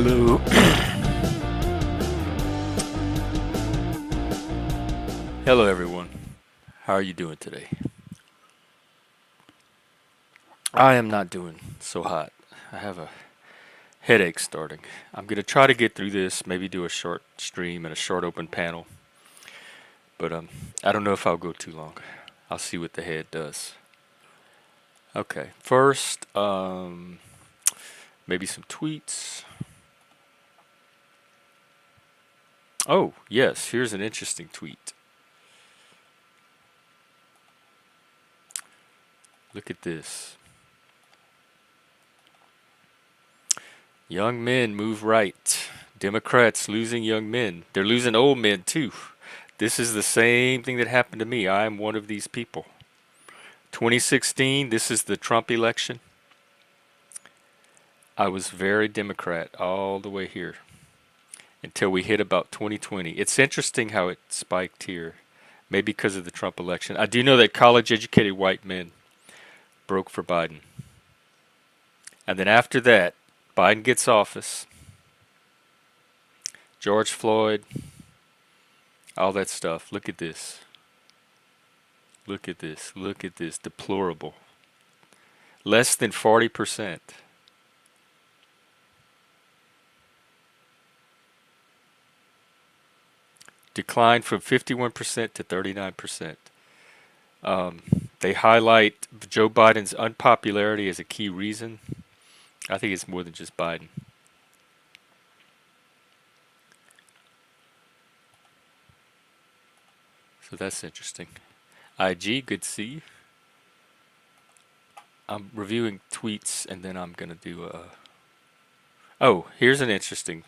Hello. Hello, everyone. How are you doing today? I am not doing so hot. I have a headache starting. I'm going to try to get through this, maybe do a short stream and a short open panel, but I don't know if I'll go too long. I'll see what the head does. Okay, first, maybe some tweets. Oh, yes, here's an interesting tweet. Look at this. Young men move right. Democrats losing young men. They're losing old men too. This is the same thing that happened to me. I am one of these people. 2016, this is the Trump election. I was very Democrat all the way here until we hit about 2020. It's interesting how it spiked here, maybe because of the Trump election. I do know that college educated white men broke for Biden. And then after that, Biden gets office. George Floyd, all that stuff. Look at this. Look at this. Look at this. Deplorable. Less than 40%. Declined from 51% to 39%. They highlight Joe Biden's unpopularity as a key reason. I think it's more than just Biden. So that's interesting. IG, good to see you. I'm reviewing tweets and then I'm going to do a... Oh, here's an interesting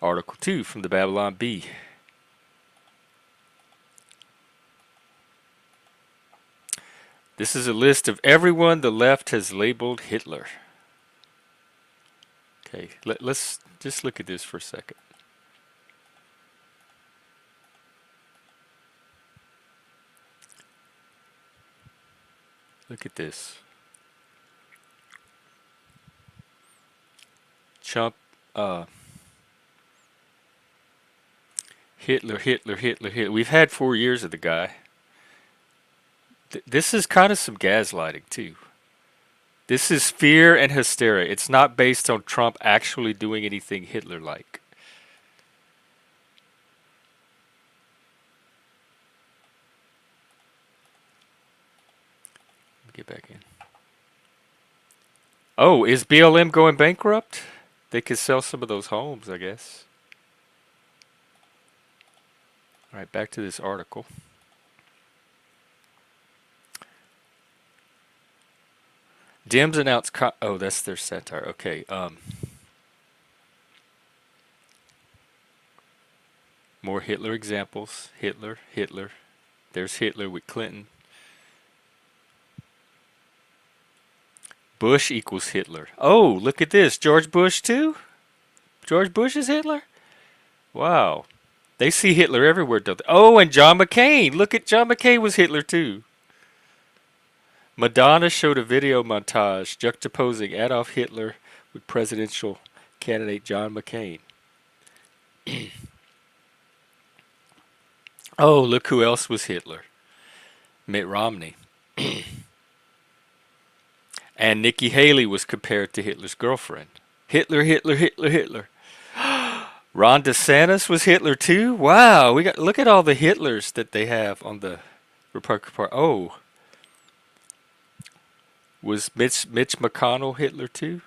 article too from the Babylon Bee. This is a list of everyone the left has labeled Hitler. Okay, let's just look at this for a second. Look at this. Trump, Hitler, Hitler, Hitler, Hitler. We've had 4 years of the guy. This is kind of some gaslighting too. This is fear and hysteria. It's not based on Trump actually doing anything Hitler-like. Get back in. Oh, is BLM going bankrupt? They could sell some of those homes, I guess. All right, back to this article. Dems announced... oh, that's their satire. Okay. More Hitler examples. Hitler, Hitler. There's Hitler with Clinton. Bush equals Hitler. Oh, look at this. George Bush too? George Bush is Hitler? Wow. They see Hitler everywhere, don't they? Oh, and John McCain. Look at John McCain was Hitler too. Madonna showed a video montage juxtaposing Adolf Hitler with presidential candidate John McCain. Oh, look who else was Hitler. Mitt Romney. And Nikki Haley was compared to Hitler's girlfriend. Hitler, Hitler, Hitler, Hitler. Ron DeSantis was Hitler too? Wow, we got look at all the Hitlers that they have on the Republican Party. Oh. Was Mitch McConnell Hitler too?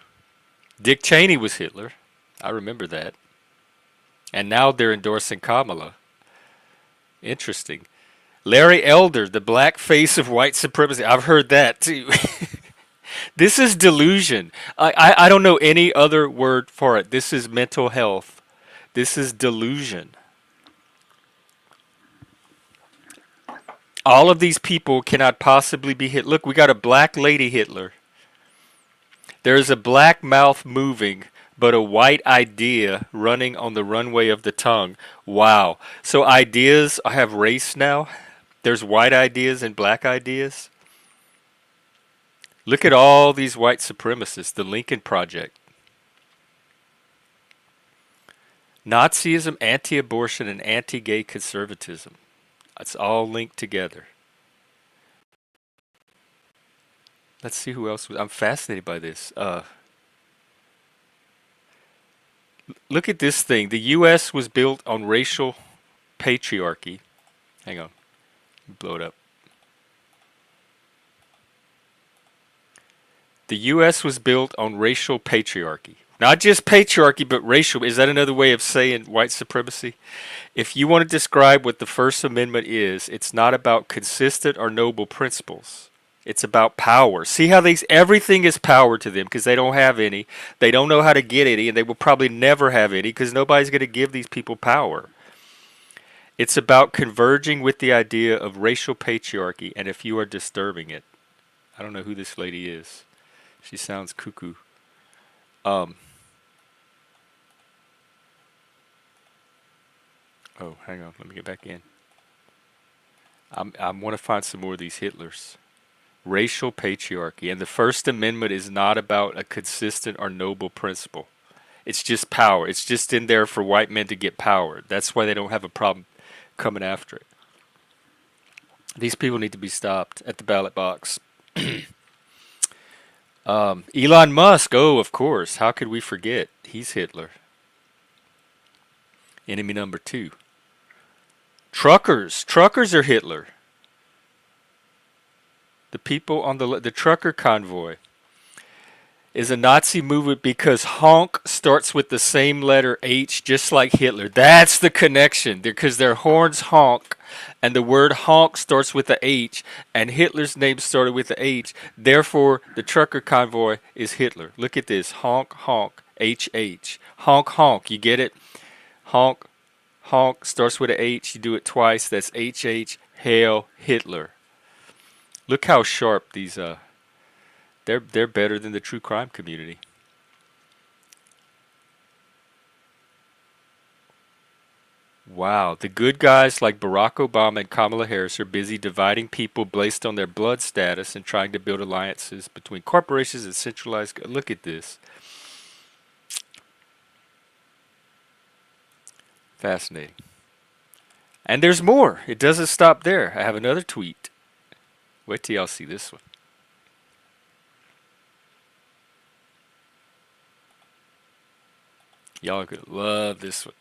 Dick Cheney was Hitler. I remember that. And now they're endorsing Kamala. Interesting. Larry Elder, the black face of white supremacy. I've heard that too. This is delusion. I don't know any other word for it. This is mental health. This is delusion. All of these people cannot possibly be hit. Look, we got a black lady Hitler. There's a black mouth moving, but a white idea running on the runway of the tongue. Wow. So ideas have race now? There's white ideas and black ideas? Look at all these white supremacists, the Lincoln Project. Nazism, anti-abortion, and anti-gay conservatism. It's all linked together. Let's see who else. I'm fascinated by this. Look at this thing. The U.S. was built on racial patriarchy. Hang on. Blow it up. The U.S. was built on racial patriarchy. Not just patriarchy, but racial. Is that another way of saying white supremacy? If you want to describe what the First Amendment is, it's not about consistent or noble principles. It's about power. See how everything is power to them because they don't have any. They don't know how to get any, and they will probably never have any because nobody's going to give these people power. It's about converging with the idea of racial patriarchy, and if you are disturbing it. I don't know who this lady is. She sounds cuckoo. Oh, hang on. Let me get back in. I want to find some more of these Hitlers. Racial patriarchy. And the First Amendment is not about a consistent or noble principle. It's just power. It's just in there for white men to get power. That's why they don't have a problem coming after it. These people need to be stopped at the ballot box. Elon Musk. Oh, of course. How could we forget? He's Hitler. Enemy number 2. Truckers. Truckers are Hitler. The people on the trucker convoy is a Nazi movement because honk starts with the same letter H, just like Hitler. That's the connection. Because their horns honk, and the word honk starts with the H, and Hitler's name started with the H. Therefore, the trucker convoy is Hitler. Look at this. Honk, honk, H. Honk, honk. You get it? Honk, honk starts with an H. You do it twice. That's H. Hail Hitler. Look how sharp these they're better than the true crime community. Wow, the good guys like Barack Obama and Kamala Harris are busy dividing people based on their blood status and trying to build alliances between corporations and centralized. Look at this. Fascinating. And there's more. It doesn't stop there. I have another tweet. Wait till y'all see this one. Y'all are going to love this one.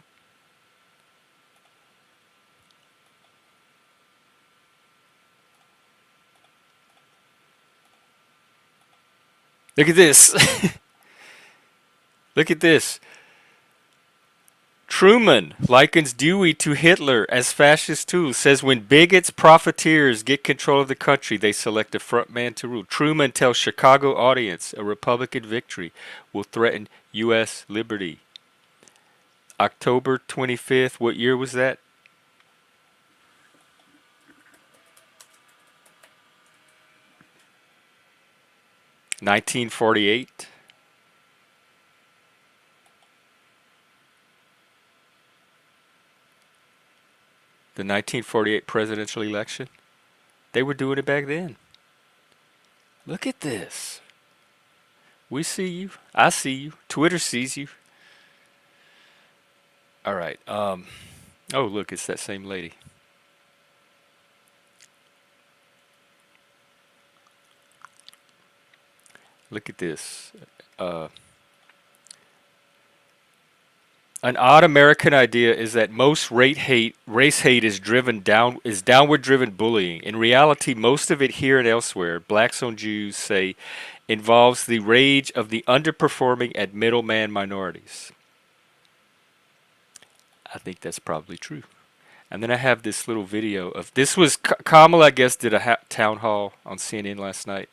Look at this. Look at this. Truman likens Dewey to Hitler as fascist too. Says when bigots, profiteers get control of the country, they select a front man to rule. Truman tells Chicago audience a Republican victory will threaten U.S. liberty. October 25th, what year was that? (1948). The 1948 presidential election. They were doing it back then. Look at this. We see you. I see you. Twitter sees you. All right. Oh, look, it's that same lady. Look at this. An odd American idea is that most race hate is downward driven bullying. In reality, most of it here and elsewhere, blacks on Jews say, involves the rage of the underperforming and middleman minorities. I think that's probably true. And then I have this little video of this was Kamala, I guess, did a town hall on CNN last night.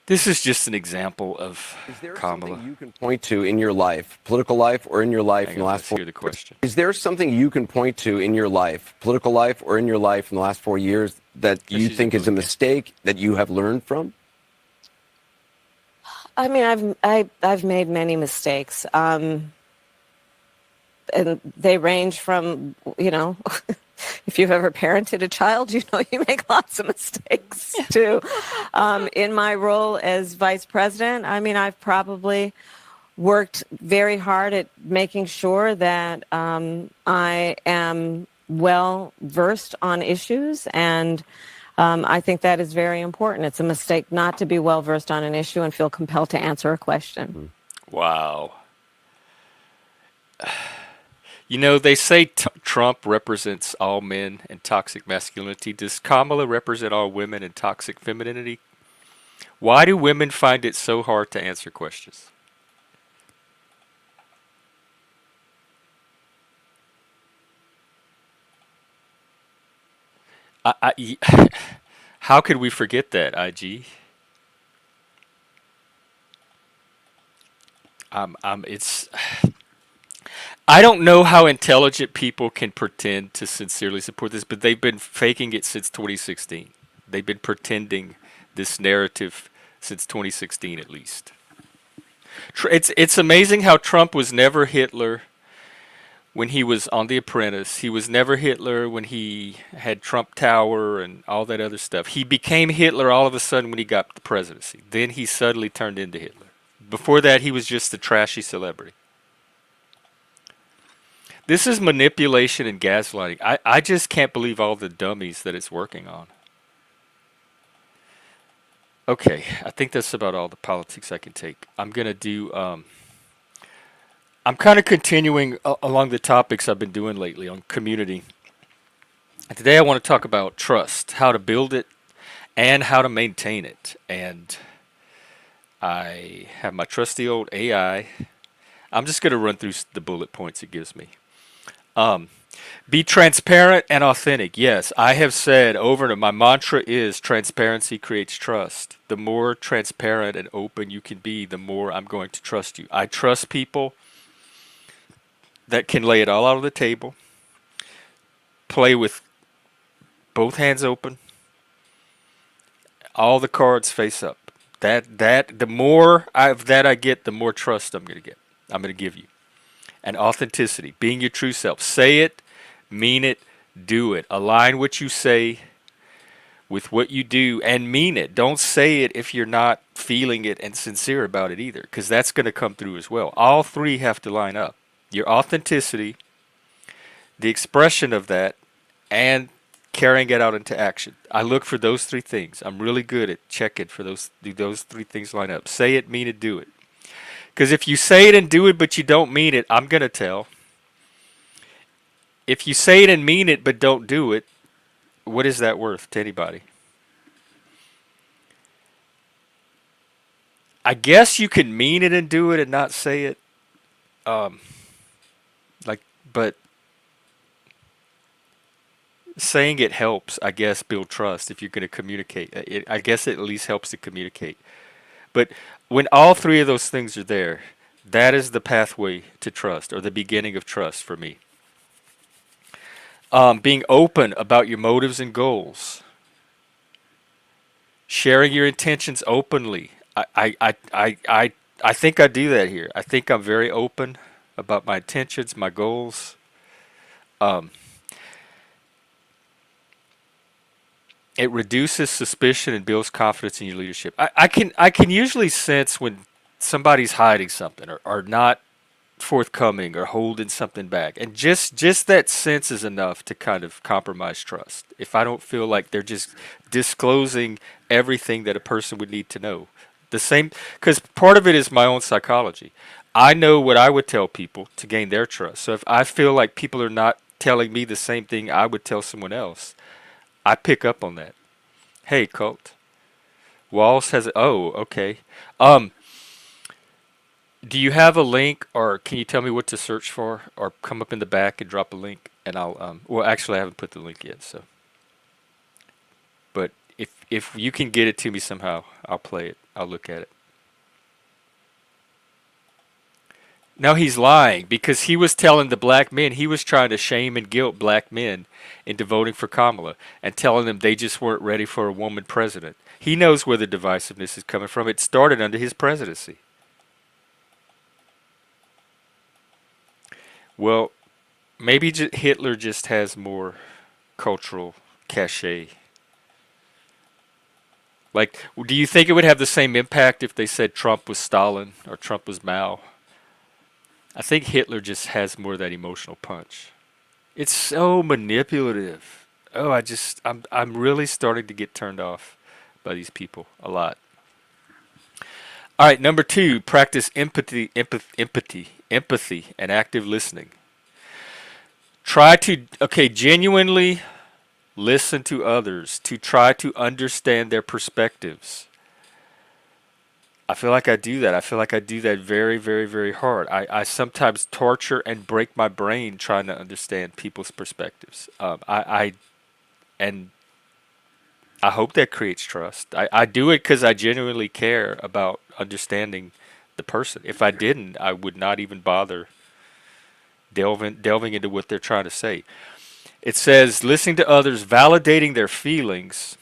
This is just an example of Kamala. Is there something you can point to in your life, political life, or in your life in the last 4 years? Hear the question. Is there something you can point to in your life, political life, or in your life in the last 4 years that you think is a mistake that you have learned from? I mean, I've made many mistakes, and they range from, if you've ever parented a child, you make lots of mistakes too. In my role as vice president, I mean, I've probably worked very hard at making sure that I am well versed on issues, and I think that is very important. It's a mistake not to be well versed on an issue and feel compelled to answer a question. Wow. You know, they say Trump represents all men and toxic masculinity. Does Kamala represent all women and toxic femininity? Why do women find it so hard to answer questions? How could we forget that, IG? It's. I don't know how intelligent people can pretend to sincerely support this, but they've been faking it since 2016. They've been pretending this narrative since 2016 at least. It's amazing how Trump was never Hitler when he was on The Apprentice. He was never Hitler when he had Trump Tower and all that other stuff. He became Hitler all of a sudden when he got the presidency. Then he suddenly turned into Hitler. Before that, he was just a trashy celebrity. This is manipulation and gaslighting. I just can't believe all the dummies that it's working on. Okay, I think that's about all the politics I can take. I'm going to do I'm kind of continuing along the topics I've been doing lately on community. And today I want to talk about trust, how to build it and how to maintain it. And I have my trusty old AI. I'm just going to run through the bullet points it gives me. Be transparent and authentic. Yes, I have said over and over, my mantra is transparency creates trust. The more transparent and open you can be, the more I'm going to trust you. I trust people that can lay it all out on the table, play with both hands open, all the cards face up. The more of that I get, the more trust I'm going to get. I'm going to give you. And authenticity, being your true self. Say it, mean it, do it. Align what you say with what you do and mean it. Don't say it if you're not feeling it and sincere about it either, because that's going to come through as well. All three have to line up. Your authenticity, the expression of that, and carrying it out into action. I look for those three things. I'm really good at checking for those three things line up. Say it, mean it, do it. Because if you say it and do it but you don't mean it, I'm going to tell. If you say it and mean it but don't do it, what is that worth to anybody? I guess you can mean it and do it and not say it. But saying it helps, I guess, build trust if you're going to communicate. I guess it at least helps to communicate. But when all three of those things are there, that is the pathway to trust, or the beginning of trust for me. Being open about your motives and goals. Sharing your intentions openly. I think I do that here. I think I'm very open about my intentions, my goals. It reduces suspicion and builds confidence in your leadership. I can usually sense when somebody's hiding something or not forthcoming or holding something back. And just that sense is enough to kind of compromise trust. If I don't feel like they're just disclosing everything that a person would need to know. The same, because part of it is my own psychology. I know what I would tell people to gain their trust. So if I feel like people are not telling me the same thing I would tell someone else, I pick up on that. Hey, cult. Walls has. Oh, okay. Do you have a link, or can you tell me what to search for, or come up in the back and drop a link, and I'll. Well, actually, I haven't put the link yet, so. But if you can get it to me somehow, I'll play it. I'll look at it. No, he's lying because he was telling the black men, he was trying to shame and guilt black men into voting for Kamala and telling them they just weren't ready for a woman president. He knows where the divisiveness is coming from. It started under his presidency. Well, maybe Hitler just has more cultural cachet. Like, do you think it would have the same impact if they said Trump was Stalin or Trump was Mao? I think Hitler just has more of that emotional punch. It's so manipulative. Oh, I'm really starting to get turned off by these people a lot. All right, number 2, practice empathy, and active listening. Try to, okay, genuinely listen to others, to try to understand their perspectives. I feel like I do that. I feel like I do that very, very, very hard. I sometimes torture and break my brain trying to understand people's perspectives. And I hope that creates trust. I do it because I genuinely care about understanding the person. If I didn't, I would not even bother delving into what they're trying to say. It says listening to others, validating their feelings,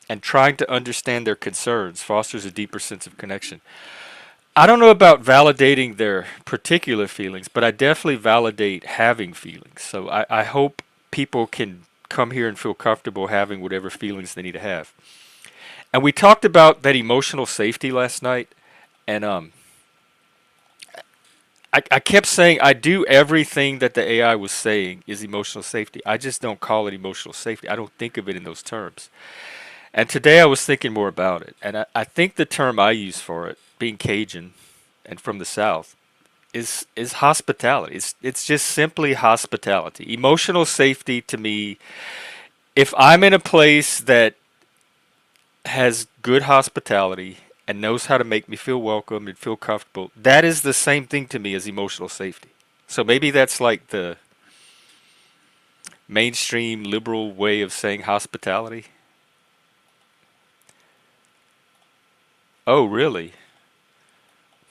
and trying to understand their concerns fosters a deeper sense of connection. I don't know about validating their particular feelings, but I definitely validate having feelings. So I hope people can come here and feel comfortable having whatever feelings they need to have. And we talked about that emotional safety last night, and I kept saying I do everything that the AI was saying is emotional safety. I just don't call it emotional safety. I don't think of it in those terms. And today I was thinking more about it, and I think the term I use for it, being Cajun and from the South, is hospitality. It's just simply hospitality. Emotional safety to me, if I'm in a place that has good hospitality and knows how to make me feel welcome and feel comfortable, that is the same thing to me as emotional safety. So maybe that's like the mainstream liberal way of saying hospitality. Oh, really?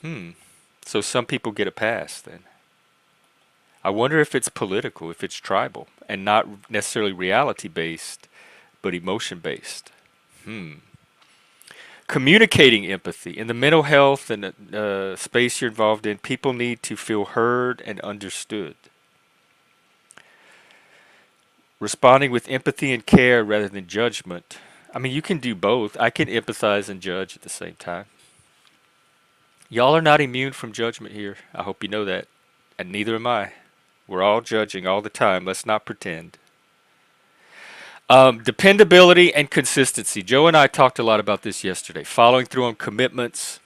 Hmm. So some people get a pass then. I wonder if it's political, if it's tribal, and not necessarily reality based, but emotion based. Hmm. Communicating empathy in the mental health and space you're involved in, people need to feel heard and understood. Responding with empathy and care rather than judgment. I mean, you can do both. I can empathize and judge at the same time. Y'all are not immune from judgment here. I hope you know that. And neither am I. We're all judging all the time. Let's not pretend. Dependability and consistency. Joe and I talked a lot about this yesterday. Following through on commitments,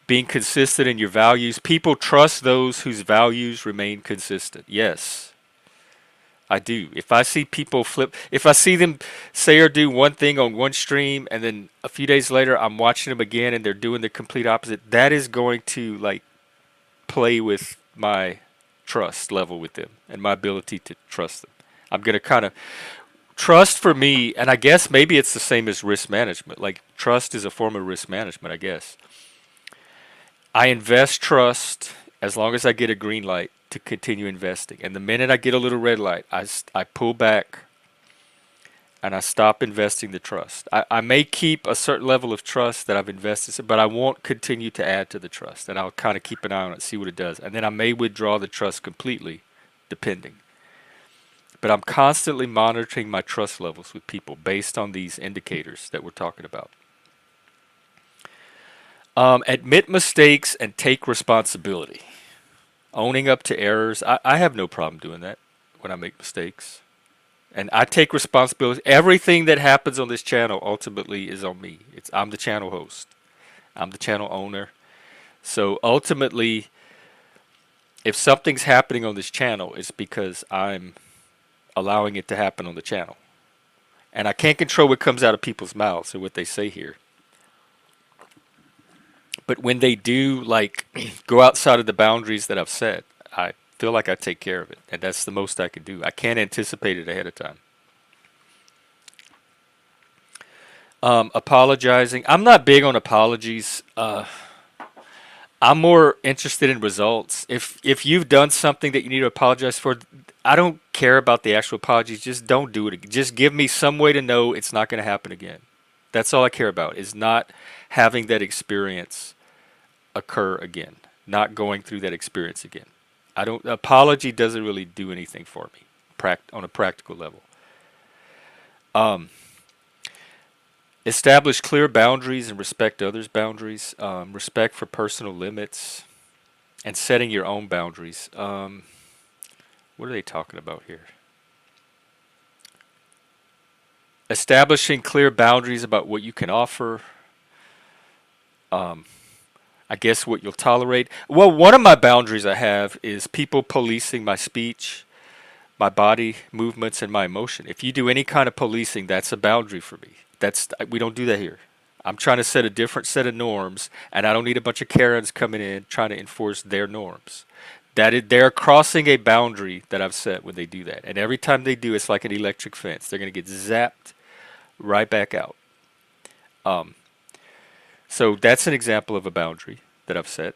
being consistent in your values. People trust those whose values remain consistent. Yes, I do. If I see people flip, if I see them say or do one thing on one stream and then a few days later I'm watching them again and they're doing the complete opposite, that is going to like play with my trust level with them and my ability to trust them. I'm going to kind of trust for me, and I guess maybe it's the same as risk management. Like trust is a form of risk management, I guess. I invest trust as long as I get a green light to continue investing. And the minute I get a little red light, I pull back and I stop investing the trust. I may keep a certain level of trust that I've invested, but I won't continue to add to the trust. And I'll kind of keep an eye on it, see what it does. And then I may withdraw the trust completely, depending. But I'm constantly monitoring my trust levels with people based on these indicators that we're talking about. Admit mistakes and take responsibility. Owning up to errors. I have no problem doing that when I make mistakes. And I take responsibility. Everything that happens on this channel ultimately is on me. I'm the channel host. I'm the channel owner. So ultimately, if something's happening on this channel, it's because I'm allowing it to happen on the channel. And I can't control what comes out of people's mouths or what they say here. But when they do like go outside of the boundaries that I've set, I feel like I take care of it. And that's the most I can do. I can't anticipate it ahead of time. Apologizing. I'm not big on apologies. I'm more interested in results. If you've done something that you need to apologize for, I don't care about the actual apologies. Just don't do it again. Just give me some way to know it's not going to happen again. That's all I care about, is not having that experience occur again, not going through that experience again. Apology doesn't really do anything for me on a practical level. Establish clear boundaries and respect others' boundaries. Respect for personal limits. and setting your own boundaries. What are they talking about here? Establishing clear boundaries about what you can offer. Um, I guess what you'll tolerate. Well, one of my boundaries I have is people policing my speech, my body movements, and my emotion. If you do any kind of policing, that's a boundary for me. We don't do that here. I'm trying to set a different set of norms, and I don't need a bunch of Karens coming in trying to enforce their norms. They're crossing a boundary that I've set when they do that. And every time they do, it's like an electric fence. They're going to get zapped right back out. Um, so that's an example of a boundary that I've set.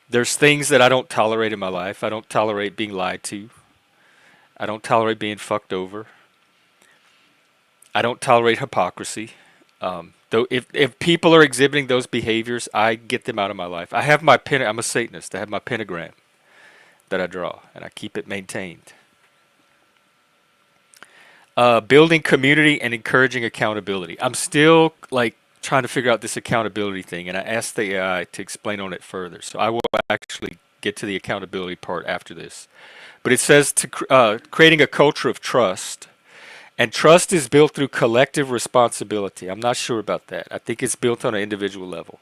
There's things that I don't tolerate in my life. I don't tolerate being lied to. I don't tolerate being fucked over. I don't tolerate hypocrisy. Though if people are exhibiting those behaviors, I get them out of my life. I have I'm a Satanist. I have my pentagram that I draw, and I keep it maintained. Building community and encouraging accountability. I'm still like trying to figure out this accountability thing, and I asked the AI to explain on it further. So I will actually get to the accountability part after this. But it says creating a culture of trust. And trust is built through collective responsibility. I'm not sure about that. I think it's built on an individual level.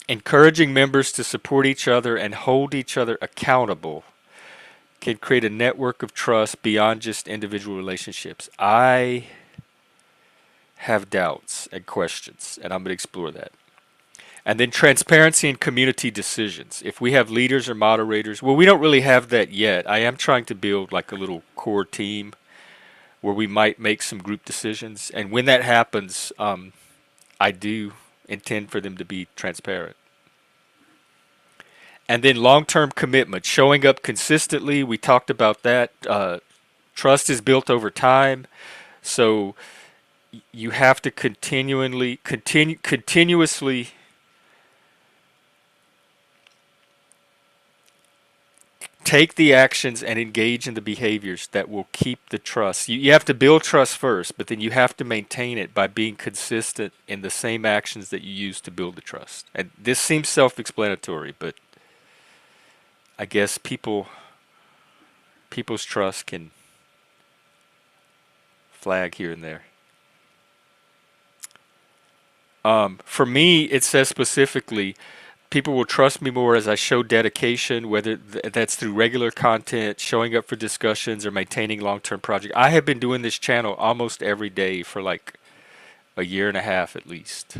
Encouraging members to support each other and hold each other accountable can create a network of trust beyond just individual relationships. I have doubts and questions, and I'm going to explore that. And then transparency and community decisions. If we have leaders or moderators, well, we don't really have that yet. I am trying to build like a little core team where we might make some group decisions. And when that happens, I do intend for them to be transparent. And then long-term commitment, showing up consistently. We talked about that. Trust is built over time, so you have to continuously take the actions and engage in the behaviors that will keep the trust. You have to build trust first, but then you have to maintain it by being consistent in the same actions that you use to build the trust. And this seems self-explanatory, but I guess people's trust can flag here and there. For me, it says specifically, people will trust me more as I show dedication, whether that's through regular content, showing up for discussions, or maintaining long-term projects. I have been doing this channel almost every day for like a year and a half at least.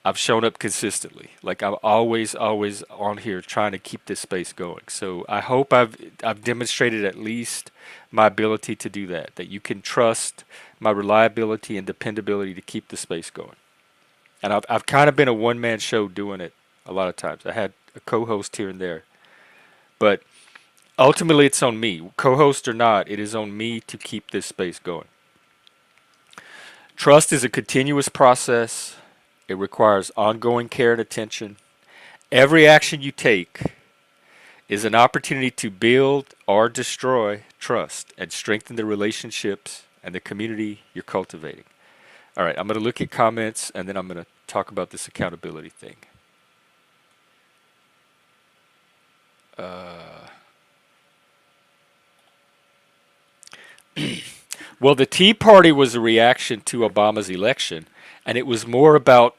I've shown up consistently. Like I'm always on here trying to keep this space going. So I hope I've demonstrated at least my ability to do that. That you can trust my reliability and dependability to keep the space going. And I've kind of been a one-man show doing it a lot of times. I had a co-host here and there. But ultimately it's on me. Co-host or not, it is on me to keep this space going. Trust is a continuous process. It requires ongoing care and attention. Every action you take is an opportunity to build or destroy trust and strengthen the relationships and the community you're cultivating. All right, I'm going to look at comments and then I'm going to talk about this accountability thing. Well, the Tea Party was a reaction to Obama's election, and it was more about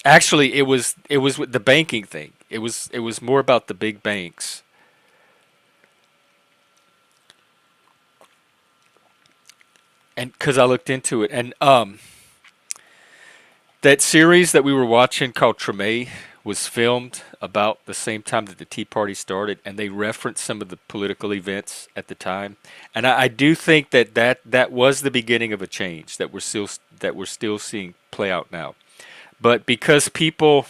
actually it was with the banking thing. It was more about the big banks. And cuz I looked into it and that series that we were watching called Treme was filmed about the same time that the Tea Party started, and they referenced some of the political events at the time. And I do think that was the beginning of a change that we're still seeing play out now. But because people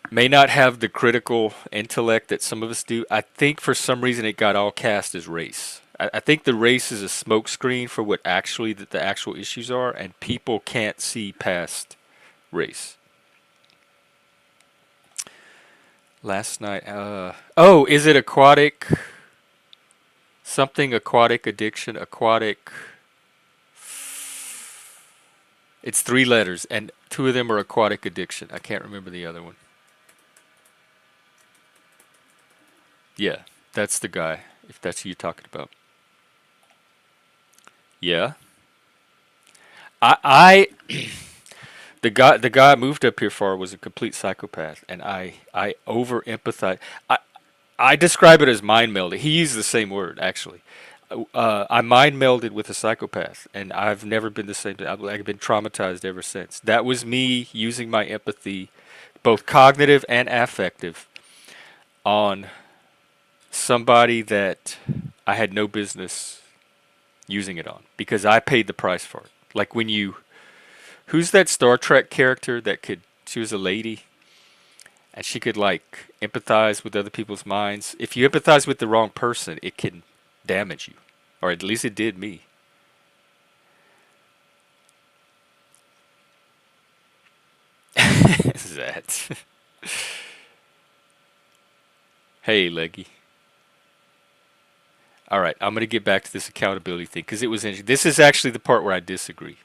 may not have the critical intellect that some of us do, I think for some reason it got all cast as race. I think the race is a smokescreen for what actually the actual issues are, and people can't see past race. Last night, oh, is it aquatic? Something aquatic addiction, aquatic. It's 3 letters, and 2 of them are aquatic addiction. I can't remember the other one. Yeah, that's the guy, if that's who you're talking about. Yeah. I the guy I moved up here for was a complete psychopath, and I over empathize. I describe it as mind melding. He used the same word actually. I mind melded with a psychopath, and I've never been the same. I've been traumatized ever since. That was me using my empathy, both cognitive and affective, on somebody that I had no business using it on because I paid the price for it. Like when you, who's that Star Trek character that could, she was a lady and she could like empathize with other people's minds. If you empathize with the wrong person, it can damage you, or at least it did me. That. Hey, Leggy. All right, I'm going to get back to this accountability thing because it was interesting. This is actually the part where I disagree.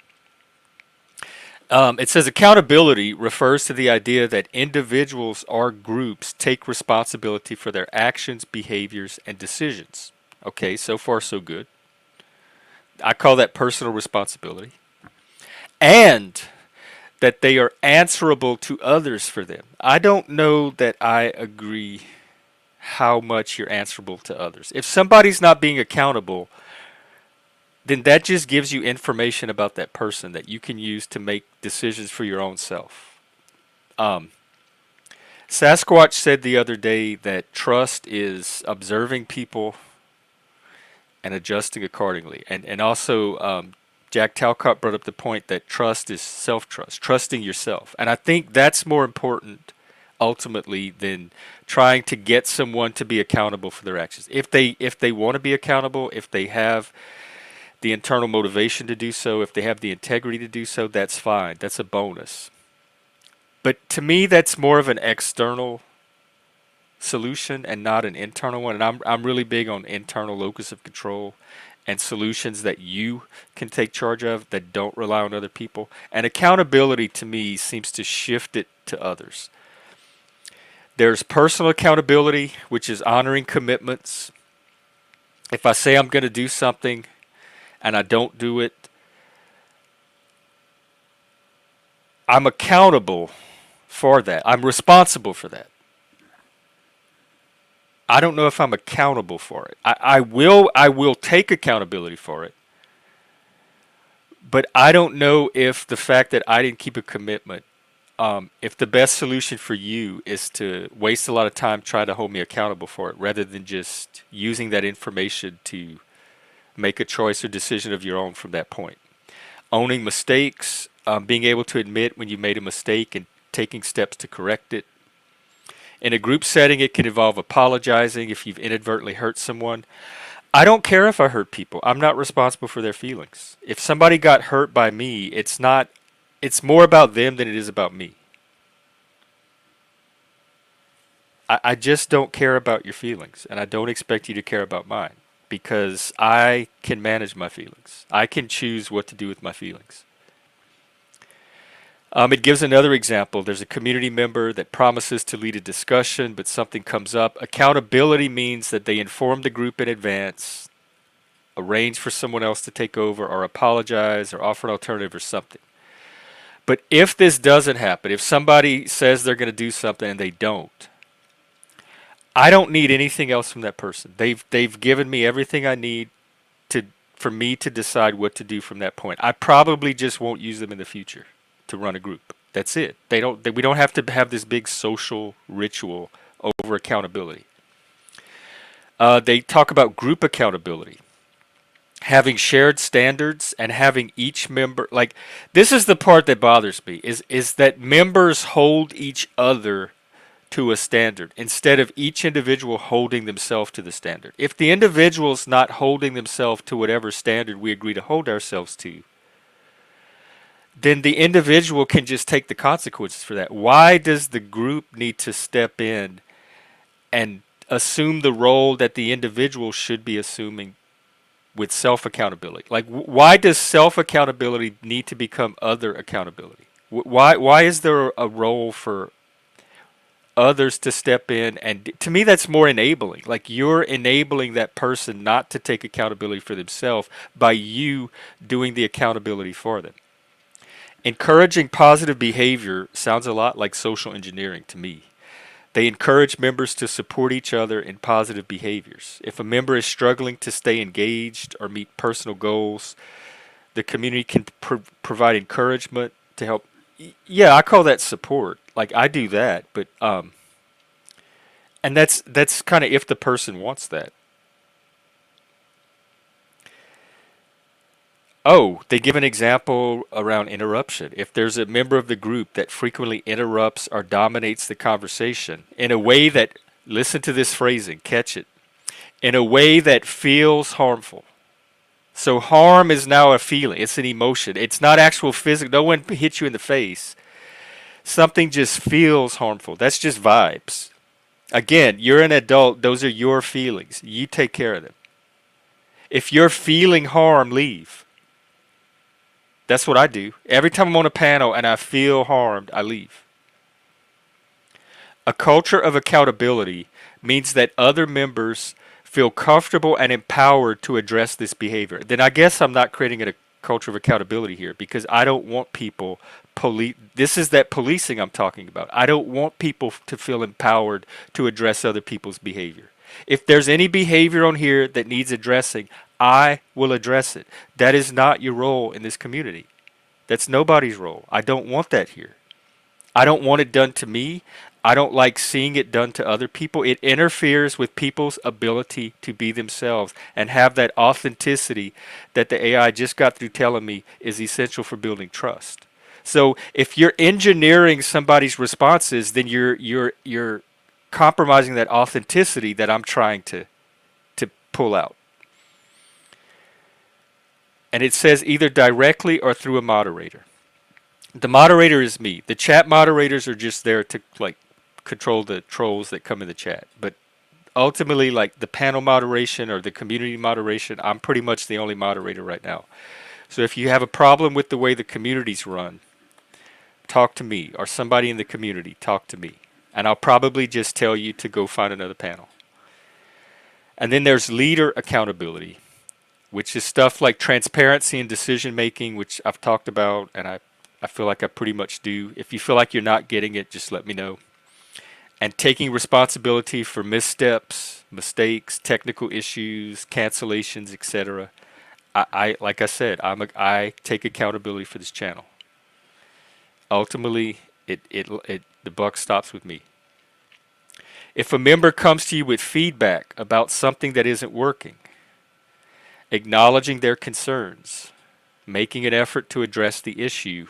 It says accountability refers to the idea that individuals or groups take responsibility for their actions, behaviors, and decisions. Okay, so far so good. I call that personal responsibility. And that they are answerable to others for them. I don't know that I agree how much you're answerable to others. If somebody's not being accountable, then that just gives you information about that person that you can use to make decisions for your own self. Um, Sasquatch said the other day that trust is observing people and adjusting accordingly. And also, Jack Talcott brought up the point that trust is self-trust, trusting yourself. And I think that's more important ultimately than trying to get someone to be accountable for their actions. If they want to be accountable, if they have the internal motivation to do so, if they have the integrity to do so, that's fine. That's a bonus. But to me, that's more of an external solution and not an internal one. And I'm really big on internal locus of control and solutions that you can take charge of that don't rely on other people. And accountability to me seems to shift it to others. There's personal accountability, which is honoring commitments. If I say I'm going to do something and I don't do it, I'm accountable for that. I'm responsible for that. I don't know if I'm accountable for it. I will take accountability for it. But I don't know if the fact that I didn't keep a commitment, if the best solution for you is to waste a lot of time trying to hold me accountable for it rather than just using that information to make a choice or decision of your own from that point. Owning mistakes, being able to admit when you made a mistake and taking steps to correct it. In a group setting, it can involve apologizing if you've inadvertently hurt someone. I don't care if I hurt people. I'm not responsible for their feelings. If somebody got hurt by me, it's more about them than it is about me. I just don't care about your feelings, and I don't expect you to care about mine because I can manage my feelings. I can choose what to do with my feelings. It gives another example. There's a community member that promises to lead a discussion, but something comes up. Accountability means that they inform the group in advance, arrange for someone else to take over, or apologize, or offer an alternative or something. But if this doesn't happen, if somebody says they're going to do something and they don't, I don't need anything else from that person. They've given me everything I need to for me to decide what to do from that point. I probably just won't use them in the future to run a group. That's it. We don't have to have this big social ritual over accountability. They talk about group accountability, having shared standards and having each member, like, this is the part that bothers me, is that members hold each other to a standard instead of each individual holding themselves to the standard. If the individual's not holding themselves to whatever standard we agree to hold ourselves to, then the individual can just take the consequences for that. Why does the group need to step in and assume the role that the individual should be assuming with self-accountability? Like, why does self-accountability need to become other accountability? Why is there a role for others to step in, and to me that's more enabling. Like you're enabling that person not to take accountability for themselves by you doing the accountability for them. Encouraging positive behavior sounds a lot like social engineering to me. They encourage members to support each other in positive behaviors. If a member is struggling to stay engaged or meet personal goals, the community can provide encouragement to help. Yeah, I call that support. Like I do that, but and that's kind of if the person wants that. Oh, they give an example around interruption. If there's a member of the group that frequently interrupts or dominates the conversation in a way that, listen to this phrasing, catch it, in a way that feels harmful. So harm is now a feeling, it's an emotion. It's not actual physical, no one hits you in the face. Something just feels harmful. That's just vibes. Again, you're an adult, those are your feelings. You take care of them. If you're feeling harm, leave. That's what I do. Every time I'm on a panel and I feel harmed, I leave. A culture of accountability means that other members feel comfortable and empowered to address this behavior. Then I guess I'm not creating a culture of accountability here because I don't want people this is that policing I'm talking about. I don't want people to feel empowered to address other people's behavior. If there's any behavior on here that needs addressing, I will address it. That is not your role in this community. That's nobody's role. I don't want that here. I don't want it done to me. I don't like seeing it done to other people. It interferes with people's ability to be themselves and have that authenticity that the AI just got through telling me is essential for building trust. So if you're engineering somebody's responses, then you're compromising that authenticity that I'm trying to pull out. And it says either directly or through a moderator. The moderator is me. The chat moderators are just there to like control the trolls that come in the chat. But ultimately, like the panel moderation or the community moderation, I'm pretty much the only moderator right now. So if you have a problem with the way the community's run, talk to me, or somebody in the community, talk to me. And I'll probably just tell you to go find another panel. And then there's leader accountability, which is stuff like transparency and decision making, which I've talked about, and I feel like I pretty much do. If you feel like you're not getting it, just let me know. And taking responsibility for missteps, mistakes, technical issues, cancellations, etc. I like I said, I take accountability for this channel. Ultimately, the buck stops with me. If a member comes to you with feedback about something that isn't working, acknowledging their concerns, making an effort to address the issue,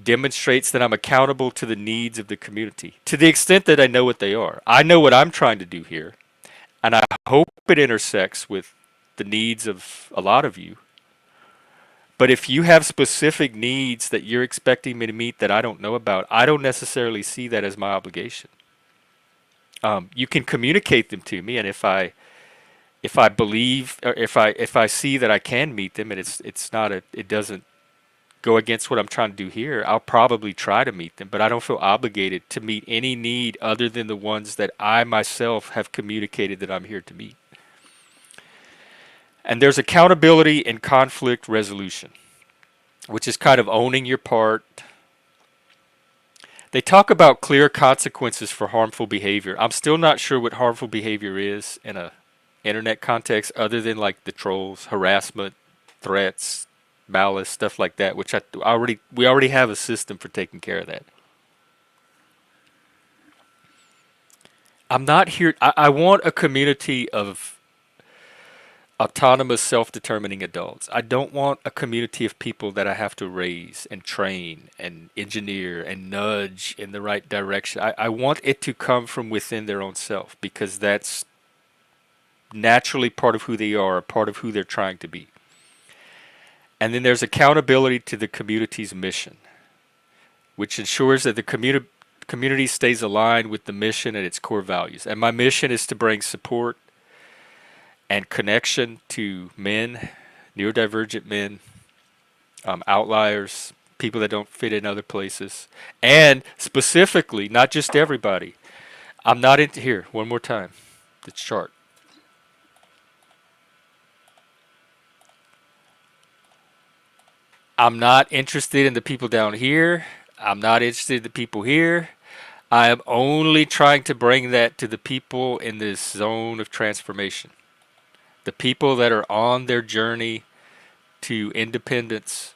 demonstrates that I'm accountable to the needs of the community, to the extent that I know what they are. I know what I'm trying to do here, and I hope it intersects with the needs of a lot of you. But if you have specific needs that you're expecting me to meet that I don't know about, I don't necessarily see that as my obligation. You can communicate them to me, and if I believe, or if I see that I can meet them, and it doesn't go against what I'm trying to do here, I'll probably try to meet them, but I don't feel obligated to meet any need other than the ones that I myself have communicated that I'm here to meet. And there's accountability and conflict resolution, which is kind of owning your part. They talk about clear consequences for harmful behavior. I'm still not sure what harmful behavior is in a internet context other than like the trolls, harassment, threats, malice, stuff like that, which we already have a system for taking care of that. I'm not here. I want a community of autonomous, self-determining adults. I don't want a community of people that I have to raise and train and engineer and nudge in the right direction. I want it to come from within their own self because that's naturally part of who they are, part of who they're trying to be. And then there's accountability to the community's mission, which ensures that the community stays aligned with the mission and its core values. And my mission is to bring support and connection to men, neurodivergent men, outliers, people that don't fit in other places. And specifically, not just everybody. I'm not into here, one more time. The chart. I'm not interested in the people down here. I'm not interested in the people here. I am only trying to bring that to the people in this zone of transformation. The people that are on their journey to independence,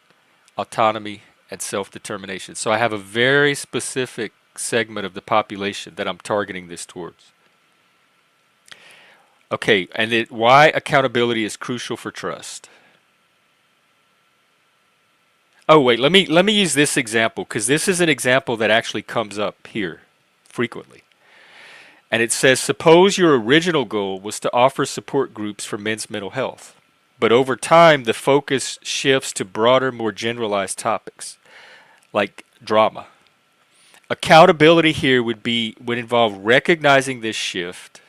autonomy, and self-determination. So I have a very specific segment of the population that I'm targeting this towards. Okay, and why accountability is crucial for trust. Oh wait, let me use this example because this is an example that actually comes up here frequently. And it says, suppose your original goal was to offer support groups for men's mental health, but over time the focus shifts to broader, more generalized topics like drama. Accountability here would involve recognizing this shift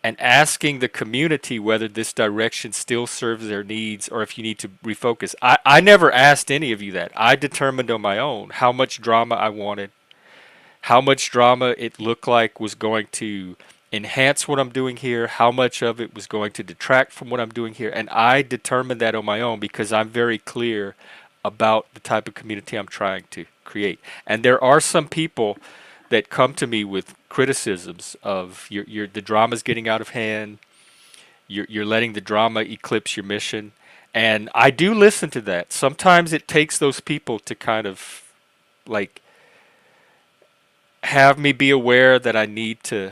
and asking the community whether this direction still serves their needs or if you need to refocus. I never asked any of you that. I determined on my own how much drama I wanted, how much drama it looked like was going to enhance what I'm doing here, how much of it was going to detract from what I'm doing here. And I determined that on my own because I'm very clear about the type of community I'm trying to create. And there are some people that come to me with criticisms of the drama's getting out of hand, you're letting the drama eclipse your mission. And I do listen to that. Sometimes it takes those people to kind of like have me be aware that I need to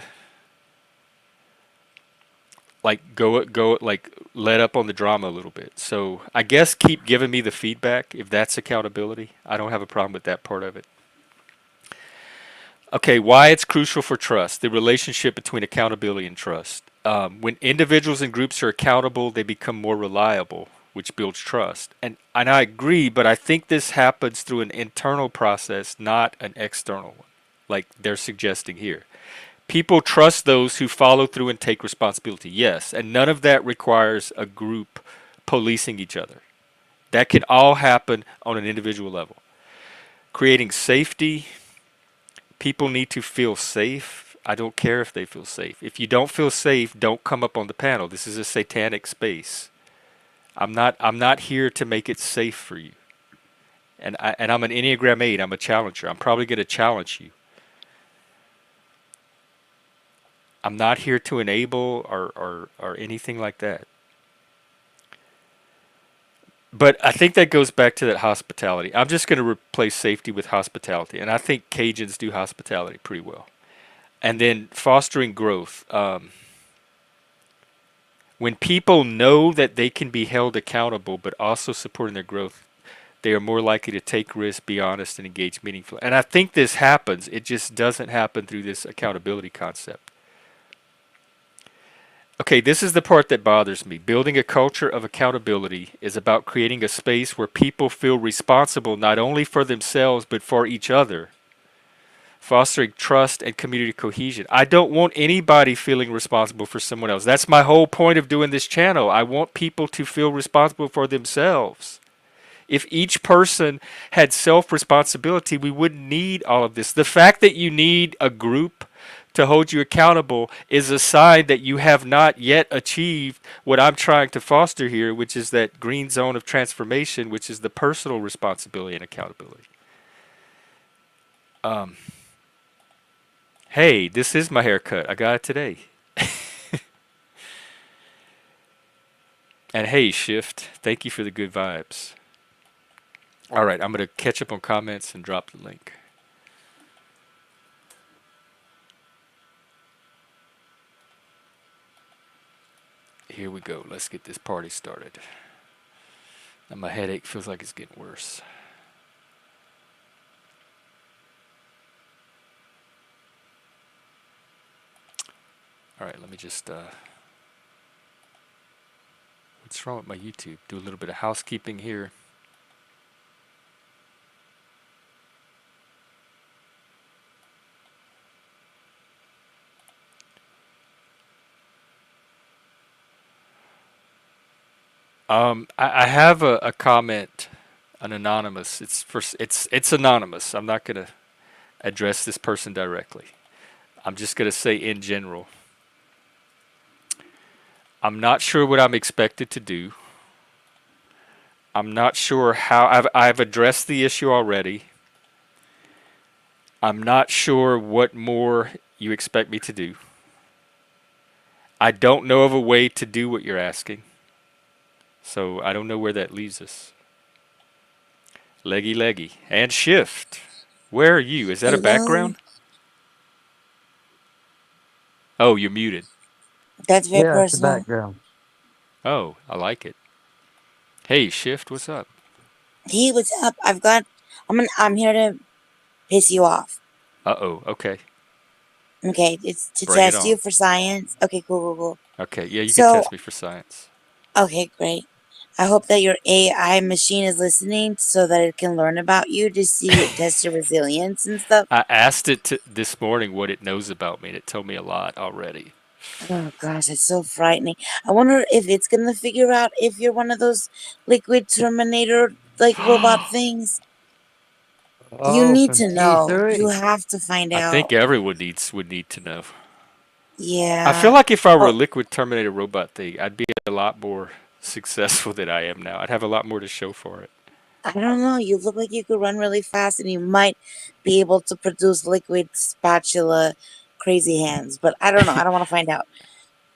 like go like let up on the drama a little bit. So I guess keep giving me the feedback if that's accountability. I don't have a problem with that part of it. Okay, why it's crucial for trust, the relationship between accountability and trust. When individuals and groups are accountable, they become more reliable, which builds trust. And I agree, but I think this happens through an internal process, not an external one, like they're suggesting here. People trust those who follow through and take responsibility, yes, and none of that requires a group policing each other. That can all happen on an individual level. Creating safety. People need to feel safe. I don't care if they feel safe. If you don't feel safe, don't come up on the panel. This is a satanic space. I'm not here to make it safe for you. And I'm an Enneagram 8. I'm a challenger. I'm probably going to challenge you. I'm not here to enable or anything like that. But I think that goes back to that hospitality. I'm just going to replace safety with hospitality. And I think Cajuns do hospitality pretty well. And then fostering growth. When people know that they can be held accountable but also supporting their growth, they are more likely to take risks, be honest, and engage meaningfully. And I think this happens. It just doesn't happen through this accountability concept. Okay, this is the part that bothers me. Building a culture of accountability is about creating a space where people feel responsible not only for themselves but for each other, fostering trust and community cohesion. I don't want anybody feeling responsible for someone else. That's my whole point of doing this channel. I want people to feel responsible for themselves. If each person had self-responsibility, we wouldn't need all of this. The fact that you need a group to hold you accountable is a sign that you have not yet achieved what I'm trying to foster here, which is that green zone of transformation, which is the personal responsibility and accountability. Hey, this is my haircut. I got it today. And hey, Shift, thank you for the good vibes. All right, I'm going to catch up on comments and drop the link. Here we go. Let's get this party started. And my headache feels like it's getting worse. All right, let me just, what's wrong with my YouTube? Do a little bit of housekeeping here. I have a comment An anonymous. It's anonymous. I'm not gonna address this person directly. I'm just gonna say in general. I'm not sure what I'm expected to do. I'm not sure how I've addressed the issue already. I'm not sure what more you expect me to do. I don't know of a way to do what you're asking. So I don't know where that leaves us. Leggy leggy. And shift. Where are you? Is that a Hello. background? Oh, you're muted. That's very Yeah, it's the personal. background. Oh, I like it. Hey, shift, what's up? Hey, what's up? I'm here to piss you off. Uh-oh, okay. Okay, it's to Bring it test you on. for science. Okay, cool, cool, cool. Okay, yeah, you can So, test me for science. okay, great. I hope that your AI machine is listening so that it can learn about you to see test your resilience and stuff. I asked it this morning what it knows about me, and it told me a lot already. Oh gosh, it's so frightening. I wonder if it's gonna figure out if you're one of those liquid Terminator like robot things. You Oh, need from to know. You T3. have to find I think out. everyone would need to know. I feel Yeah. like if I were a Oh, liquid Terminator robot thing, I'd be a lot more successful than I am now. I'd have a lot more to show for it. I don't know. You look like you could run really fast and you might be able to produce liquid spatula crazy hands, but I don't know. I don't want to find out.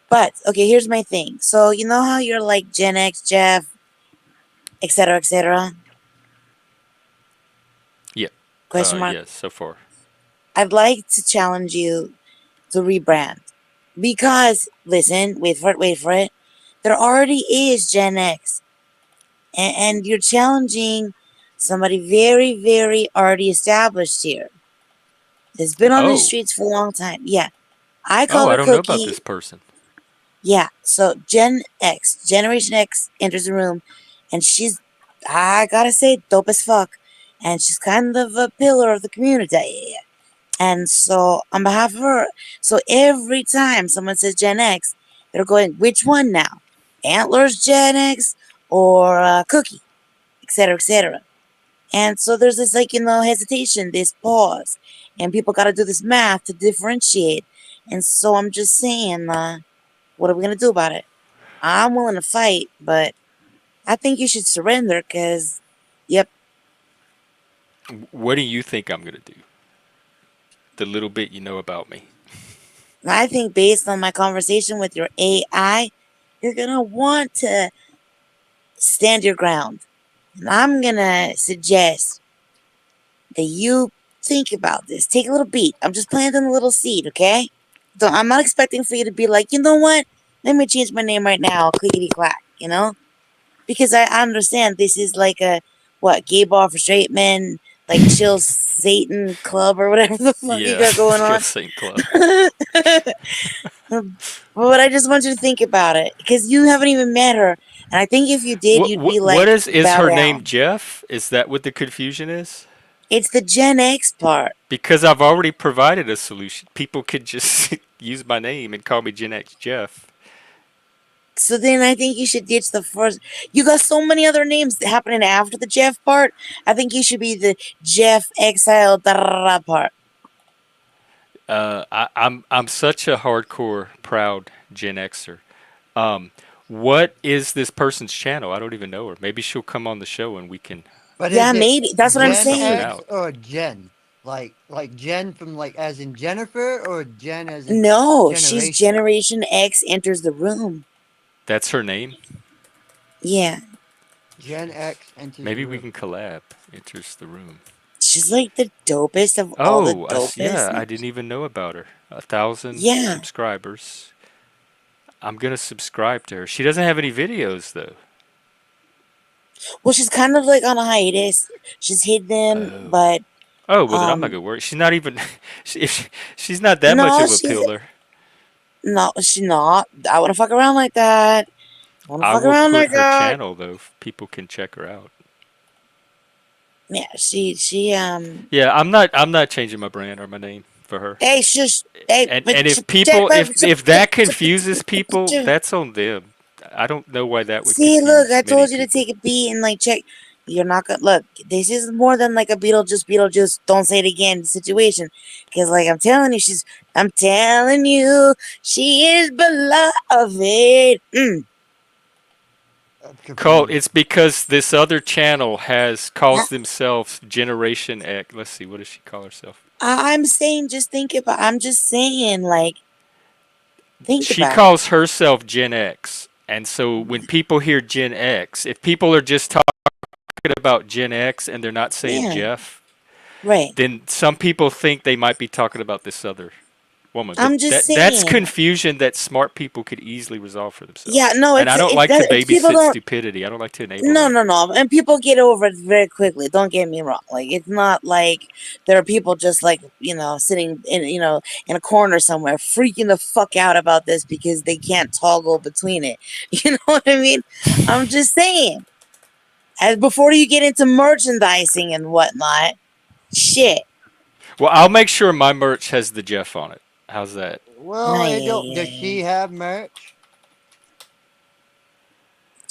But okay, here's my thing. So you know how you're like Gen X, Jeff, etc., etc. Yeah. Question mark. Yeah, so far. I'd like to challenge you to rebrand because listen, wait for it. There already is Gen X, and you're challenging somebody very, very already established here. Has been on the Oh. streets for a long time. Yeah. I Oh, call I her don't know about Cookie. this person. Yeah. So Gen X, Generation X enters the room and she's, I gotta say, dope as fuck. And she's kind of a pillar of the community. And so on behalf of her, so every time someone says Gen X, they're going, which one now? Antlers Gen X or Cookie, etc., etc. And so there's this like, hesitation, this pause. And people got to do this math to differentiate. And so I'm just saying, what are we going to do about it? I'm willing to fight, but I think you should surrender because, yep, What do you think I'm going to do? The little bit you know about me. I think based on my conversation with your AI, you're going to want to stand your ground. And I'm going to suggest that you think about this. Take a little beat. I'm just planting a little seed, okay? So I'm not expecting for you to be like, you know what? Let me change my name right now, clickety clack, Because I understand this is like a what, gay bar for straight men, like chill Satan club or whatever the fuck you Yeah, got going Chill on. Saint Club. But I just want you to think about it because you haven't even met her, and I think if you did, you'd be What like, is bow her name? down. Jeff? Is that what the confusion is? It's the Gen X part. Because I've already provided a solution. People could just use my name and call me Gen X Jeff. So then I think you should ditch the first. You got so many other names happening after the Jeff part. I think you should be the Jeff Exile part. I'm such a hardcore proud Gen Xer. Um, what is this person's channel? I don't even know her. Maybe she'll come on the show and we can But Yeah, is it maybe. That's what I'm work Gen something saying. X out. or Gen? Like Gen from like as in Jennifer or Gen as in No, she's generation? Generation X enters the room. That's her name. Yeah. Gen X enters the Maybe we room. can collab. Enters the room. She's like the dopest of all the Oh, yeah, dopest. I didn't even know about her. 1,000 Yeah. subscribers. I'm gonna subscribe to her. She doesn't have any videos though. Well, she's kind of like on a hiatus. She's hid them, Oh. but Oh, well then I'm not um gonna worry. She's not even. She's not that much no, of a pillar. she's not. I wanna fuck around like that. I wanna I fuck will around put like her that. channel though. People can check her out. Yeah, she. Yeah, I'm not changing my brand or my name for her. Hey, shush. Hey, And if people, if that confuses people, that's on them. I don't know why that would see, look, confuse I many told you to people. take a beat and like check. You're not gonna look. This is more than like a Beetlejuice. Don't say it again situation, because like I'm telling you, I'm telling you, she is beloved. I'm Cole, confused. it's because this other channel has I, calls themselves Generation X. Let's see, what does she call herself? I'm saying, just think about. I'm just saying, like, think She about it. calls herself Gen X. And so when people hear Gen X, if people are just talking about Gen X and they're not saying Yeah, Jeff, right. then some people think they might be talking about this other woman. But I'm just that's saying. confusion that smart people could easily resolve for Yeah, themselves. no, And I don't it like to does. People babysit don't. stupidity. I don't like to enable No, that. no, no. And people get over it very quickly. Don't get me wrong. Like, it's not like there are people just like, sitting in a corner somewhere freaking the fuck out about this because they can't toggle between it. You know what I mean? I'm just saying. As before you get into merchandising and whatnot, shit. Well, I'll make sure my merch has the Jeff on it. How's that? Well, it don't. Does I, she have merch?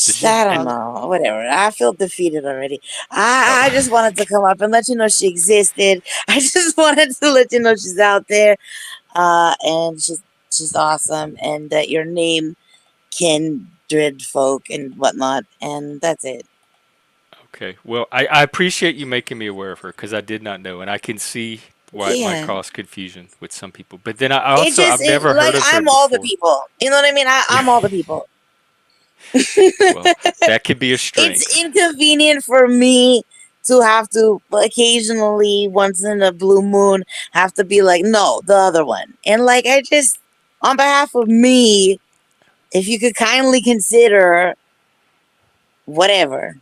Does she? I don't And, know. Whatever. I feel defeated already. I oh, just wanted to come up and let you know she existed. I just wanted to let you know she's out there. And she's awesome, and that your name kindred folk and whatnot, and that's it. okay. Well, I appreciate you making me aware of her because I did not know, and I can see why it might Yeah, cause confusion with some people. But then I've it never like heard of her I'm all the before. people. You know what I mean? I'm all the people. Well, that could be a It's strength. inconvenient for me to have to occasionally, once in a blue moon, have to be like, no, the other one, and like I just, on behalf of me, if you could kindly consider whatever.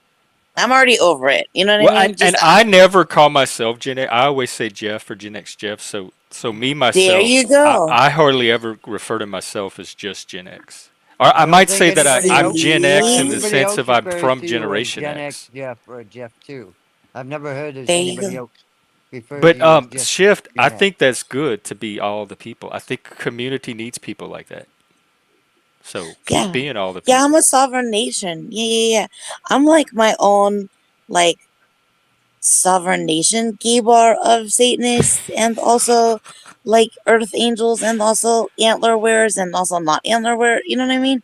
I'm already over it. You know what I Well, mean? Just and I never call myself Gen X. I always say Jeff or Gen X Jeff. So me there you myself, go. I hardly ever refer to myself as just Gen X. Or I I don't might think say that I'm Gen X in the anybody sense else of I'm refers from to you as Generation Gen X X. Jeff or Jeff too. I've never heard of There you anybody go. else refer to But you as just shift, I Gen X. think that's good to be all the people. I think community needs people like that. So keep Yeah. being all the Yeah, I'm people. a sovereign nation. Yeah. I'm like my own, like, sovereign nation gay bar of Satanists, and also like Earth Angels, and also antler wearers, and also not antler wear. You know what I mean?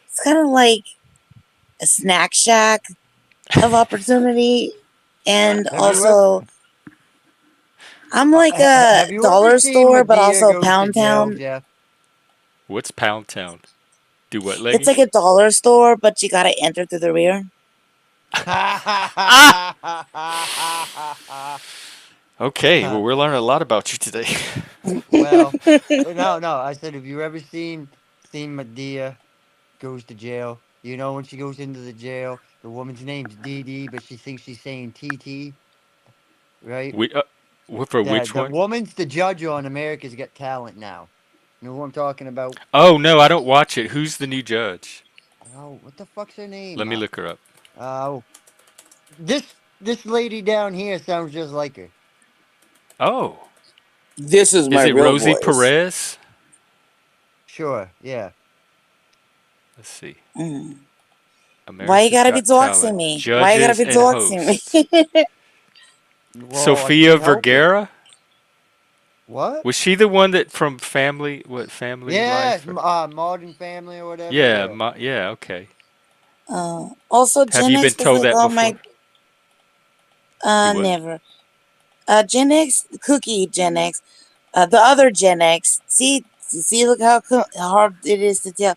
It's kind of like a snack shack of opportunity. And Have you ever also, I'm like a have you ever dollar seen store, but Medea also goes to Pound jail, Town. Jeff? What's Pound Town? Do what, It's Leggy? like a dollar store, but you gotta enter through the rear. Ah! Okay, well, we're learning a lot about you today. Well, no. I said, have you ever seen Medea goes to jail? You know, when she goes into the jail, the woman's name's Dee Dee, but she thinks she's saying TT, right? we For which The one? woman's the judge on America's Got Talent now. You know who I'm talking about? Oh no, I don't watch it. Who's the new judge? Oh, what the fuck's her Let name? me look her up. Oh, this lady down here sounds just like her. Oh, This is is my it real Rosie voice. Perez? Sure, yeah. Let's see. Mm. Why you America's gotta be Got doxing Talent me? Why you gotta judges be and doxing hosts. me? Well, I Sofia can't help it. Vergara? What? Was she the one that from Family? What Family Yeah, Life? Or, Modern Family or whatever. yeah, Yeah. yeah. Okay. Also, Have Gen you been X was told like, that oh my, before? Do what? never. Gen X, cookie Gen X, the other Gen X. See, look how hard it is to tell.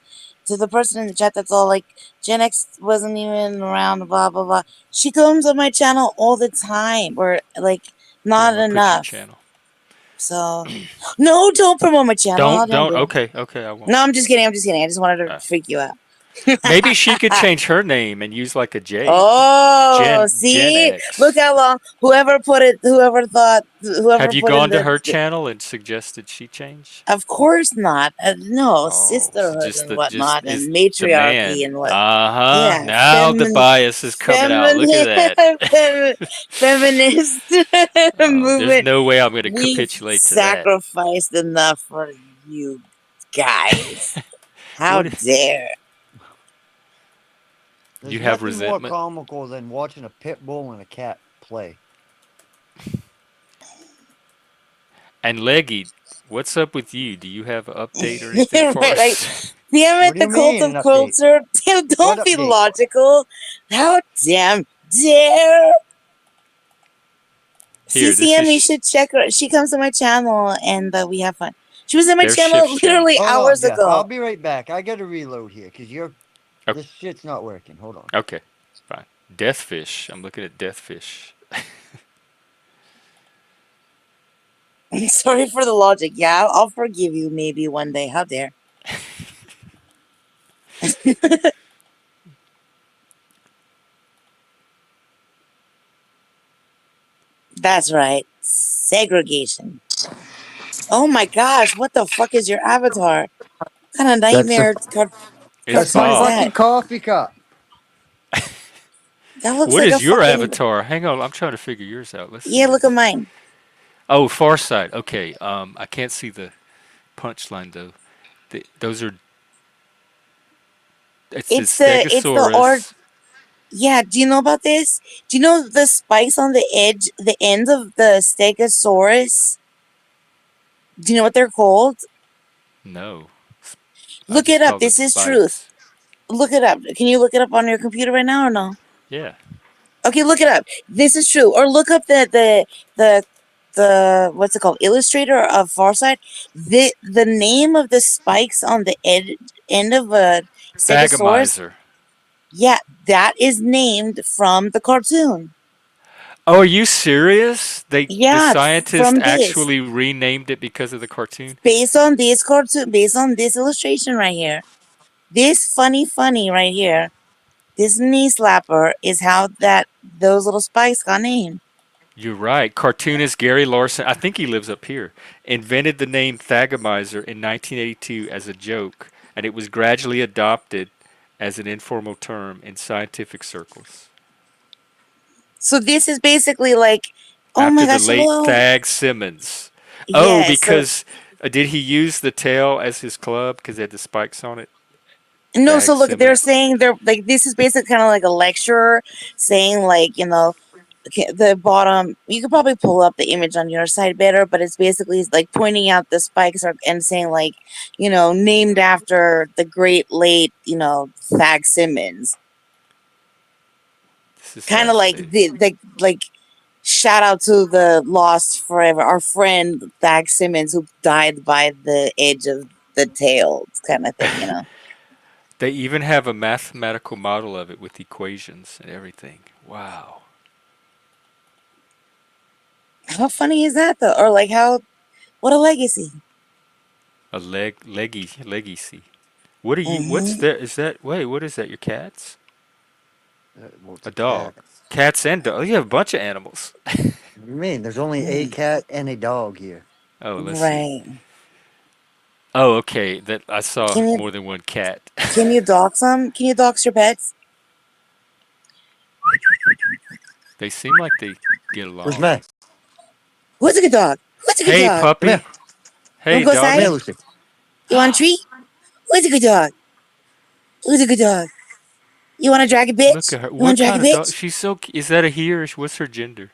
To the person in the chat that's all like, Gen X wasn't even around, blah, blah, blah. She comes on my channel all the time, or like, Here, I'm not gonna put your enough. channel. So, no, don't promote my channel. Don't Don't. do it. Okay, okay. I won't. No, I'm just kidding. I'm just kidding. I just wanted to Uh, freak you out. Maybe she could change her name and use like a J. Oh, Gen see? Look X. how long. Whoever put it, whoever thought, Have whoever you put in gone to the. her channel and suggested she change? Of course not. No, Oh, so sisterhood and just whatnot, is and the matriarchy man. and what. Uh-huh. Yeah, Now the bias is coming out. Look at that. feminist There's movement. no way I'm going to We've capitulate to that. sacrificed enough for you guys. How What dare. There's You have nothing more resentment. comical than watching a pit bull and a cat play. And Leggy, what's up with you? Do you have an update or anything for Right, like, us? damn What it, do the you cult mean of an update? culture. Damn, What don't be update? logical. How damn dare. Here, this CCM, you is. should check her. She comes to my channel and we have fun. She was in my Their shift channel channel. literally Hold on, hours Jeff. I'll ago. be right back. I gotta reload here because Oh, this shit's not working. Hold on. okay, fine. Deathfish. I'm looking at Deathfish. I'm sorry for the logic. Yeah, I'll forgive you maybe one day. How dare. That's right. Segregation. Oh my gosh, what the fuck is your avatar? What kind of That's the nightmare It's that's cartoon my is Bob. fucking that? coffee cup. That looks What like a is your fucking. avatar? Hang on, I'm trying to figure yours out. Let's see Yeah, look at this. mine. Oh, Farsight. Okay. I can't see the punchline though. Those are. It says It's the. Stegosaurus. Yeah, do you know about this? Do you know the spikes on the ends of the Stegosaurus? Do you know what they're called? No, I Look just it up. call them This is truth. spikes. Look it up. Can you look it up on your computer right now or no? Yeah. Okay, look it up. This is true. Or look up the what's it called? Illustrator of Farsight. The name of the spikes on the end of a Stegosaurus. Thagomizer. Yeah, that is named from the cartoon. Oh, are you serious? The Yeah, scientist from this. actually renamed it because of the cartoon. Based on this cartoon, based on this illustration right here. This funny right here. This knee slapper is how those little spikes got named. You're right. Cartoonist Gary Larson, I think he lives up here, invented the name Thagomizer in 1982 as a joke, and it was gradually adopted as an informal term in scientific circles. So this is basically like, oh After my the gosh, late hello. Thag Simmons. Oh, Yeah, so because did he use the tail as his club because it had the spikes on it? no, so Thag look, they're Simmons. saying they're like this is basically kind of like a lecturer saying like, okay, the bottom. You could probably pull up the image on your side better, but it's basically like pointing out the spikes and saying like, named after the great late, Thag Simmons. This is Kind of like fascinating. the like shout out to the lost forever, our friend Thag Simmons who died by the edge of the tail kind of thing. They even have a mathematical model of it with equations and everything. Wow. How funny is that though? Or like what a legacy. A legacy. What are you? What's Hmm. that? Is that? Wait, what is that? Your cats? Well, it's A a dog? cat. Cats and dogs. You have a bunch of animals. What do you mean? There's only a cat and a dog here. Oh, let's see. Right. Oh, okay. That I saw Can you more than one cat. can you dox them? Can you dox your pets? They seem like they get Where's along. Max? Who's a good dog? Who's a good Hey, dog? Come here. puppy. You wanna Hey, go Come outside? here, doggy. Lucy. You want a treat? Who's a good dog? Who's a good dog? You want to drag a Look bitch? at her. You want What to drag a kind of dog? bitch? She's so. Is that a he or what's her gender?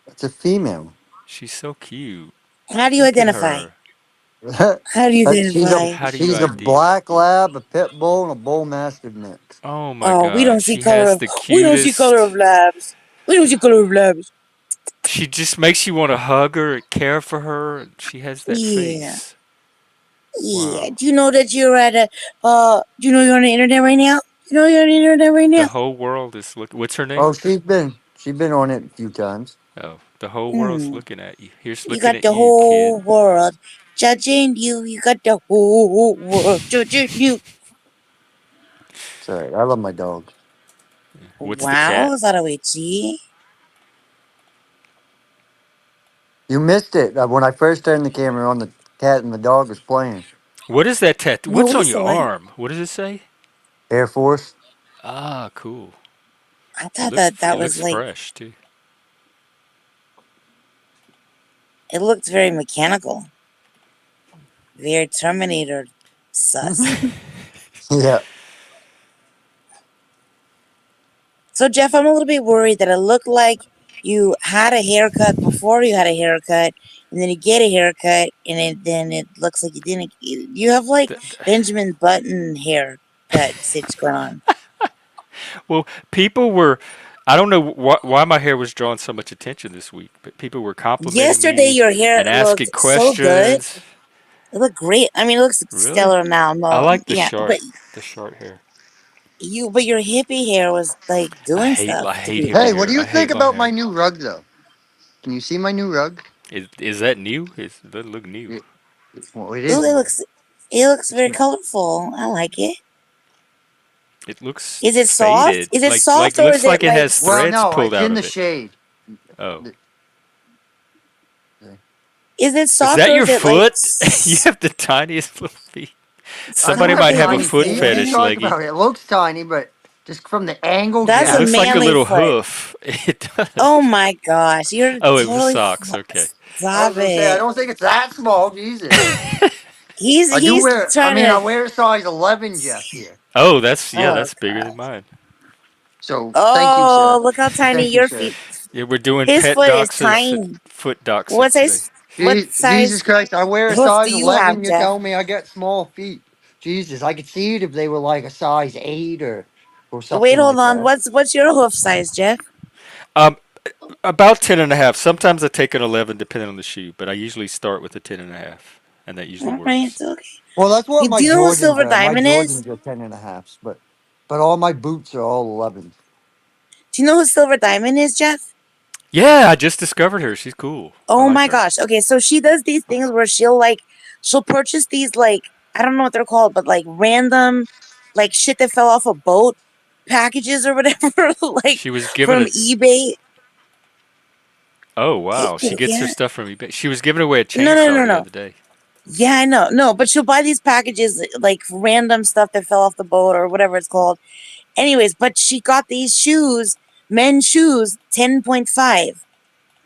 It's a female. She's so cute. How do you Look at identify? her. How do you she's a identify? How do you she's a ID? black lab, a pit bull, and a bull mastiff mix. Oh my Oh, God. She has the we don't see color of cutest. labs. We don't see color of labs. She just makes you want to hug her and care for her. And she has that Yeah. face. Yeah. Wow. Do you know that you're at do you know you're on the internet right now? You know you're on the internet right The now? whole world is look. What's her name? Oh, she's been on it a few times. Oh, the whole world's Hmm. looking at you. Here's You looking got at the you, kid. whole world judging you. You got the whole world judging you. Sorry, I love my dog. What's the cat? Wow, Zarawichi. You missed it when I first turned the camera on. The cat and the dog was playing. What is that tattoo? No, What's we on your saw it. arm? What does it say? Air Force. Ah, cool. I It thought looks that it was looks like, fresh too. it looked very mechanical. Very Terminator sus. Yeah. So Jeff, I'm a little bit worried that it looked like you had a haircut before you had a haircut, and then you get a haircut, and then it looks like you didn't. You have like Th- th- Benjamin Button haircut stitch going on. Well, people were. I don't know why my hair was drawing so much attention this week, but people were complimenting Yesterday, me your hair and asking looked so good. questions. It looked great. I mean, it looks Really? stellar now. I No, like yeah, the short hair. but your hippie hair was like doing I stuff to hate people. hippie Hey, what hair. do you I hate think my about hair. my new rug, though? Can you see my new rug? Is that new? It doesn't look new. It, well, it Ooh, is new. it looks It's very new. colorful. I like it. It looks Is it soft? faded. Is it Like soft or is looks it like it like? has Well, threads no, pulled it's out in of the it. shade. Oh. The- Is it Is soft that or your is it like? foot? You have the tiniest little feet. I don't Somebody have might have a tiny foot feet. What are you fetish, Damn, talking Leggy. about? It looks tiny, but just from the angle, that's It a looks yes. like a manly little foot. hoof. It Oh does. my gosh, you're Oh, it was totally socks. Okay. I was stop gonna say I it. don't think it's that small. Jesus, I do He's wear. I trying mean, I to. wear a size 11, Jeff here. Oh, that's yeah, Oh that's bigger than gosh. mine. So thank you, Oh, sir. look how tiny Thank you, your sir. feet. Yeah, we're doing His pet foot is doxes and tiny. foot What doxing today. size? What Jesus size Christ, I wear a hoof do size you 11. have, You're Jeff? telling me I get small feet. Jesus, I could see it if they were like a size 8 or Wait, something hold like on. that. What's your hoof size, Jeff? Um, about 10 and a half. Sometimes I take an 11 depending on the shoe, but I usually start with a 10 and a half, and that usually All right, works. it's okay. Well, that's what You my do you know who Jordans Silver are. My Diamond is? Jordans are 10 and a halfs, but all my boots are all 11s. Do you know who Silver Diamond is, Jeff? Yeah, I just discovered her. She's cool. I Oh like my her. gosh. Okay, so she does these things where she'll purchase these like I don't know what they're called, but like random like shit that fell off a boat packages or whatever, like She was given from a. eBay. Oh, wow. She gets her Yeah. stuff from eBay. She was giving away a No, no, chainsaw no, the no. other day. Yeah, I know. No, but she'll buy these packages like random stuff that fell off the boat or whatever it's called. Anyways, but she got these shoes, men's shoes, 10.5.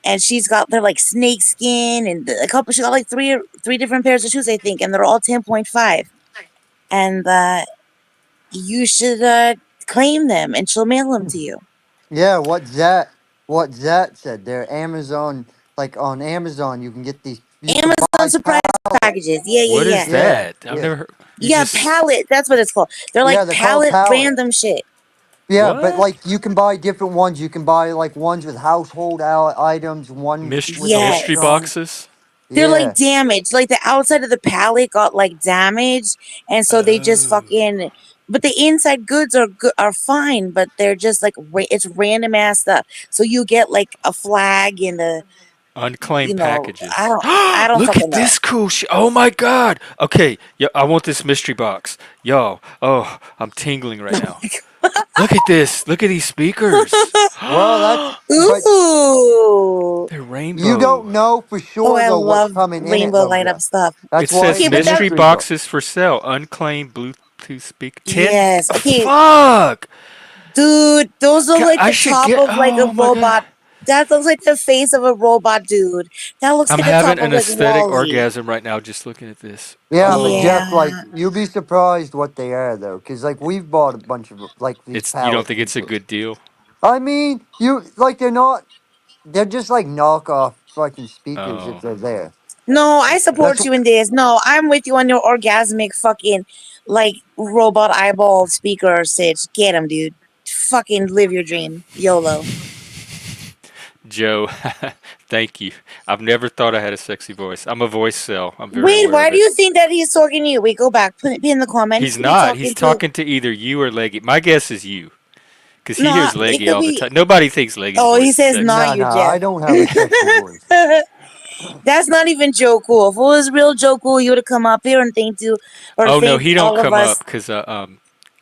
And she's got they're like snake skin and a couple she got like three different pairs of shoes, I think, and they're all 10.5. And you should claim them and she'll mail them to you. Yeah, what Zat said there. Amazon, like on Amazon, you can get these. You can Amazon buy surprise packages. Yeah, What yeah, is yeah. Yeah, that? I've yeah, never heard. You Yeah, just. pallet. That's what it's called. They're yeah. like They're called pallet pallets. random shit. Yeah, but What? like you can buy different ones. You can buy like ones with household items, one with Mystery Yes. electronics. boxes? They're like Yeah, damaged. Like the outside of the pallet got like damaged, and so they just Oh. fucking. But the inside goods are good, are fine, but they're just like it's random ass stuff. So you get like a flag and a, Unclaimed I packages. don't Look fucking at know. this cool shit. Oh my god. Okay, yeah, I want this mystery box. Yo, oh, I'm tingling right now. Look at this. Look at these speakers. well, but Ooh. They're you rainbow. don't know for Oh, sure I though what's love coming in it rainbow though, light up Jeff. stuff. It That's why says Okay, it's a but that mystery mystery though. boxes for sale. Unclaimed Bluetooth speaker. 10. yes. Okay, Fuck. dude, those look God, like I the should top get. of like a Oh my god. robot. That looks like the face of a robot dude. That looks I'm like the having top an of like aesthetic Wally. orgasm right now just looking at this. Yeah, but Oh. Jeff, like Yeah. you'll be surprised what they are though, because like we've bought a bunch of like these It's you don't pallets think it's a before. good deal? I mean, you like they're not. They're just like knockoff fucking speakers if Oh. they're there. No, I Okay. That's support you in this. No, I'm with you on your orgasmic fucking like robot eyeball speaker sitch. Get him, dude. Fucking live your dream. YOLO. Joe, thank you. I've never thought I had a sexy voice. I'm a voice cell. I'm very Wait, aware why of do it. you think that he's talking to you? Wait, go back. Put in the comment. He He's could be not. He's talking to. talking to either you or Leggy. My guess is you, because he No, hears it Leggy could all the be. time. Nobody thinks Leggy's Oh, he voice is says not sexy. no, you, no. I Jeff. don't have a sexy voice. That's not even Joe Cool. If it was real Joe Cool, you would have come up here and thanked you or Oh no, thanked he don't all of come up us. because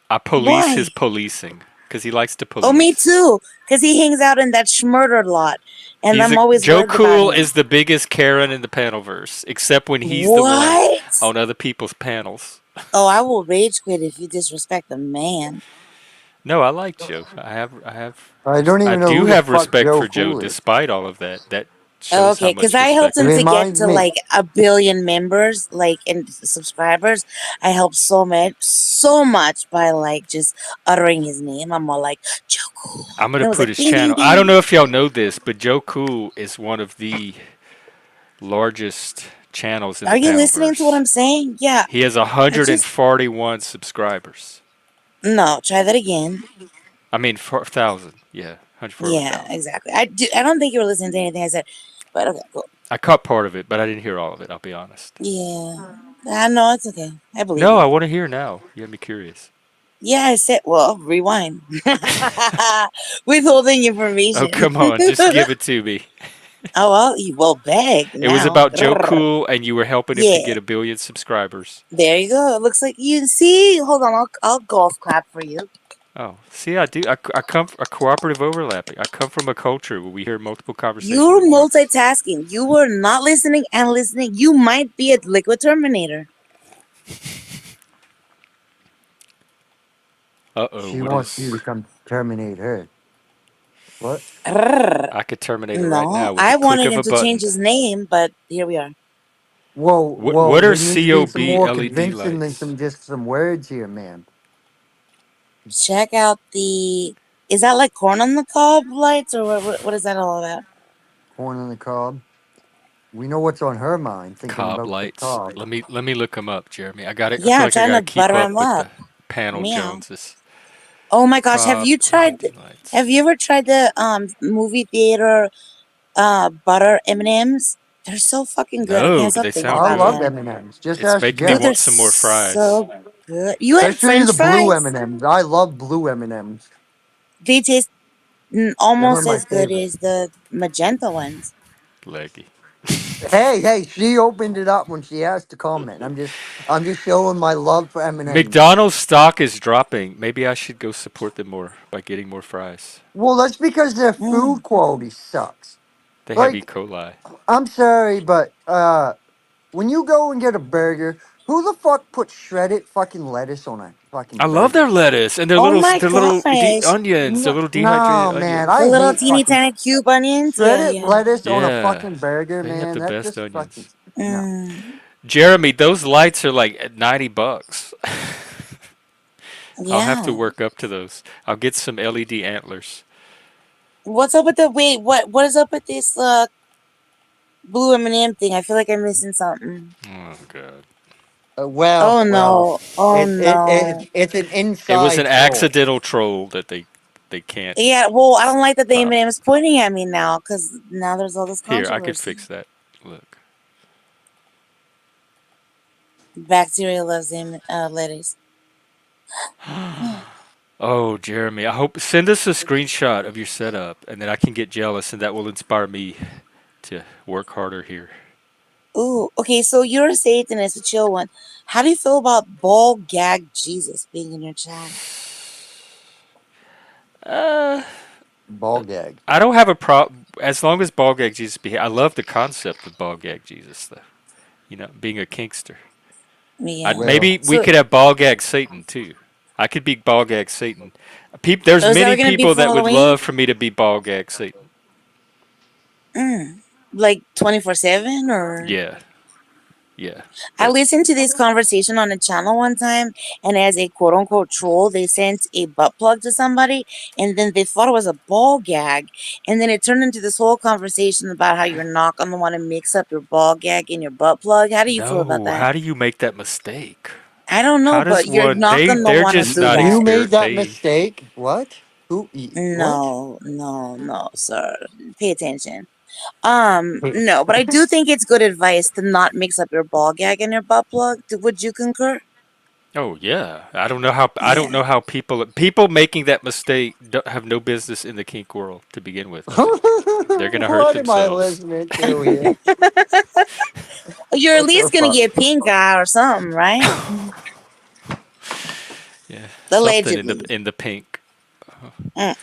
I police his Why? policing because he likes to Oh, me police. too. Because he hangs out in that schmurder lot, and He's I'm a always Joe worried about Cool him. is the biggest Karen in the panelverse, except when he's the one What? on other people's panels. Oh, I will rage quit if you disrespect the man. No, I like Joe. I I don't I even know do who the have fuck respect Joe for Joe Cool is. despite all of that. Shows how Okay, because much I helped It respect. him to get reminds to me. like 1 billion members, like and subscribers. I helped so much by like just uttering his name. I'm all like Joku, I'm and gonna it was put like his ding ding channel. I don't ding. know if y'all know this, but Joe Cool is one of the largest channels in the Are you listening to what panelverse. I'm saying? Yeah, He has I just 141 subscribers. no. Try that again. I mean, 4,000. Yeah, Yeah, 141,000. exactly. I don't think you were listening to anything I said, but okay, cool. I caught part of it, but I didn't hear all of it. I'll be honest. Yeah, I know it's okay. I believe No, I you. want to hear now. You have me curious. Yeah, I said. Well, rewind. Withholding Oh, information. come on, just give it to me. Oh well, you will beg It was now. about Joe Cool, and you were helping him to Yeah, get 1 billion subscribers. there you go. It looks like you see. Hold on, I'll golf clap for you. Oh, see, I do. I come from a cooperative overlapping. I come from a culture where we hear multiple conversations You're at once. multitasking. You were not listening and listening. You might be a liquid terminator. Uh-oh, She what wants you is... to come terminate her. What? Rrrr. I could terminate it right No, now with the I click wanted of him a to change button. his name, but here we are. Whoa, What whoa! are There needs to be some COB more LED convincing than lights? some just some words here, man. Check out the. Is that like corn on the cob lights, or what is that all about? Corn on the cob. We know what's on her mind, thinking Cob about the lights. cob. Let me look them up, Jeremy. I got it. I Yeah, feel I'm like I trying got to to keep butter up him with up. the panel Meow. Joneses. Oh my gosh, have Cob you tried? LED lights. Have you ever tried the movie theater butter M&Ms? They're so fucking good. I No, can't but stop they thinking sound I about love good. them. M&Ms. Just It's ask making me Dude, they're Jeff. want some more fries. so good. You had Especially French the blue fries? M&Ms. I love blue M&Ms. They taste Them are almost my as good favorite. as the magenta ones. Leggy. Hey, she opened it up when she asked to comment. I'm just showing my love for M&Ms. McDonald's stock is dropping. Maybe I should go support them more by getting more fries. Well, that's because their food Mm, quality sucks. They have E. Like, coli. I'm sorry, but when you go and get a burger, who the fuck puts shredded fucking lettuce on a fucking I love burger? their lettuce and their oh little my their little gosh. onions, their No, little dehydrated no, man, The I onions. little hate teeny fucking tiny cube onions? Yeah, shredded yeah. lettuce on a Yeah, fucking burger, they have man. the That best just fucking onions. no. Mm, Jeremy, those lights are like at $90. I'll have to yeah. work up to those. I'll get some LED antlers. What's up with the wait? What is up with this blue M&M thing? I feel like I'm missing something. Oh god. Oh Well, no! Oh no! it's an It was inside an troll. accidental troll that they can't Yeah, well, I don't like that the stop. M&M is pointing at me now because now there's all this Here, I could fix controversy. that. Look. Bacteria loves lettuce. Oh, Jeremy, I hope send us a screenshot of your setup and then I can get jealous and that will inspire me to work harder here. Ooh, okay, so you're a Satanist, a chill one. How do you feel about ball gag Jesus being in your channel? Uh, Ball gag. I don't have a problem as long as ball gag Jesus be. I love the concept of ball gag Jesus though. You know, being a kinkster. I'd, Yeah. Well, maybe we So, could have ball gag Satan too. I could be ball gag Satan. There's is that many gonna be people for that would Halloween? love for me to be ball gag Satan. Mm. Like 24/7 or? Yeah, yeah. I But listened to this conversation on a channel one time, and as a quote unquote troll, they sent a butt plug to somebody, and then they thought it was a ball gag, and then it turned into this whole conversation about how you're not gonna want to mix up your ball gag and your butt plug. How do you feel about no, that? how do you make that mistake? I don't know, How does but you're one? not gonna They're want to just do not you that. made that They mistake. What? What? No, no, no, sir. Pay attention. Hey, No, but I do think it's good advice to not mix up your ball gag and your butt plug. Would you concur? Oh yeah, I don't Yeah. know how people making that mistake have no business in the kink world to begin with. I think they're gonna hurt what am I themselves. listening to here? You're at What the least gonna fuck? get pink eye or something, right? Yeah, something Allegedly. in the pink.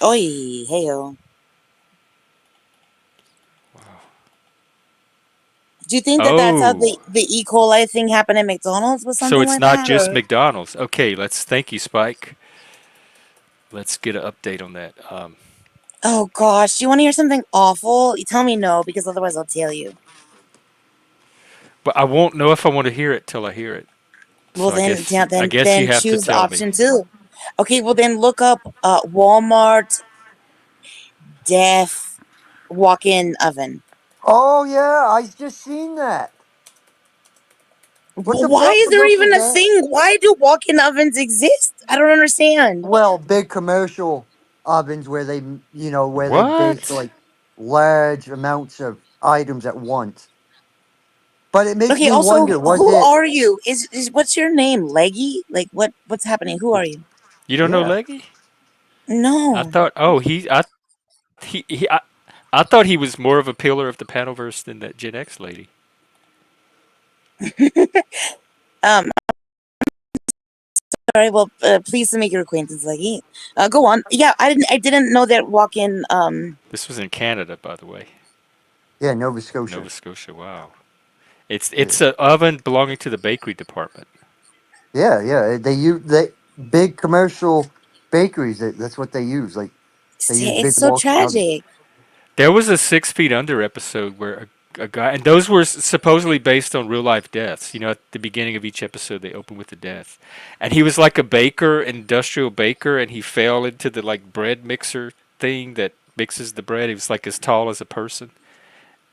Oi, heyo. Do you think that that's how Oh, the E. coli thing happened at McDonald's with so something it's like not that, just or? McDonald's. Okay, thank you, Spike. Let's get an update on that. Oh gosh, do you want to hear something awful? You tell me no, because otherwise I'll tell you. But I won't know if I want to hear it till I hear it. Well So I then, guess I guess you then have to choose tell me. option two. Okay, well then look up Walmart deaf walk-in oven. Oh yeah, I just seen that. What the Why fuck? is What there was even a that? thing? Why do walk-in ovens exist? I don't understand. Well, big commercial ovens where they, where they bake What? like large amounts of items at once. But it makes Okay, me also, wonder, was who it? are you? Is what's your name? Leggy? Like what's happening? Who are you? You don't know Yeah. Leggy? I No. thought. Oh, he. I thought he was more of a pillar of the Panelverse than that Gen X lady. um Sorry, well, pleased to make your acquaintance, Leggy. Go on. Yeah, I didn't know that walk-in This was in Canada, by the way. Yeah, Nova Scotia. Nova Scotia. Wow. It's Yeah, it's an oven belonging to the bakery department. yeah. They use they big commercial bakeries. That's what they use. Like they use it's big so walk ovens. tragic. There was a 6 Feet Under episode where a guy, and those were supposedly based on real life deaths. You know, at the beginning of each episode, they open with a death, and he was like a baker, industrial baker, and he fell into the like bread mixer thing that mixes the bread. He was like as tall as a person,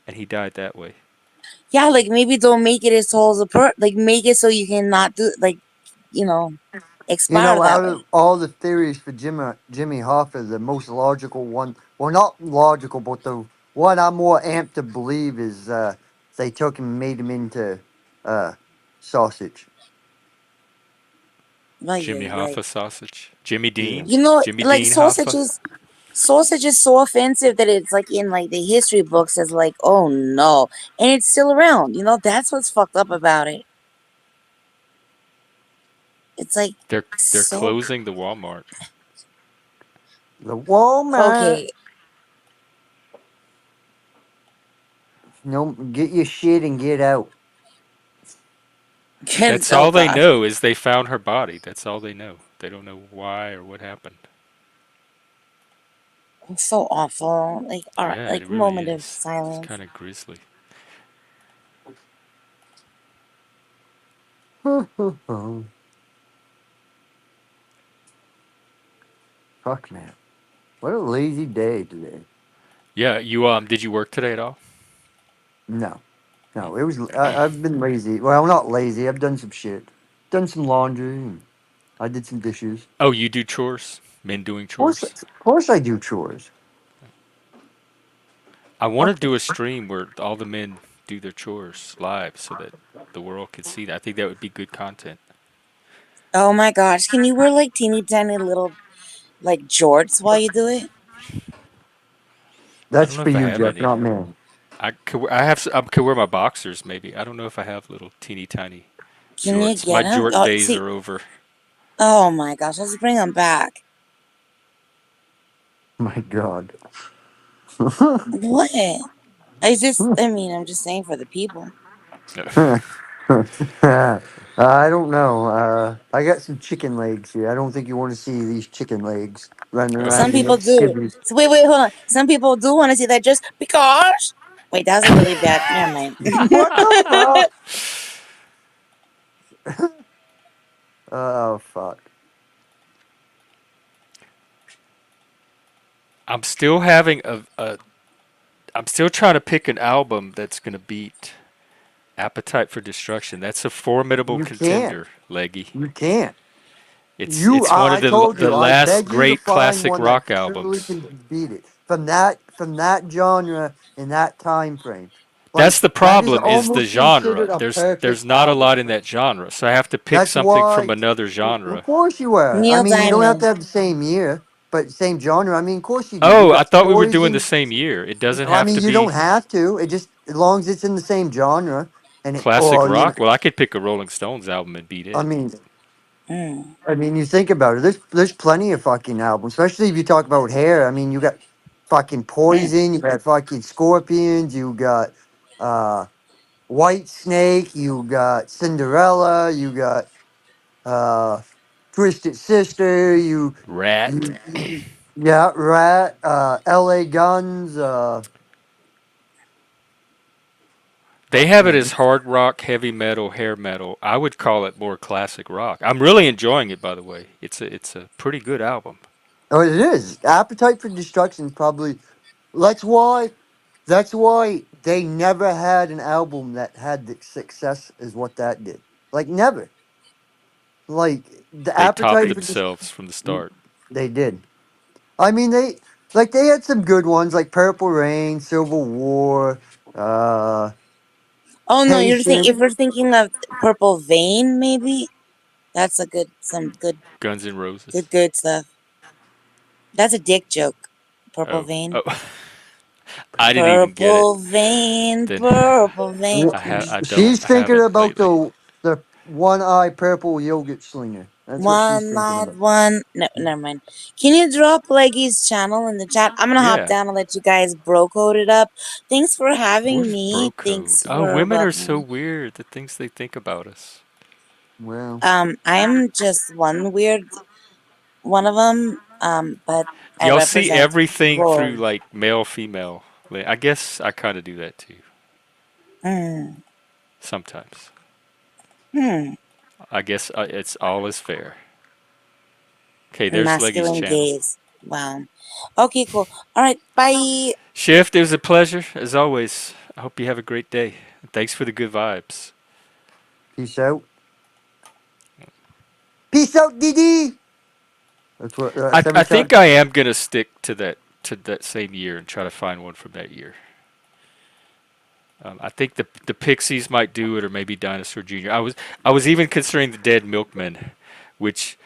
and he died that way. Yeah, like maybe don't make it as tall as a like make it so you cannot do like you know expire that Out way. of all the theories for Jimmy Hoffa, the most logical one, well, not logical, but the one I'm more amped to believe is they took him and made him into uh, sausage. Like, Jimmy Hoffa sausage. Jimmy Yeah. Dean. Jimmy like Dean Hoffa. sausage is so offensive that it's like in like the history books as like, oh no, and it's still around. That's what's fucked up about it. It's like They're so closing the Walmart. The Walmart. okay. No, get your shit and get out. That's Oh all they god, know is they found her body. That's all they know. They don't know why or what happened. it's so awful. Like, all right, Yeah, like it really moment of is. It's silence. kind of grisly. Fuck, man. What a lazy day today. Yeah, you did you work today at all? No. No, it was. I've been lazy. Well, not lazy. I've done some shit. Done some laundry. And I did some dishes. Oh, you do chores? Men doing chores? Of course, I do chores. I want to Fuck do a that. stream where all the men do their chores live so that the world can see that. I think that would be good content. Oh my gosh, can you wear like teeny tiny little like jorts while you do it? I That's don't know for if I you, have Jeff, any. not me. I could wear my boxers maybe. I don't know if I have little teeny tiny Can you jorts. get My them? jort Oh, days see, are over. oh my gosh, let's bring them back. My God. What? I mean, I'm just saying for the people. I don't know. I got some chicken legs here. I don't think you want to see these chicken legs running Some around in people like do. skivvies. So wait, hold on. Some people do want to see that just because. Wait, that was a really bad. Never mind. What the fuck? Oh fuck. I'm still having a I'm still trying to pick an album that's gonna beat Appetite for Destruction. That's a formidable You can't. contender, Leggy. You can't. It's one of I told the you, I last beg you to great find classic one that rock truly albums. can beat it from that genre in that time frame. Like That's the that is problem is the almost considered genre. a There's perfect not a lot album. in that genre, so I have to pick That's something from why, another of genre. course, you were. I Neil mean, you don't have to Diamond. have the same year, but same genre. I mean, of course you do. You Oh, I got thought we were doing the Poison. same year. It doesn't I have mean, to you don't be have to. It just as long as it's in the same genre, and it classic or rock. Well, I could pick a Rolling Stones album and beat I it. mean, Mm. you think about it. There's plenty of fucking albums, especially if you talk about hair. I mean, you got fucking Poison, you got fucking Scorpions, you got uh White Snake, you got Cinderella, you got uh Twisted Sister, Rat. you Yeah, Rat, L.A. Guns. They have it Yeah. as hard rock, heavy metal, hair metal. I would call it more classic rock. I'm really enjoying it, by the way. It's a pretty good album. Oh, it is. Appetite for Destruction probably. That's why. That's why they never had an album that had the success as what that did. Like never. Like the They topped Appetite for Destruction. themselves from the start. They did. I mean, they had some good ones like Purple Rain, Civil War, uh, Oh no, if Patient. you're thinking of Purple Vein, maybe that's a good, some good, Guns N' Roses. good stuff. That's a dick joke. Purple Oh, Vein. oh, I didn't even get it. Purple vein, Then purple vein. I don't She's thinking haven't about lately. the one eye purple yogurt slinger. That's what she's One thinking night, about. one. No, never mind. Can you drop Leggy's channel in the chat? I'm gonna hop Yeah. down and let you guys bro code it up. Thanks for What having is bro me. code? Thanks Oh, for women are so welcoming. weird. The things they think about us. Well, I'm just one weird one of them. But I Y'all see represent everything through Roar. like male, female. I guess I kind of do that too. Hmm. Sometimes. Hmm. I guess it's all is fair. Okay, there's Leggy's Masculine channel. gaze. Wow. Okay, cool. All right. Bye. Shift, it was a pleasure as always. I hope you have a great day. Thanks for the good vibes. peace out. Peace out, DD. That's what. That's I every time. think I am gonna stick to that same year and try to find one from that year. I think the Pixies might do it, or maybe Dinosaur Jr. I was even considering the Dead Milkmen, which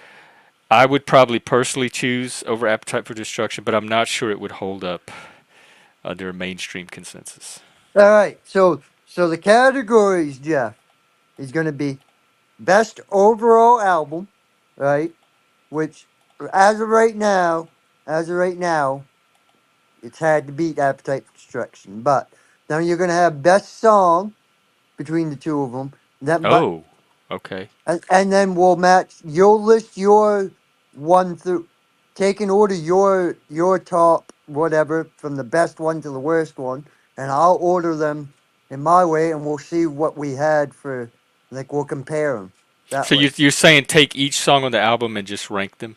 I would probably personally choose over Appetite for Destruction, but I'm not sure it would hold up under a mainstream consensus. All right. So the categories, Jeff, is going to be best overall album, right? Which, as of right now, it's had to beat Appetite for Destruction. But now you're going to have best song between the two of them. That, but Oh, okay. and then we'll match. You'll list your one through. Take in order your top whatever from the best one to the worst one, and I'll order them in my way, and we'll see what we had for. Like we'll compare them that So way. you're saying take each song on the album and just rank them?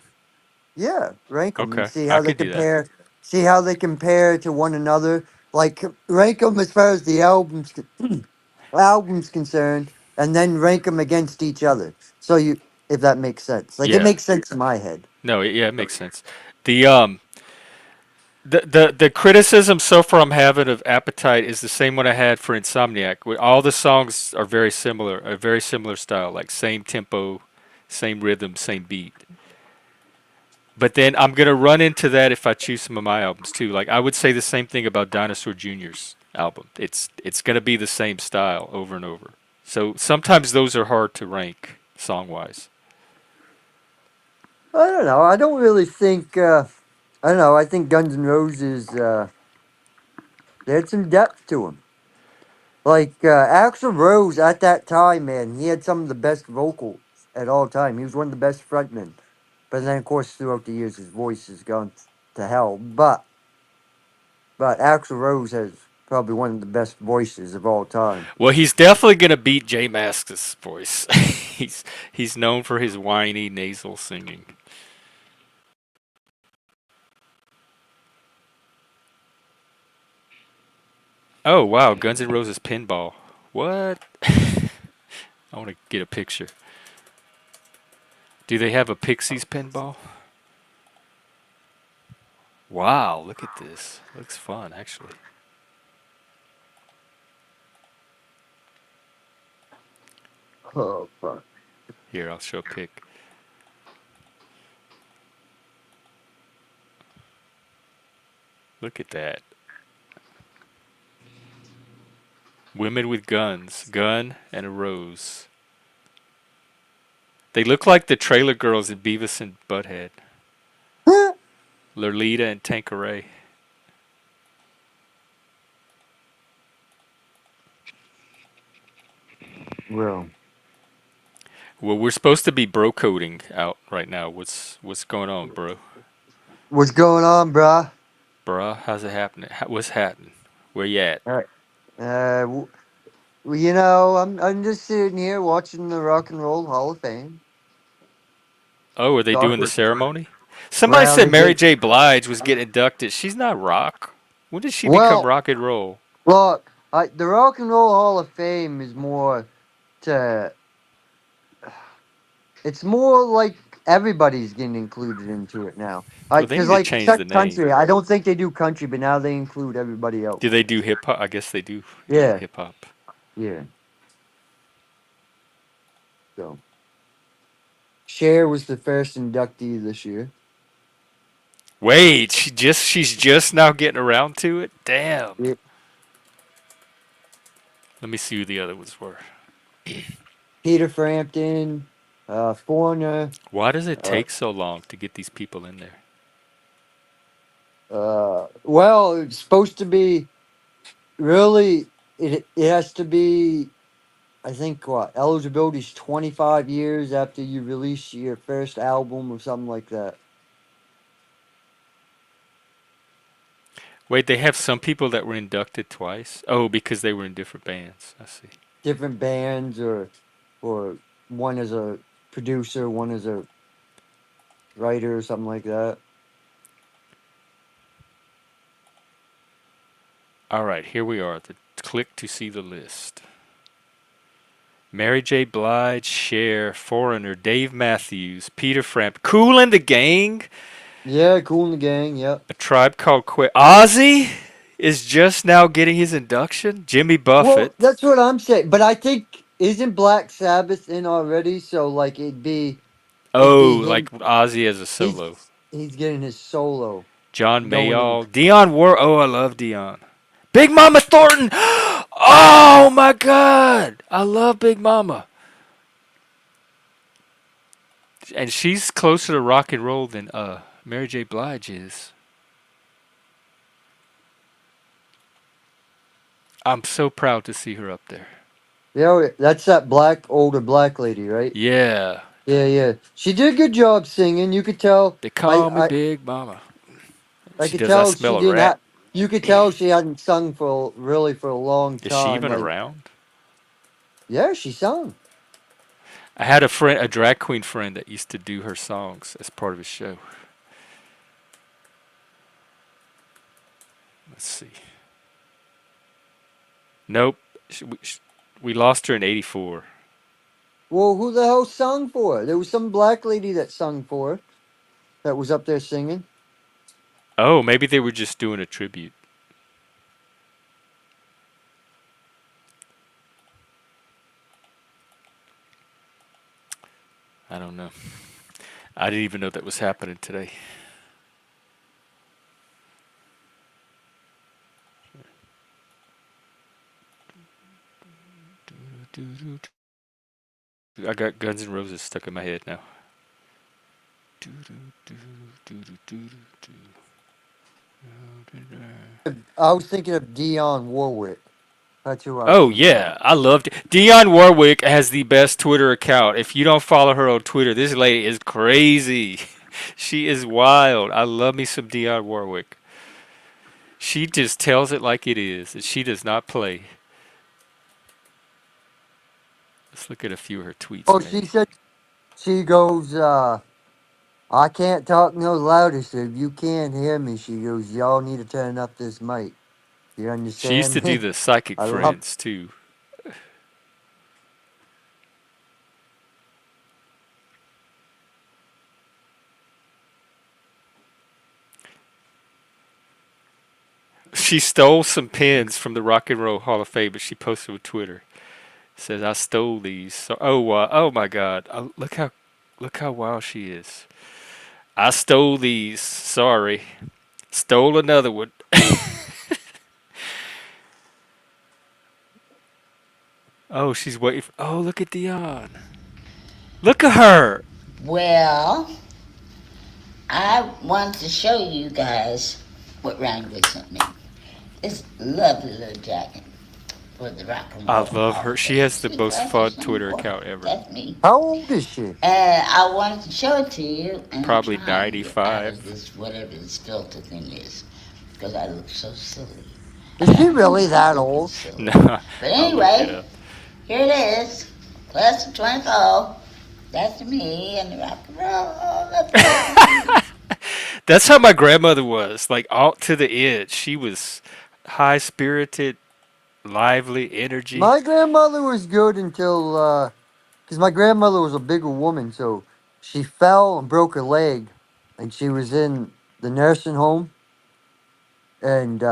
Yeah, rank them and Okay, see I how they could do that. compare. See how they compare to one another. Like rank them as far as the album's concerned, and then rank them against each other. So you, if that makes sense, like it Yeah. makes sense in my head. No, yeah, it makes sense. The um the criticism so far I'm having of Appetite is the same one I had for Insomniac. All the songs are very similar, a very similar style, like same tempo, same rhythm, same beat. But then I'm gonna run into that if I choose some of my albums too. Like I would say the same thing about Dinosaur Jr.'s album. It's gonna be the same style over and over. So sometimes those are hard to rank song wise. I don't know. I don't really think. I don't know. I think Guns N' Roses. They had some depth to them. Like Axl Rose at that time, man, he had some of the best vocals at all time. He was one of the best frontmen. But then, of course, throughout the years, his voice has gone to hell. But Axl Rose has probably one of the best voices of all time. Well, he's definitely gonna beat J Mascis' voice. he's he's known for his whiny nasal singing. Oh wow, Guns N' Roses pinball. What? I want to get a picture. Do they have a Pixies pinball? Wow, look at this. Looks fun, actually. Oh, fuck. Here, I'll show a pic. Look at that. Women with guns. Gun and a rose. They look like the trailer girls in Beavis and Butthead. Lolita and Tanqueray. Well, Well, we're supposed to be bro coding out right now. What's going on, bro? What's going on, bruh? Bruh, how's it happening? What's happening? Where you at? All right. Well, you know, I'm just sitting here watching the Rock and Roll Hall of Fame. Oh, are they doing the Talking. ceremony? Somebody Well, said they Mary did. J. Blige was getting inducted. She's not rock. When did she become Well, rock and roll? look, the Rock and Roll Hall of Fame is more to. It's more like everybody's getting included into it now. Well, they Because need to like change the except name. country, I don't think they do country, but now they include everybody Do else. they do hip hop? I guess they do. Yeah, Yeah, hip hop. yeah. So Cher was the first inductee this year. Wait, she's just now getting around to it? Damn. Yeah. Let me see who the other ones were. Peter Frampton, Foreigner. Why does it Uh, take so long to get these people in there? well, it's supposed to be really. It has to be. I think what eligibility is 25 years after you release your first album or something like that. Wait, they have some people that were inducted twice? Oh, because they were in different bands. I see. Different bands or one as a producer, one as a writer or something like that. All right, here we are. Click to see the list. Mary J. Blige, Cher, Foreigner, Dave Matthews, Peter Frampton, Kool and the Gang, Yeah, Cool in the Gang. Yep. A Tribe Called Quest. Ozzy is just now getting his induction. Jimmy Well, Buffett. that's what I'm saying. But I think isn't Black Sabbath in already? So like it'd be Oh, him. like Ozzy as a He's solo. he's getting his solo John going in. Mayall, Dion War. Oh, I love Dion. Big Mama Thornton. Oh my God, I love Big Mama. And she's closer to rock and roll than Mary J. Blige is. I'm so proud to see her up there. Yeah, that's that older black lady, right? Yeah, Yeah, yeah. She did a good job singing. You could tell. they I call me I Big Mama. I She could does I tell smell she a didn't rat. have. You could tell she hadn't sung for really for a long Is she time. even Like, around? yeah, she sung. I had a friend, a drag queen friend, that used to do her songs as part of his show. Let's see. Nope, we lost her in '84. Well, who the hell sung for her? There was some black lady that sung for her that was up there singing. Oh, maybe they were just doing a tribute. I don't know. I didn't even know that was happening today. I got Guns N' Roses stuck in my head now. I was thinking of Dionne Warwick. That's who I was Oh thinking of. yeah, I loved it. Dionne Warwick has the best Twitter account. If you don't follow her on Twitter, this lady is crazy. She is wild. I love me some Dionne Warwick. She just tells it like it is, and she does not play. Let's look at a few of her tweets, Oh, she maybe. said she goes. I can't talk no louder, so if you can't hear me, she goes, y'all need to turn up this mic. You She used to understand do me? the Psychic I love. Friends too. She stole some pins from the Rock and Roll Hall of Fame, but she posted with Twitter. Says I stole these. So, oh my God! Look how wild she is. I stole these. Sorry, stole another one. Oh, she's waiting. Oh, look at Dion. Look at her. Well, I want to show you guys what Ryan Wood sent me. This lovely little jacket. for the Rock and I Roll love Hall her. of She Fame. has the Sweet most Francis fun number Twitter 4. account ever. That's me. How old is she? And I wanted to show it to you, and I'm Probably trying to get out of 95. this whatever this filter thing is, because I look so silly. Is she really that Looking old? silly. No, But I'll look it anyway, up. here it is. Class of 24. That's me and the Rock and Roll Hall of Fame. That's how my grandmother was. Like all to the edge. She was high spirited, lively, energy. My grandmother was good until, because my grandmother was a bigger woman, so she fell and broke her leg, and she was in the nursing home, and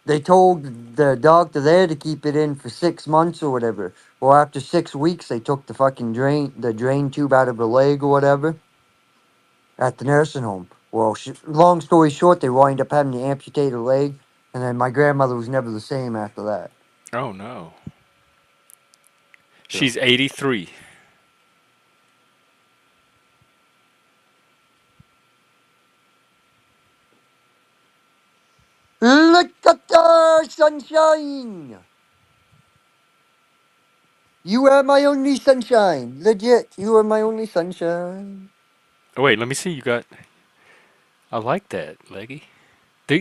they told the doctor there to keep it in for 6 months or whatever. Well, after 6 weeks, they took the drain tube out of her leg or whatever at the nursing home. Well, long story short, they wind up having to amputate her leg, and then my grandmother was never the same after that. Oh no. So, She's 83. look at the sunshine. You are my only sunshine. Legit, you are my only sunshine. Oh wait, let me see. You got. I like that, Leggy.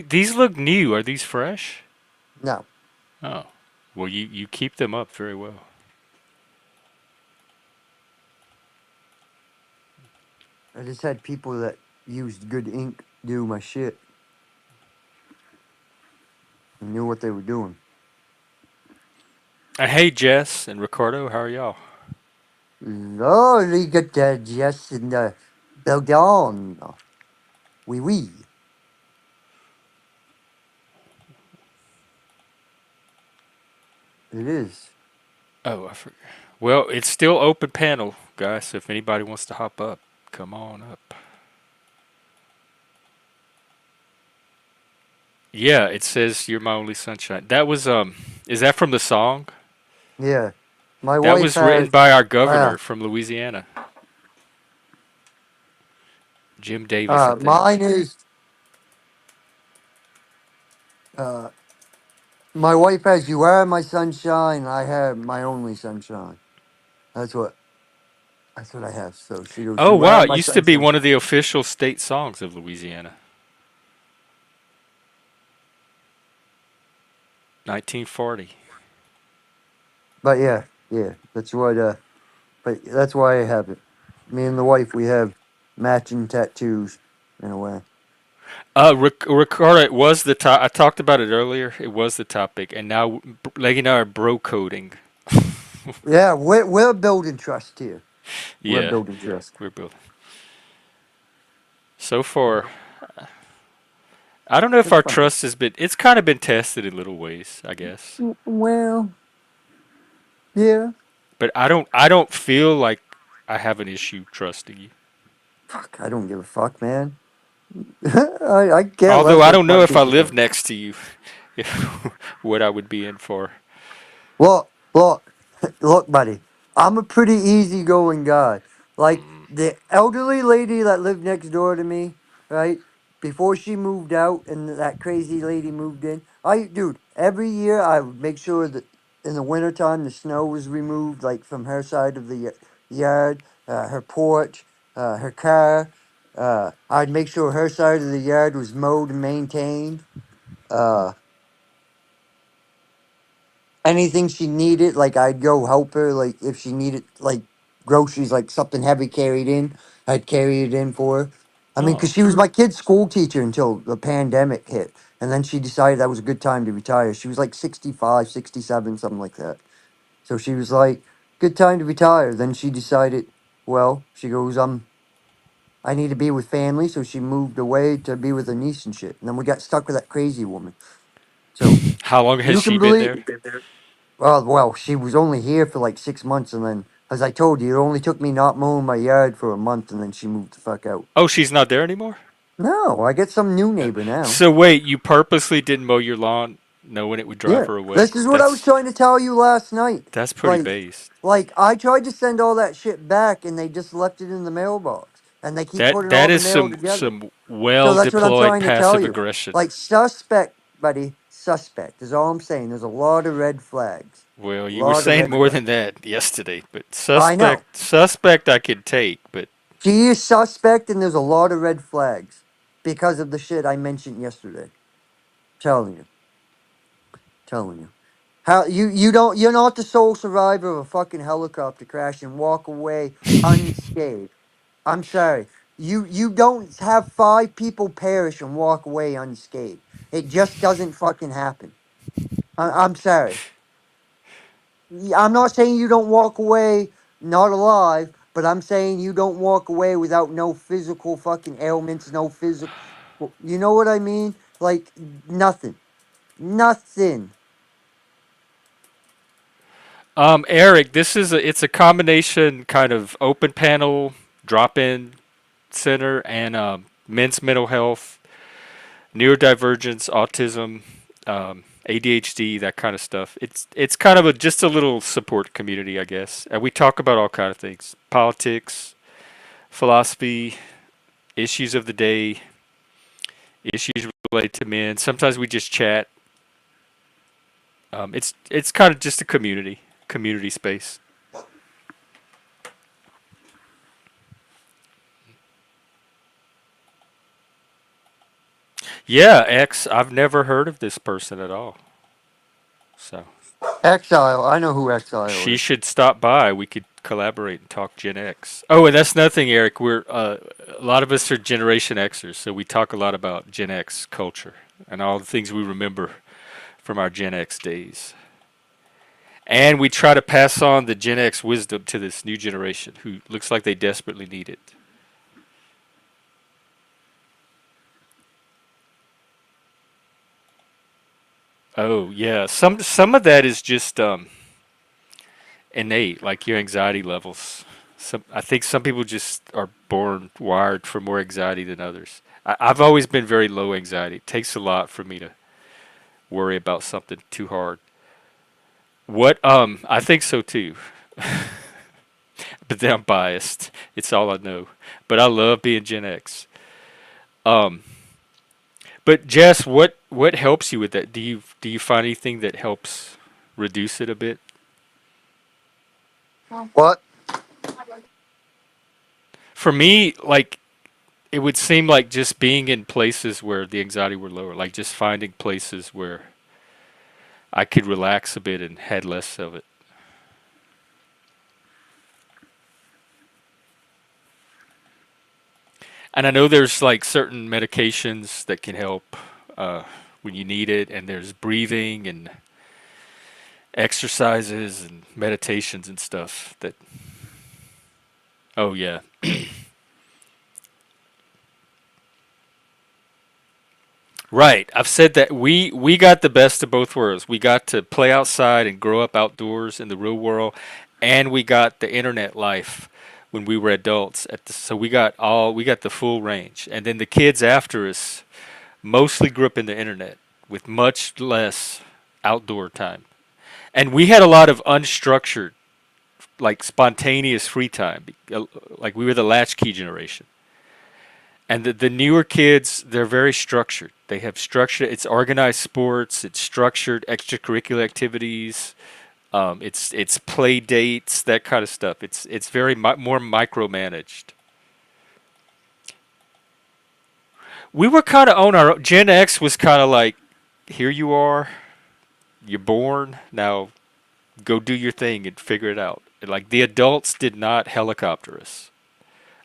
These look new. Are these fresh? No, Oh. Well, you keep them up very well. I just had people that used good ink do my shit and knew what they were doing. Hey, Jess and Ricardo, how are y'all? Lordy, got that Jess and Belgian. Oui, oui. It is. Oh, I forgot. Well, it's still open panel, guys. So if anybody wants to hop up, come on up. Yeah, it says "You're My Only Sunshine." That was Is that from the song? Yeah. My That wife was written has. by our governor from Louisiana, Jim Davis, I think. Mine is. Uh, my wife has. You are my sunshine. I have my only sunshine. That's what. That's what I have. So she goes. Oh You wow, are it my used to be sunshine. one of the official state songs of Louisiana. 1940. But yeah, yeah. That's what. But that's why I have it. Me and the wife, we have matching tattoos in a way. Ricardo, it was the top. I talked about it earlier. It was the topic, and now Leggy and I are bro coding. Yeah, we're building trust here. We're Yeah, building trust. we're both. So far, I don't know if It's our fun. trust has been. It's kind of been tested in little ways, I guess. Well, yeah. But I don't feel like I have an issue trusting you. Fuck, I don't give a fuck, man. I care Although less I what don't know my if I people lived think. next to you, if, what I would be in for. Look, look, buddy. I'm a pretty easygoing guy. Like the elderly lady that lived next door to me, right? Before she moved out and that crazy lady moved in. Dude, every year I would make sure that in the wintertime the snow was removed, like from her side of the yard, her porch, her car. I'd make sure her side of the yard was mowed and maintained. Uh, Anything she needed, like I'd go help her. Like if she needed like groceries, like something heavy carried in, I'd carry it in for her. I mean, because Oh, she was my kid's school teacher until the pandemic hit. And then she decided that was a good time to retire. She was like 65, 67, something like that. So she was like, good time to retire. Then she decided, well, she goes, I need to be with family. So she moved away to be with her niece and shit. And then we got stuck with that crazy woman. So how long has you she can been believe. there? Well, she was only here for like 6 months, and then, as I told you, it only took me not mowing my yard for a month, and then she moved the fuck out. Oh, she's not there anymore. No, I get some new neighbor now. So wait, you purposely didn't mow your lawn, knowing it would drive Yeah, her away? this is what I was That's trying to tell you last night. that's pretty Like, based. I tried to send all that shit back, and they just left it in the mailbox, and they keep That putting that all the is mail some together. some So well that's what I'm deployed trying to tell passive you. aggression. Like, suspect, buddy, suspect. Is all I'm saying. There's a lot of red flags. Well, A you were lot of saying red more flags. than that yesterday, but I know. suspect I could take, but She is suspect, and there's a lot of red flags because of the shit I mentioned yesterday. Telling you, telling you. How you're not the sole survivor of a fucking helicopter crash and walk away unscathed. I'm sorry. You don't have 5 people perish and walk away unscathed. It just doesn't fucking happen. I'm sorry. I'm not saying you don't walk away not alive, but I'm saying you don't walk away without no physical fucking ailments, no physical. You know what I mean? Like nothing, nothing. Eric, it's a combination kind of open panel drop-in center and men's mental health, neurodivergence, autism, ADHD, that kind of stuff. It's kind of just a little support community, I guess. And we talk about all kind of things: politics, philosophy, issues of the day, issues related to men. Sometimes we just chat. It's kind of just a community space. Yeah, X. I've never heard of this person at all. So Exile. I know who Exile she is. should stop by. We could collaborate and talk Gen X. Oh, and that's nothing, Eric. We're a lot of us are Generation Xers, so we talk a lot about Gen X culture and all the things we remember from our Gen X days. And we try to pass on the Gen X wisdom to this new generation who looks like they desperately need it. Oh yeah, some of that is just innate, like your anxiety levels. I think some people just are born wired for more anxiety than others. I've always been very low anxiety. It takes a lot for me to worry about something too hard. What I think so too. But then I'm biased. It's all I know. But I love being Gen X. Um but Jess, what helps you with that? Do you find anything that helps reduce it a bit? What? For me, like it would seem like just being in places where the anxiety were lower, like just finding places where I could relax a bit and had less of it. And I know there's like certain medications that can help uh, when you need it, and there's breathing and exercises and meditations and stuff that. Oh yeah, right. I've said that we got the best of both worlds. We got to play outside and grow up outdoors in the real world, and we got the internet life when we were adults. So we got the full range. And then the kids after us mostly grew up in the internet with much less outdoor time. And we had a lot of unstructured, like spontaneous free time. Like we were the latchkey generation. And the newer kids, they're very structured. They have structure. It's organized sports. It's structured extracurricular activities. It's play dates, that kind of stuff. It's very more micromanaged. We were kind of on our Gen X was kind of like, here you are, you're born now, go do your thing and figure it out. And like the adults did not helicopter us.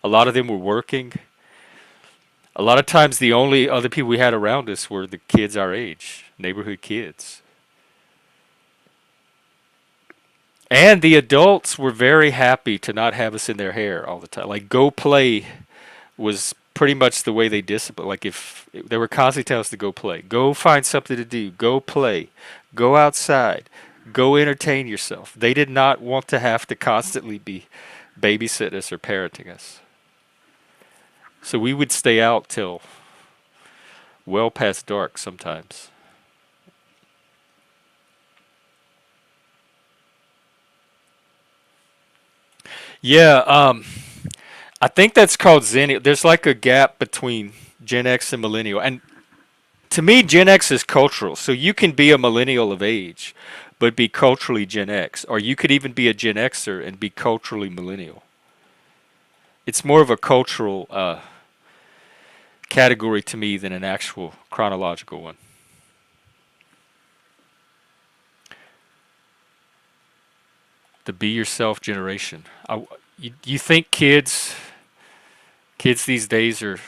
A lot of them were working. A lot of times, the only other people we had around us were the kids our age, neighborhood kids. And the adults were very happy to not have us in their hair all the time. Like, go play was pretty much the way they disciplined. Like, if they were constantly telling us to go play, go find something to do, go play, go outside, go entertain yourself. They did not want to have to constantly be babysitting us or parenting us. So we would stay out till well past dark sometimes. Yeah, I think that's called Zennial. There's like a gap between Gen X and Millennial. And To me, Gen X is cultural. So you can be a millennial of age, but be culturally Gen X, or you could even be a Gen Xer and be culturally millennial. It's more of a cultural category to me than an actual chronological one. The be yourself generation. You think kids these days are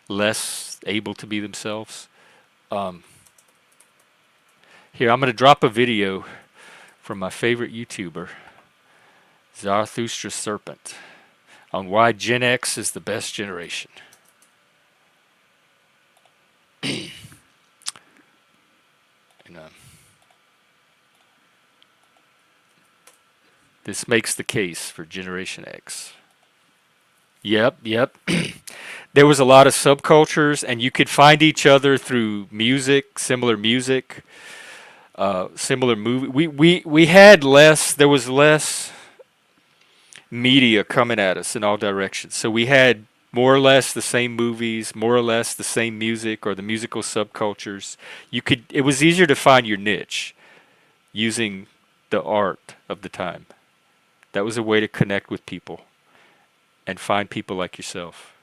less able to be themselves? Um, Here, I'm going to drop a video from my favorite YouTuber, Zarathustra Serpent, on why Gen X is the best generation. And, this makes the case for Generation X. Yep, yep. There was a lot of subcultures, and you could find each other through music, similar movie. We had less. There was less media coming at us in all directions. So we had more or less the same movies, more or less the same music or the musical subcultures. It was easier to find your niche using the art of the time. That was a way to connect with people and find people like yourself.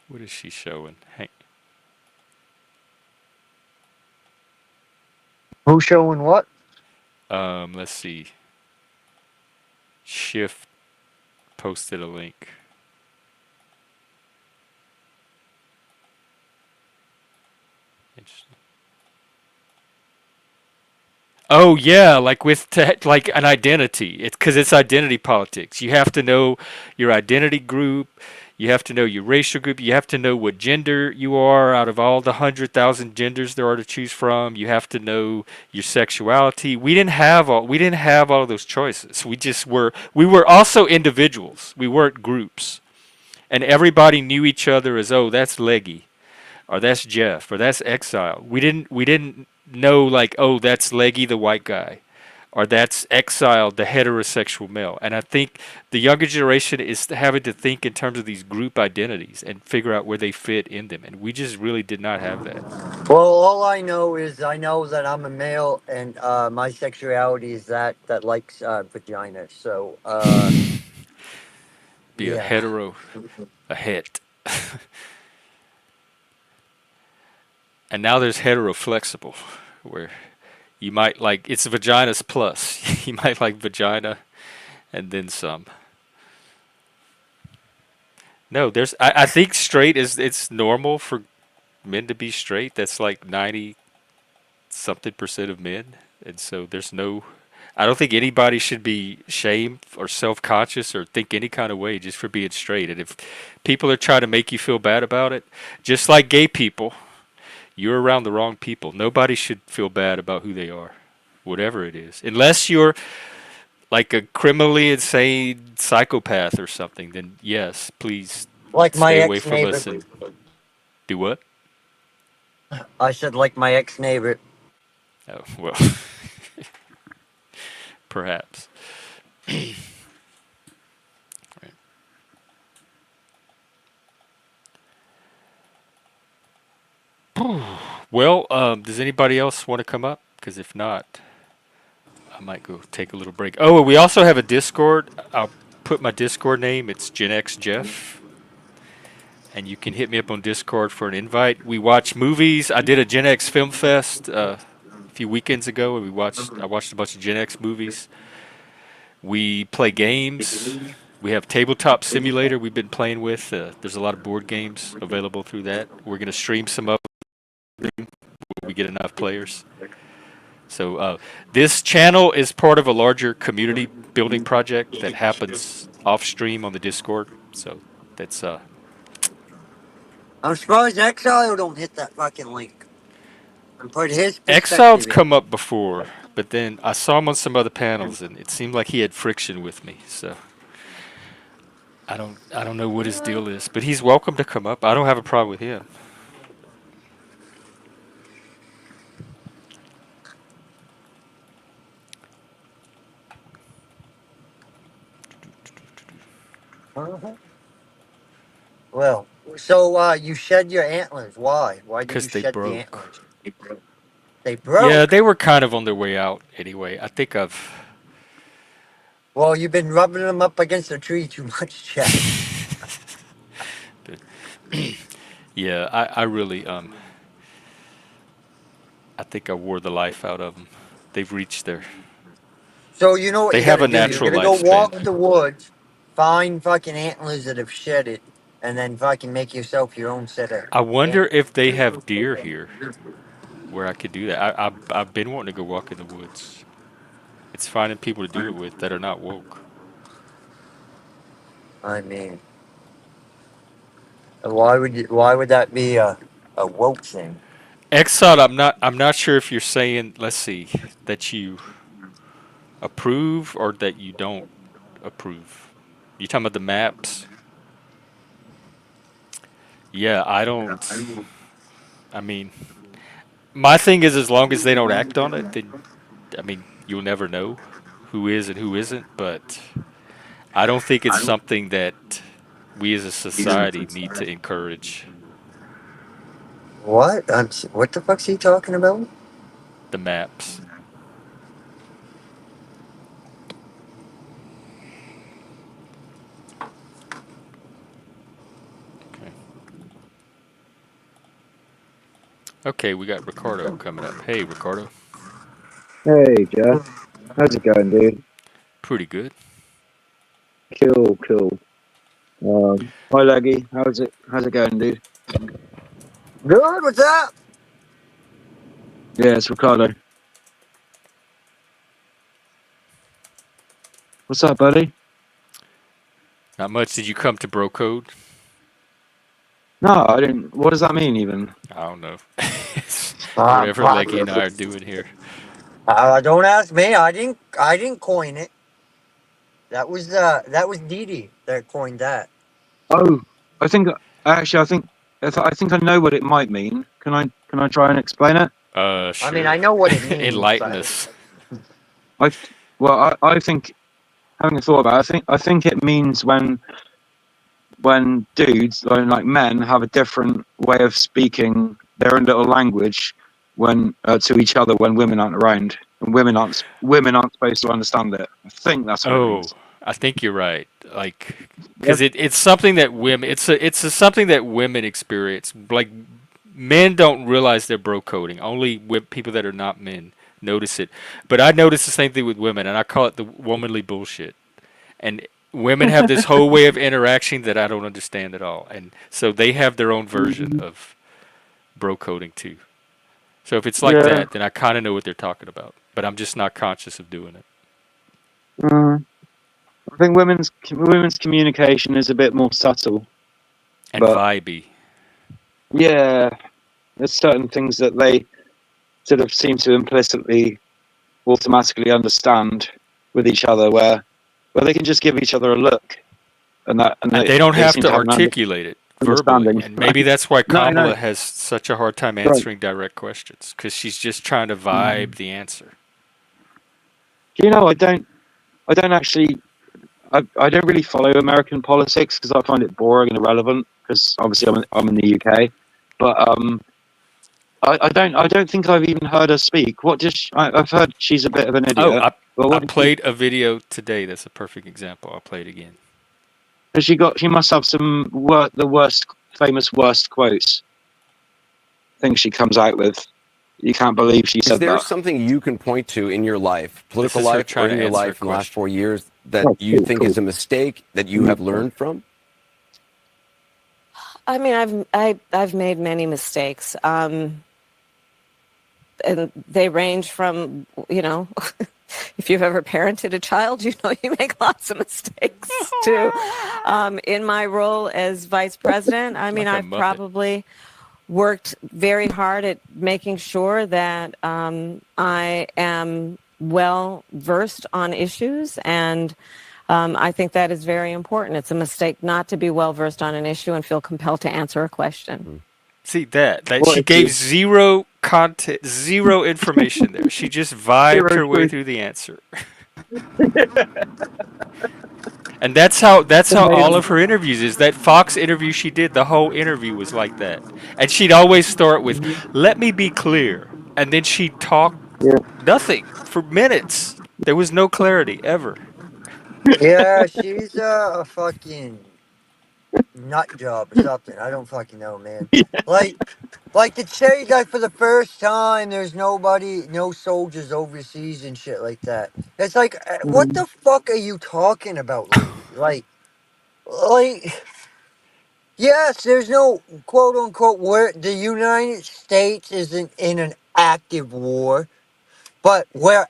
What is she showing? Who's showing what? Let's see. Shift posted a link. Interesting. Oh yeah, like like an identity. It's because it's identity politics. You have to know your identity group. You have to know your racial group. You have to know what gender you are out of all the 100,000 genders there are to choose from. You have to know your sexuality. We didn't have all of those choices. We were also individuals. We weren't groups. And everybody knew each other as, oh, that's Leggy, or that's Jeff, or that's Exile. We didn't know like, oh, that's Leggy the white guy, or that's Exile the heterosexual male. And I think the younger generation is having to think in terms of these group identities and figure out where they fit in them. And we just really did not have that. Well, all I know is I know that I'm a male, and my sexuality is that likes vagina. So, Be a yeah. hetero, a het. And now there's hetero flexible, where you might like it's vaginas plus. You might like vagina and then some. No, I think straight is it's normal for men to be straight. That's like 90 something percent of men. And so there's no I don't think anybody should be shamed or self-conscious or think any kind of way just for being straight. And if people are trying to make you feel bad about it, just like gay people, you're around the wrong people. Nobody should feel bad about who they are, whatever it is. Unless you're like a criminally insane psychopath or something, then yes, please Like my stay away ex from neighbor. us and do what? I said, like my ex neighbor. Oh, well, perhaps. Well, does anybody else want to come up? Because if not, I might go take a little break. Oh, and we also have a Discord. I'll put my Discord name. It's Gen X Jeff. And you can hit me up on Discord for an invite. We watch movies. I did a Gen X Film Fest a few weekends ago, and I watched a bunch of Gen X movies. We play games. We have Tabletop Simulator we've been playing with. There's a lot of board games available through that. We're going to stream some of them when we get enough players. So this channel is part of a larger community building project that happens off stream on the Discord. So that's I'm surprised Exile don't hit that fucking link and put his Exiled's perspective in. come up before, but then I saw him on some other panels, and it seemed like he had friction with me. So I don't know what his deal is, but he's welcome to come up. I don't have a problem with him. Uh-huh. Well, so you shed your antlers. Why? Why did you Because they shed the broke. antlers? They Yeah, broke. they were kind of on their way out anyway. I think I've. Well, you've been rubbing them up against the tree too much, Jack. Yeah, I really I think I wore the life out of them. They've reached their. So you know what They you have gotta a do? You're natural gonna go lifespan. walk the woods, find fucking antlers that have shed it, and then fucking make yourself your own set of I wonder antlers. if they have deer here where I could do that. I've been wanting to go walk in the woods. It's finding people to do it with that are not woke. I mean, why would that be a woke thing? Exxon, I'm not sure if you're saying, let's see, that you approve or that you don't approve. You talking about the maps? Yeah, I don't. I mean, my thing is, as long as they don't act on it, then I mean, you'll never know who is and who isn't. But I don't think it's something that we as a society need to encourage. What? What the fuck's he talking about? The maps. Okay. Okay, we got Ricardo coming up. Hey, Ricardo. Hey, Jeff. How's it going, dude? Pretty good. Cool, cool. Hi, Leggy. How's it going, dude? Good. What's up? Yeah, it's Ricardo. What's up, buddy? Not much. Did you come to Bro Code? No, I didn't. What does that mean, even? I don't know. Whatever Leggy and I are doing here. Don't ask me. I didn't coin it. That was Dee Dee that coined that. Oh, I think actually, I think I know what it might mean. Can I try and explain it? Sure. I mean, I know what it means. Enlighten but- us. I think having a thought about it, I think it means when dudes like men have a different way of speaking their own little language when to each other when women aren't around, and women aren't supposed to understand it. I think that's what it Oh, means. I think you're right. Like, because it's something that women. It's something that women experience. Like, men don't realize they're bro coding. Only people that are not men notice it. But I notice the same thing with women, and I call it the womanly bullshit. And women have this whole way of interaction that I don't understand at all, and so they have their own version of bro coding too. So if it's like Yeah. that, then I kind of know what they're talking about, but I'm just not conscious of doing it. I think women's communication is a bit more subtle. And But- vibey. Yeah, there's certain things that they sort of seem to implicitly, automatically understand with each other, where they can just give each other a look, and They don't have seem to have an articulate it verbally. understanding. And maybe that's why No, Kamala no. has such a hard time answering direct questions, because she's just trying to vibe the answer. Do you know, I don't actually, I don't really follow American politics because I find it boring and irrelevant. Because obviously I'm in the UK, but I don't think I've even heard her speak. I've heard she's a bit of an idiot. Oh, but I played a video today that's a perfect example. I'll play it again. she must have some the worst quotes. Things she comes out with. You can't believe she Is said there that. something you can point to in your life, political This is her life, or trying in to your answer a life in the last question. 4 years that Oh, you cool, think cool. is a mistake that you have learned from? I mean, I've made many mistakes, and they range from, if you've ever parented a child, you make lots of mistakes too. In my role as vice president, I mean, Like a I've Muppet. probably worked very hard at making sure that I am well versed on issues, and I think that is very important. It's a mistake not to be well versed on an issue and feel compelled to answer a question. See that Well, she if gave you- zero content, zero information there. She just vibed Zero her way truth. through the answer. And that's how all Amazing. of her interviews is. That Fox interview she did, the whole interview was like that. And she'd always start with, "Let me be clear," and then she'd talk Yeah. nothing for minutes. There was no clarity ever. Yeah, she's a fucking nut job or something. I don't fucking know, man. Like, like to say that for the first time, there's nobody, no soldiers overseas and shit like that. It's like, what the fuck are you talking about, lady? Like, yes, there's no quote unquote where the United States isn't in an active war, but where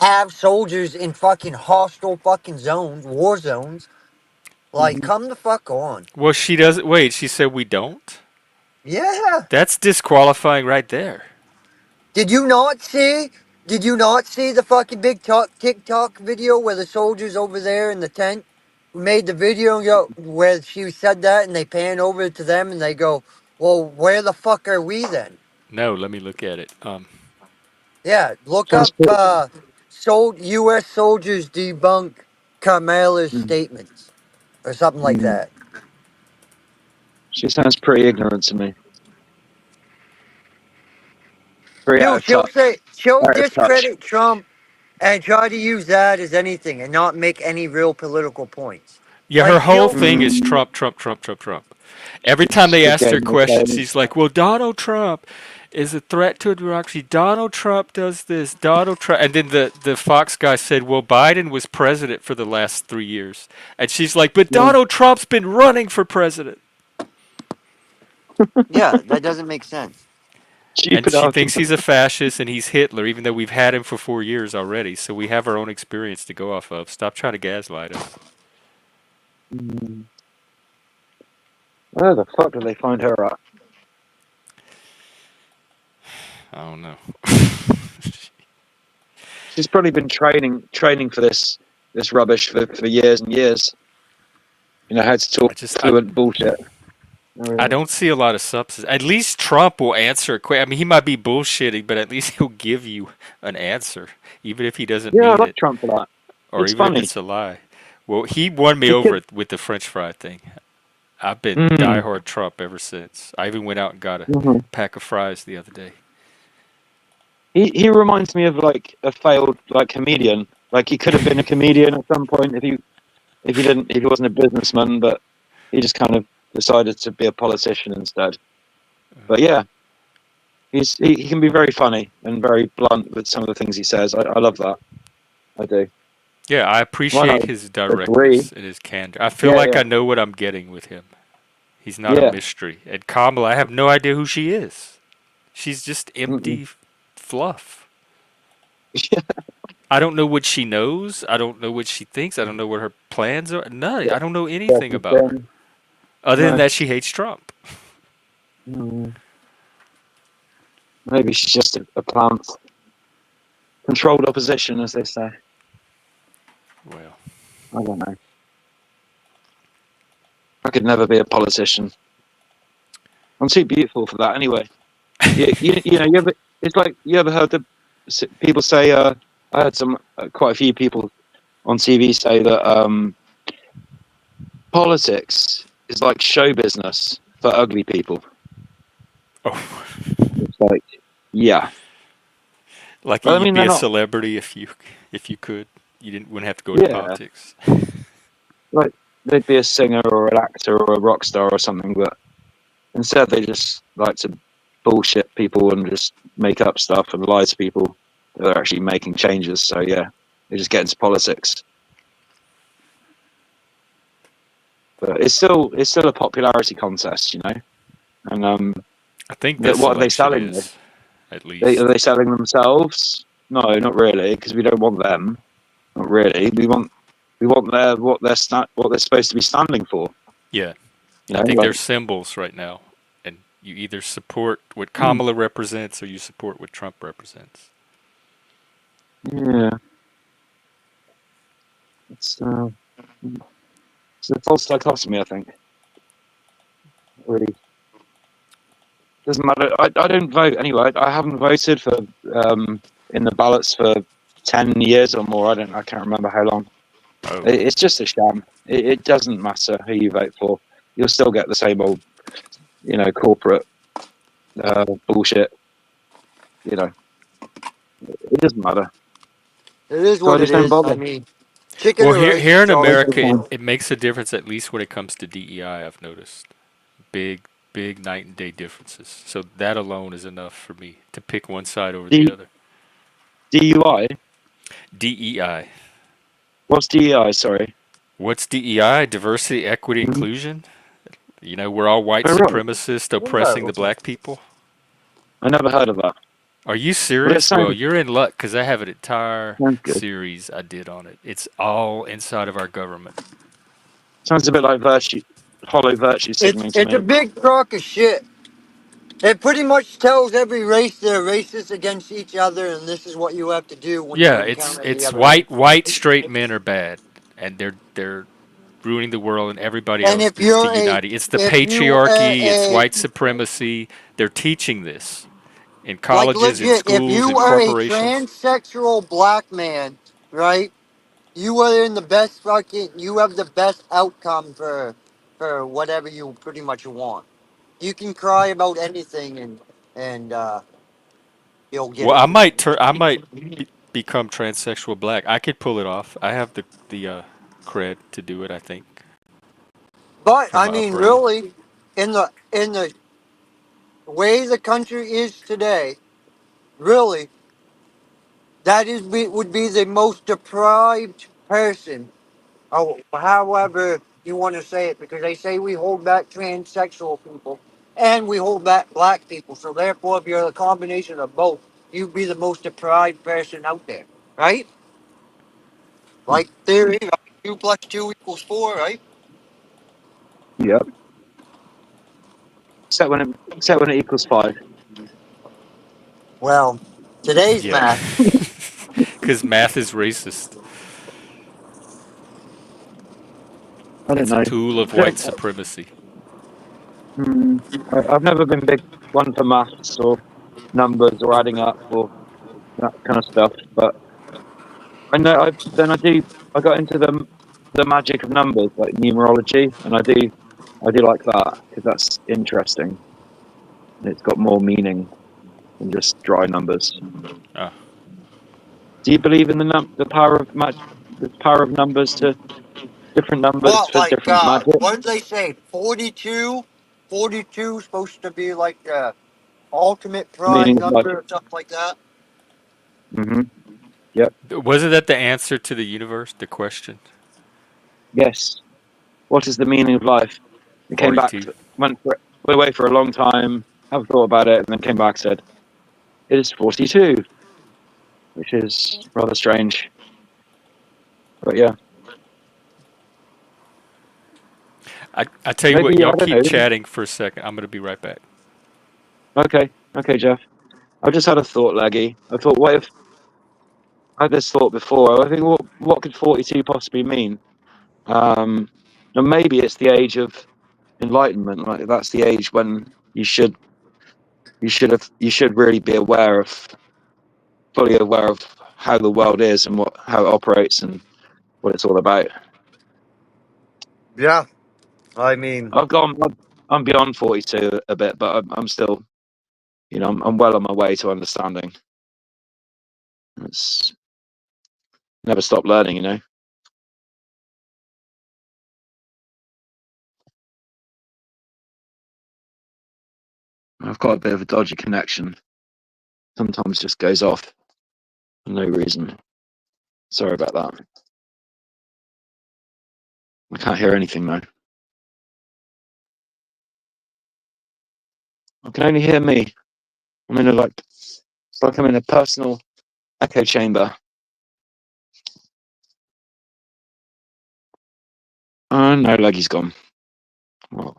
have soldiers in fucking hostile fucking zones, war zones. Like, come the fuck on. Well, she doesn't. Wait, she said we don't? Yeah. That's disqualifying right there. Did you not see? Did you not see the fucking big TikTok video where the soldiers over there in the tent made the video where she said that and they pan over to them and they go, "Well, where the fuck are we then?" No, let me look at it. Yeah, look Sounds up pretty. U.S. soldiers debunk Kamala's statements or something like Mm. that. She sounds pretty ignorant to me. Very out Dude, of touch. she'll Out of touch. discredit Trump and try to use that as anything and not make any real political points. Yeah, her Like whole she'll thing is Mm. Trump, Trump, Trump, Trump, Trump. Every time It's they the asked her game they're questions, playing. she's like, "Well, Donald Trump is a threat to democracy. Donald Trump does this. Donald Trump." And then the Fox guy said, "Well, Biden was president for the last 3 years," and she's like, "But Yeah. Donald Trump's been running for president." Yeah, that doesn't make sense. And Stupid she thinks argument. he's a fascist and he's Hitler, even though we've had him for 4 years already. So we have our own experience to go off of. Stop trying to gaslight us. Mm. Where the fuck did they find her at? I don't know. She's probably been training for this rubbish for years and years. You know how to talk I fluent bullshit. I don't see a lot of substance. At least Trump will answer a question. I mean, he might be bullshitting, but at least he'll give you an answer, even if he doesn't Yeah, I mean like it, Trump for that. or It's even if funny. it's a lie. Well, he won me He over could. with the French fry thing. I've been Mm. diehard Trump ever since. I even went out and got a Mhm. pack of fries the other day. He reminds me of like a failed like comedian. Like he could have been a comedian at some point if he wasn't a businessman, but he just kind of decided to be a politician instead. But yeah, he can be very funny and very blunt with some of the things he says. I love that. I do. Yeah, I Why not appreciate his agree? directness and his candor. I feel Yeah, like yeah, I know what I'm getting with him. He's not a yeah. mystery. And Kamala, I have no idea who she is. She's just Mm-mm. empty fluff. Yeah, I don't know what she knows. I don't know what she thinks. I don't know what her plans are. None. I don't know yeah, anything about her. Other than no. that, she hates Trump. Mm. Maybe she's just a plant. Controlled opposition, as they say. Well, I don't know. I could never be a politician. I'm too beautiful for that anyway. You know, it's like, you ever heard people say, I heard quite a few people on TV say that politics is like show business for ugly people. oh, It's like, yeah. like Well, I you'd mean, be they're a not, celebrity if you could. You wouldn't have to go into yeah. politics. Like, they'd be a singer or an actor or a rock star or something, but instead they just like to bullshit people and just make up stuff and lie to people that are actually making changes. So yeah, they just get into politics. But it's still a popularity contest, you know. And I think this what are they election selling with? is, at Are least. they selling themselves? No, not really, because we don't want them. Not really. We want what they're supposed to be standing for. Yeah, You I know, think like they're symbols right now, and you either support what mm, Kamala represents or you support what Trump represents. yeah, it's a false dichotomy, I think. Really doesn't matter. I don't vote anyway. I haven't voted for in the ballots for 10 years or more. I can't remember how long. Oh, It's just a sham. It doesn't matter who you vote for. You'll still get the same old, corporate bullshit. It doesn't matter. It is So I what it just don't is. I bother. mean, chicken well, or rice, here it's in always Waste of America, been it, time. fun. it makes a difference at least when it comes to DEI. I've noticed big night and day differences. So that alone is enough for me to pick one side over the D, other. DUI. DEI. What's DEI? Sorry. What's DEI? Diversity, equity, Mhm. inclusion. We're all white Oh right. supremacists oppressing the Whoa. black people. I never heard of that. Are you But it serious? Well, sounds you're in luck because I have an entire sounds good. series I did on it. It's all inside of our government. Sounds a bit like hollow virtue signaling to It's a me. big crock of shit. It pretty much tells every race they're racist against each other, and this is what you have to do when you Yeah, it's encounter the it's other race. white straight men are bad, and they're ruining the world, and everybody And else if needs to you're a, unite. It's the if you patriarchy. It's white supremacy. They're teaching this in like colleges, in legit, if schools, you in are a corporations. transsexual black man, right? You are in the best fucking. You have the best outcome for whatever you pretty much want. You can cry about anything, and you'll get Well, it. I might become transsexual black. I could pull it off. I have the cred to do it. I think But from I my mean, upbringing. really, in the way the country is today, really, would be the most deprived person. Oh, however you want to say it, because they say we hold back transsexual people and we hold back black people. So therefore, if you're a combination of both, you'd be the most deprived person out there, right? Like theory, right? 2 plus 2 equals 4, right? Yep. Except when it equals 5. Well, today's Yeah, math. because math is racist. I don't It's a know. tool of white supremacy. Hmm. I've never been big one for maths or numbers or adding up or that kind of stuff. But I know I got into the magic of numbers, like numerology, and I do like that because that's interesting. And it's got more meaning than just dry numbers. Ah, Do you believe in the power of numbers to different numbers What, for like, different magic what did they say? 42? 42 supposed to be like the ultimate prime meaning of life? number or something like that? Hmm. Yep. wasn't that the answer to the universe? The question. Yes. What is the meaning of life? It came back, 42. went away for a long time, have thought about it, and then came back said, it is 42, which is rather strange. But yeah, I tell you what, maybe, I y'all don't keep know. chatting for a second. I'm gonna be right back. Okay, okay, Jeff. I've just had a thought, Leggy. I thought, what if I had this thought before? I think, what could 42 possibly mean? Um, and maybe it's the age of enlightenment. Like that's the age when you should really be fully aware of how the world is and how it operates and what it's all about. Yeah, I mean, I've gone. I'm beyond 42 a bit, but I'm still, I'm well on my way to understanding. It's never stop learning. I've got a bit of a dodgy connection. Sometimes just goes off for no reason. Sorry about that. I can't hear anything though. I can only hear me. I'm in it's like I'm in a personal echo chamber. Oh no, Leggy's gone. Well,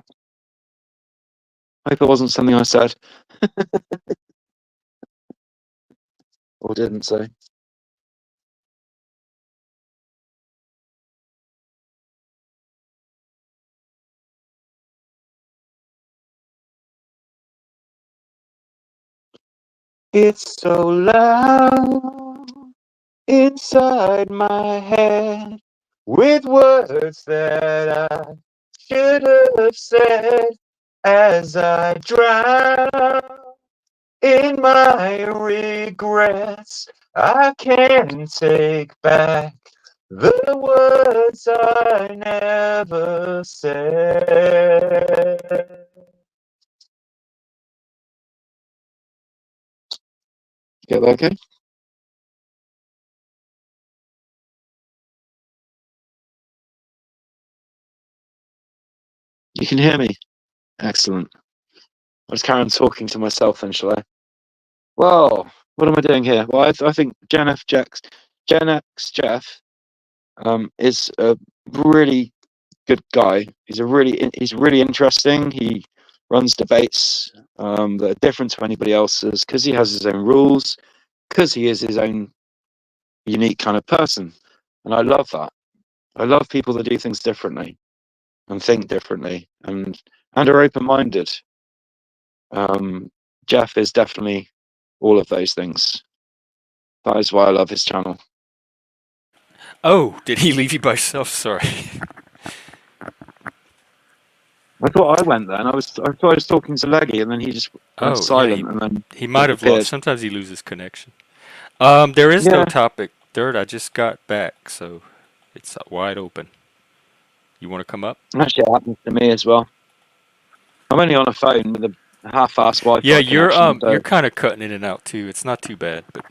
hope it wasn't something I said or didn't say. It's so loud inside my head. with words that I should have said as I drown in my regrets. I can't take back the words I never said. Get that okay? You can hear me? Excellent. I'll just carry on talking to myself then, shall I? Well, what am I doing here? Well, I think Gen X Jeff is a really good guy. He's really interesting. He runs debates that are different to anybody else's because he has his own rules, because he is his own unique kind of person, and I love that. I love people that do things differently and think differently and are open minded. Jeff is definitely all of those things. That is why I love his channel. Oh, did he leave you by yourself? Sorry. I thought I went there, and I thought I was talking to Leggy, and then he just went Oh, yeah, silent, and then he might have lost. disappeared. Sometimes he loses connection. There is no Yeah, topic. Dirt, I just got back, so it's wide open. You want to come up? actually, it happens to me as well. I'm only on a phone with a half-assed Yeah, Wi-Fi connection, you're so kind of cutting in and out too. It's not too bad, but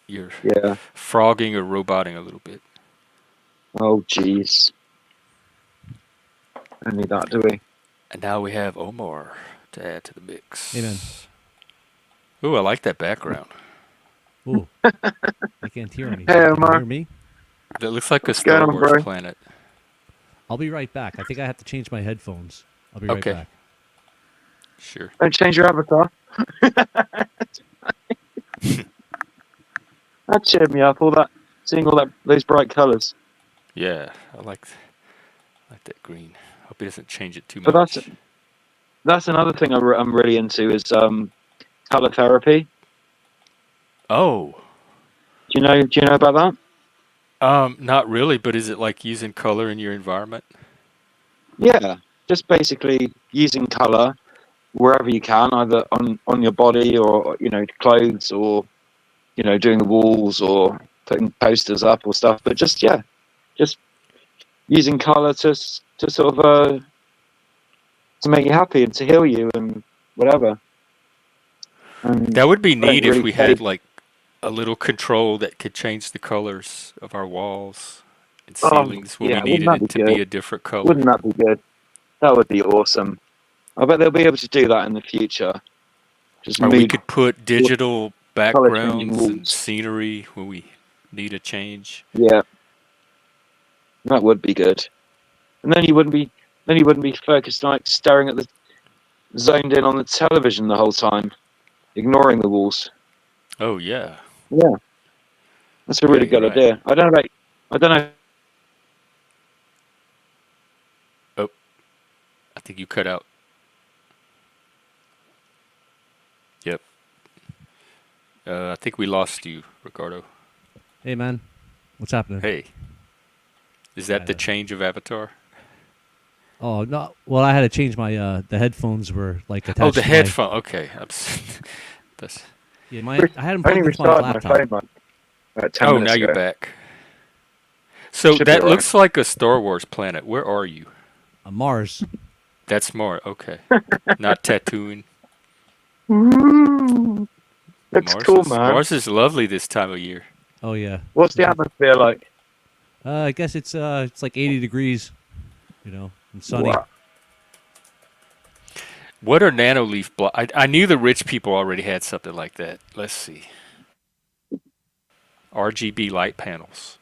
you're yeah. frogging or roboting a little bit. Oh, jeez. Only that, do we? And now we have Omar to add to the mix. Amen. Ooh, I like that background. Ooh, I can't hear anything. Hey, Can you Omar. hear me? That looks like a What's going Star on, Wars bro? planet. I'll be right back. I think I have to change my headphones. I'll be right Okay. back. Sure. Don't change your avatar. That cheered me up. Seeing those bright colours. Yeah, I like that green. Hope he doesn't change it too But much. that's another thing I'm really into is color therapy. Oh. Do you know about that? Not really, but is it like using color in your environment? Yeah, just basically using color wherever you can, either on your body or clothes, or doing the walls or putting posters up or stuff. But just using color to sort of to make you happy and to heal you and whatever. And That would be I don't neat if really we say, had like a little control that could change the colors of our walls and ceilings when we yeah, wouldn't needed that it be to good? be a different color. Wouldn't that be good? That would be awesome. I bet they'll be able to do that in the future. Just Or we mood could put digital color changing backgrounds and walls. scenery when we need a change. Yeah, that would be good. And then you wouldn't be focused, like staring at the zoned in on the television the whole time, ignoring the walls. Oh yeah. Yeah, that's a Yeah, really you're good right. idea. I don't know. Oh, I think you cut out. Yep. I think we lost you, Ricardo. Hey, man. What's happening? Hey, is that the change of avatar? Oh, no. Well, I had to change my, the headphones were like attached Oh, the to headphone. Okay. That's. Yeah, I had them I only plugged into my restarted my laptop. phone like about 10 Oh, minutes now you're ago. back. So Should be that alright. looks like a Star Wars planet. Where are you? Mars. That's Mars. Okay. Not Tatooine. Ooh, looks cool, man. Mars is lovely this time of year. Oh, yeah. What's the atmosphere like? I guess it's like 80 degrees, and sunny. Wow. What are nanoleaf I knew the rich people already had something like that. Let's see. RGB light panels.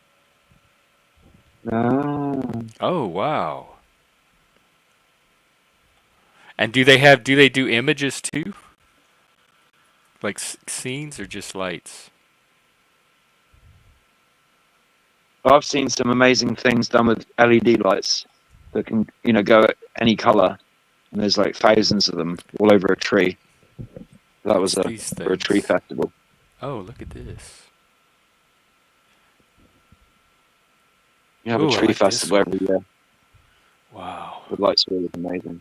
Ah. Oh, wow. And do they do images too? Like scenes or just lights? I've seen some amazing things done with LED lights that can, go at any color. And there's like thousands of them all over a tree. That was These for a tree things? festival. Oh, look at this. You have a Ooh, I tree like this festival one. every year. Wow. The lights are always amazing.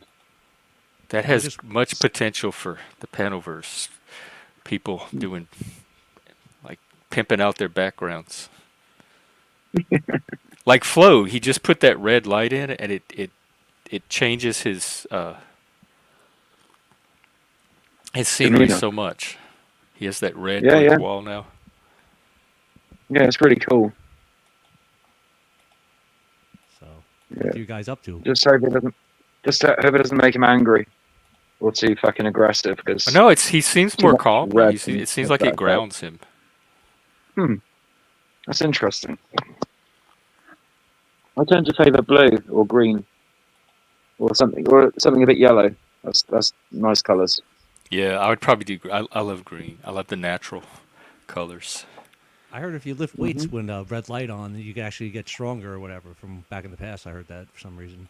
That I has just much potential for the Panoverse. People doing, like, pimping out their backgrounds. Like Flo, he just put that red light in and it changes his scenery Demeanor. so much. He has that red Yeah, brick yeah. wall now. Yeah, it's really cool. so. Yeah. What are you guys up to? Just hope it doesn't. Just hope it doesn't make him angry or too fucking aggressive, because No, he seems too more much calm now. red It can seems have like that it effect. grounds him. That's interesting. I tend to favour blue or green or something a bit yellow. That's nice colours. Yeah, I would probably do. I love green. I love the natural colors. I heard if you lift Hmm. weights when red light on, you can actually get stronger or whatever. From back in the past, I heard that for some reason.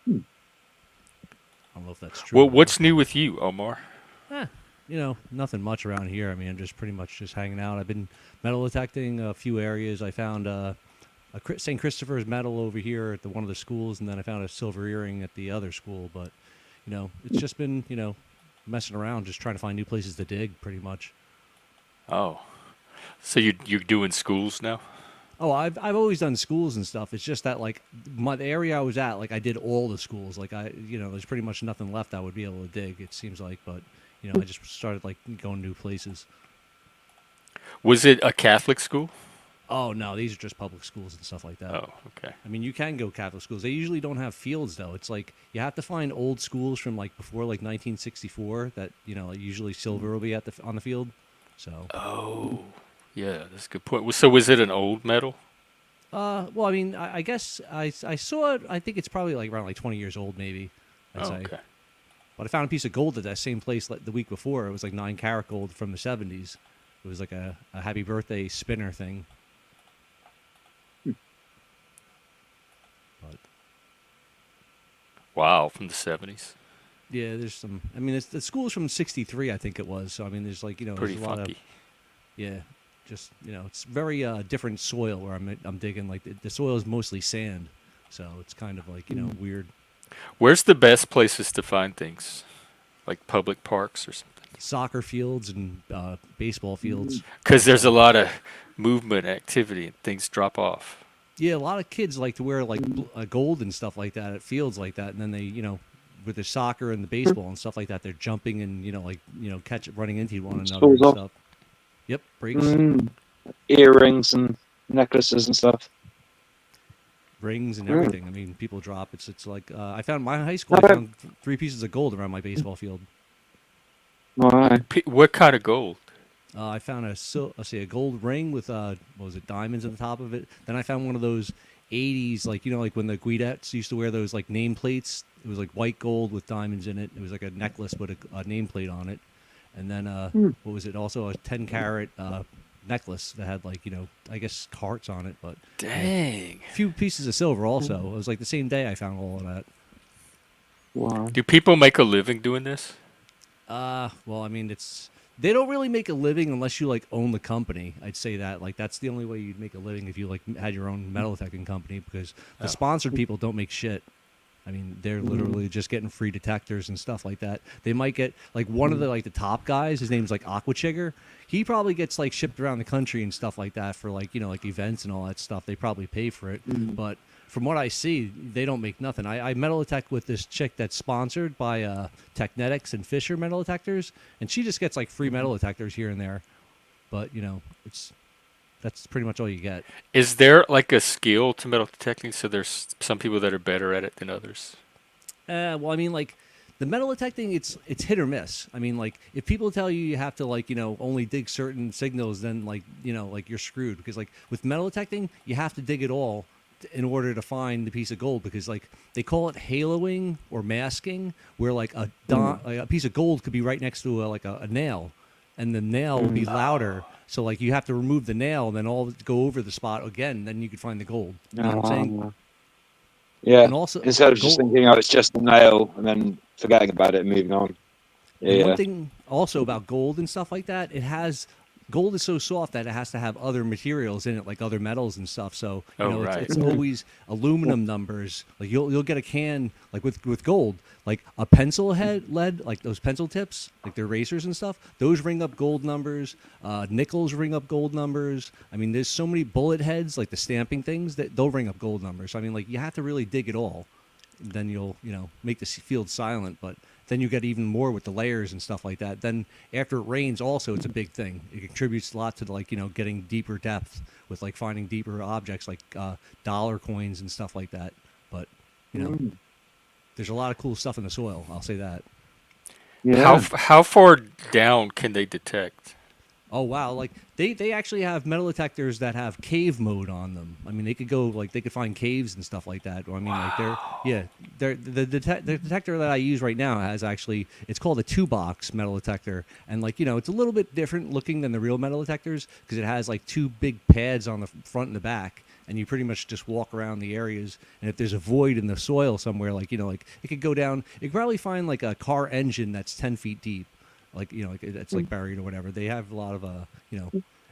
I don't know if that's true Well, or not. what's new with you, Omar? Eh, nothing much around here. I mean, I'm just pretty much just hanging out. I've been metal detecting a few areas. I found a St. Christopher's medal over here at one of the schools, and then I found a silver earring at the other school. But, it's just been, messing around, just trying to find new places to dig, pretty much. Oh, so you're doing schools now? Oh, I've always done schools and stuff. It's just that like the area I was at, like I did all the schools. Like there's pretty much nothing left I would be able to dig. It seems like, but I just started like going new places. Was it a Catholic school? Oh no, these are just public schools and stuff like that. Oh, okay. I mean, you can go Catholic schools. They usually don't have fields though. It's like you have to find old schools from like before like 1964 that like, usually silver will be on the field. So. Oh, yeah, that's a good point. So was it an old medal? Well, I mean, I guess I saw it. I think it's probably like around like 20 years old, maybe. I'd Oh, say. okay. But I found a piece of gold at that same place like the week before. It was like 9 karat gold from the 70s. It was like a happy birthday spinner thing. But Wow, from the 70s. yeah, there's some. I mean, the school's from '63, I think it was. So I mean, there's like Pretty there's a lot of funky. yeah. Just it's very different soil where I'm digging. Like the soil is mostly sand, so it's kind of like weird. Where's the best places to find things? Like public parks or something? Soccer fields and baseball fields. Because there's a lot of movement, activity, and things drop off. Yeah, a lot of kids like to wear like gold and stuff like that at fields like that, and then they with the soccer and the baseball and stuff like that, they're jumping and running into one another Falls and off. stuff. Yep, breaks. Earrings and necklaces and stuff. Rings and everything. I mean, people drop. It's like I found my high school. I found 3 pieces of gold around my baseball field. Why? What kind of gold? I found a gold ring with what was it, diamonds at the top of it. Then I found one of those '80s, like like when the Guidettes used to wear those like nameplates. It was like white gold with diamonds in it. It was like a necklace with a nameplate on it. And then what was it? Also a 10 karat necklace that had like I guess hearts on it. But Dang. a few pieces of silver also. It was like the same day I found all of that. Wow. Do people make a living doing this? Well, I mean, they don't really make a living unless you like own the company. I'd say that like that's the only way you'd make a living if you like had your own metal detecting company, because the sponsored people don't make shit. I mean, they're literally just getting free detectors and stuff like that. They might get like one of the like the top guys. His name's like Aquachigger. He probably gets like shipped around the country and stuff like that for like like events and all that stuff. They probably pay for it, but from what I see, they don't make nothing. I metal detect with this chick that's sponsored by Technetics and Fisher metal detectors, and she just gets like free metal detectors here and there. But that's pretty much all you get. Is there like a skill to metal detecting? So there's some people that are better at it than others. Well, I mean, like the metal detecting, it's hit or miss. I mean, like if people tell you you have to like only dig certain signals, then like like you're screwed, because like with metal detecting, you have to dig it all in order to find the piece of gold, because like they call it haloing or masking, where like a piece of gold could be right next to a nail, and the nail will be louder. So like you have to remove the nail and then all go over the spot again. Then you could find the gold. You know what I'm saying? Yeah. And also, Instead of just thinking, oh, it's just a nail, and then forgetting about it and moving on. And Yeah. one thing also about gold and stuff like that, it has gold is so soft that it has to have other materials in it, like other metals and stuff. So Oh, it's, right. it's always aluminum numbers. Like you'll get a can like with gold, like a pencil head lead, like those pencil tips, like their erasers and stuff. Those ring up gold numbers. Nickels ring up gold numbers. I mean, there's so many bullet heads, like the stamping things, that they'll ring up gold numbers. So, I mean, like you have to really dig it all. Then you'll make the field silent, but then you get even more with the layers and stuff like that. Then after it rains, also it's a big thing. It contributes a lot to like getting deeper depth with like finding deeper objects like dollar coins and stuff like that. But there's a lot of cool stuff in the soil. I'll say that. Yeah. How far down can they detect? Oh wow! Like they actually have metal detectors that have cave mode on them. I mean, they could go like they could find caves and stuff like that. Or I mean, like the detector that I use right now has actually, it's called a 2-box metal detector, and like it's a little bit different looking than the real metal detectors because it has like 2 big pads on the front and the back, and you pretty much just walk around the areas. And if there's a void in the soil somewhere, like like it could go down. It could probably find like a car engine that's 10 feet deep. Like like it's like buried or whatever. They have a lot of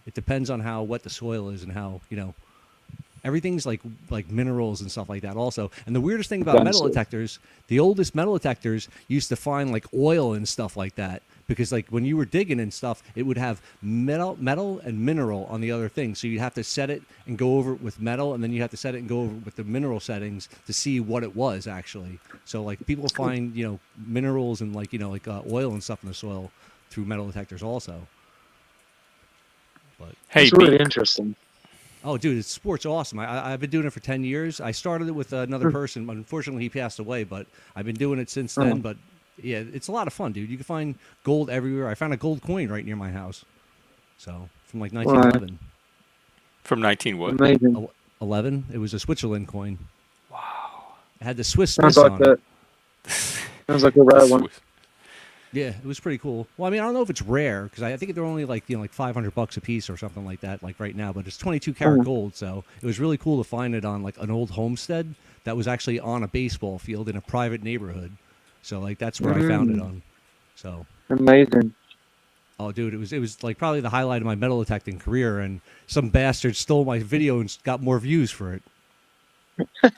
it depends on how wet the soil is and how everything's like minerals and stuff like that also. And the weirdest thing about metal detectors, the oldest metal detectors used to find like oil and stuff like that because like when you were digging and stuff, it would have metal and mineral on the other thing. So you'd have to set it and go over it with metal, and then you have to set it and go over it with the mineral settings to see what it was actually. So like people find minerals and like oil and stuff in the soil through metal detectors also. But Hey, It's really Beak. interesting. oh, dude, sport's awesome. I've been doing it for 10 years. I started it with another person. Unfortunately, he passed away, but I've been doing it since then. But yeah, it's a lot of fun, dude. You can find gold everywhere. I found a gold coin right near my house. So from like 1911. From 19 what? Amazing. 11. It was a Switzerland coin. Wow. It had the Swiss Sounds Miss like on it. sounds like a rare one. Yeah, it was pretty cool. Well, I mean, I don't know if it's rare because I think they're only like like $500 a piece or something like that, like right now. But it's 22 karat gold, so it was really cool to find it on like an old homestead that was actually on a baseball field in a private neighborhood. So like that's where I found it on. So Amazing. oh, dude, it was like probably the highlight of my metal detecting career, and some bastard stole my video and got more views for it.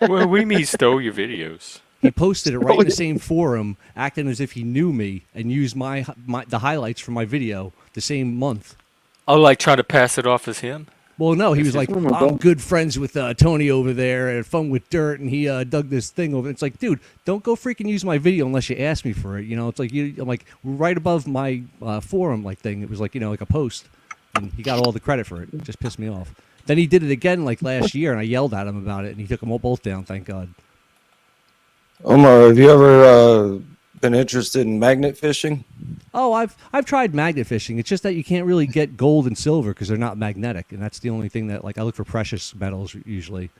Well, we mean he stole your videos. He posted it right in the same forum, acting as if he knew me, and used the highlights from my video the same month. Oh, like trying to pass it off as him? Well, no, he was like, Oh my I'm God. good friends with Tony over there, and fun with dirt, and he dug this thing over. It's like, dude, don't go freaking use my video unless you ask me for it. It's like I'm like right above my forum like thing. It was like like a post, and he got all the credit for it. It just pissed me off. Then he did it again like last year, and I yelled at him about it, and he took them all both down. Thank God. Omar, have you ever been interested in magnet fishing? Oh, I've tried magnet fishing. It's just that you can't really get gold and silver because they're not magnetic, and that's the only thing that like I look for precious metals usually.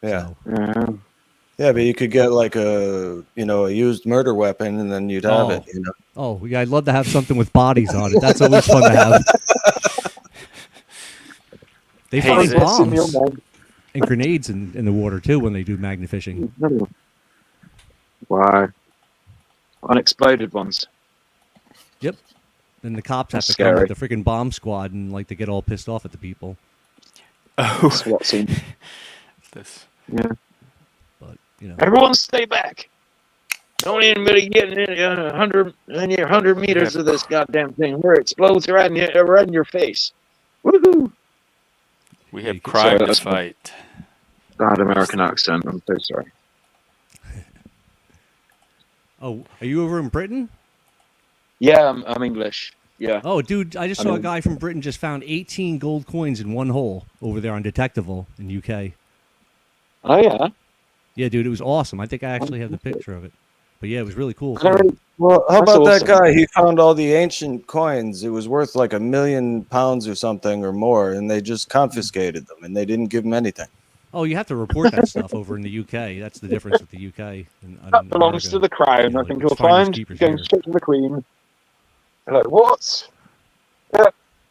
Yeah. So. Yeah. Yeah, but you could get like a used murder weapon, and then you'd have it. Oh, yeah, I'd love to have something with bodies on it. That's always fun to have. They Hey, find Zach. bombs and grenades in the water too when they do magnet fishing. Wow. Unexploded ones. Yep. Then the cops have That's to come scary. with the freaking bomb squad and like they get all pissed off at the people. Oh, SWAT team. this. Yeah. But Everyone stay back. Don't anybody get in 100 meters of this goddamn thing where it explodes right in your face. Woohoo! We Yeah, have you can- crime Sorry, to that's- fight. Bad American accent. I'm so sorry. Oh, are you over in Britain? Yeah, I'm English. Yeah. Oh, dude, I just saw a guy from Britain just found 18 gold coins in one hole over there on Detectival in UK. Oh yeah. Yeah, dude, it was awesome. I think I actually have the picture of it. But yeah, it was really cool. Well, how That's about that awesome. guy? He found all the ancient coins. It was worth like £1 million or something or more, and they just confiscated them, and they didn't give him anything. Oh, you have to report that stuff over in the UK. That's the difference with the UK. That belongs to the crown. I think you'll find going straight to the Queen. They're like, what? Yeah,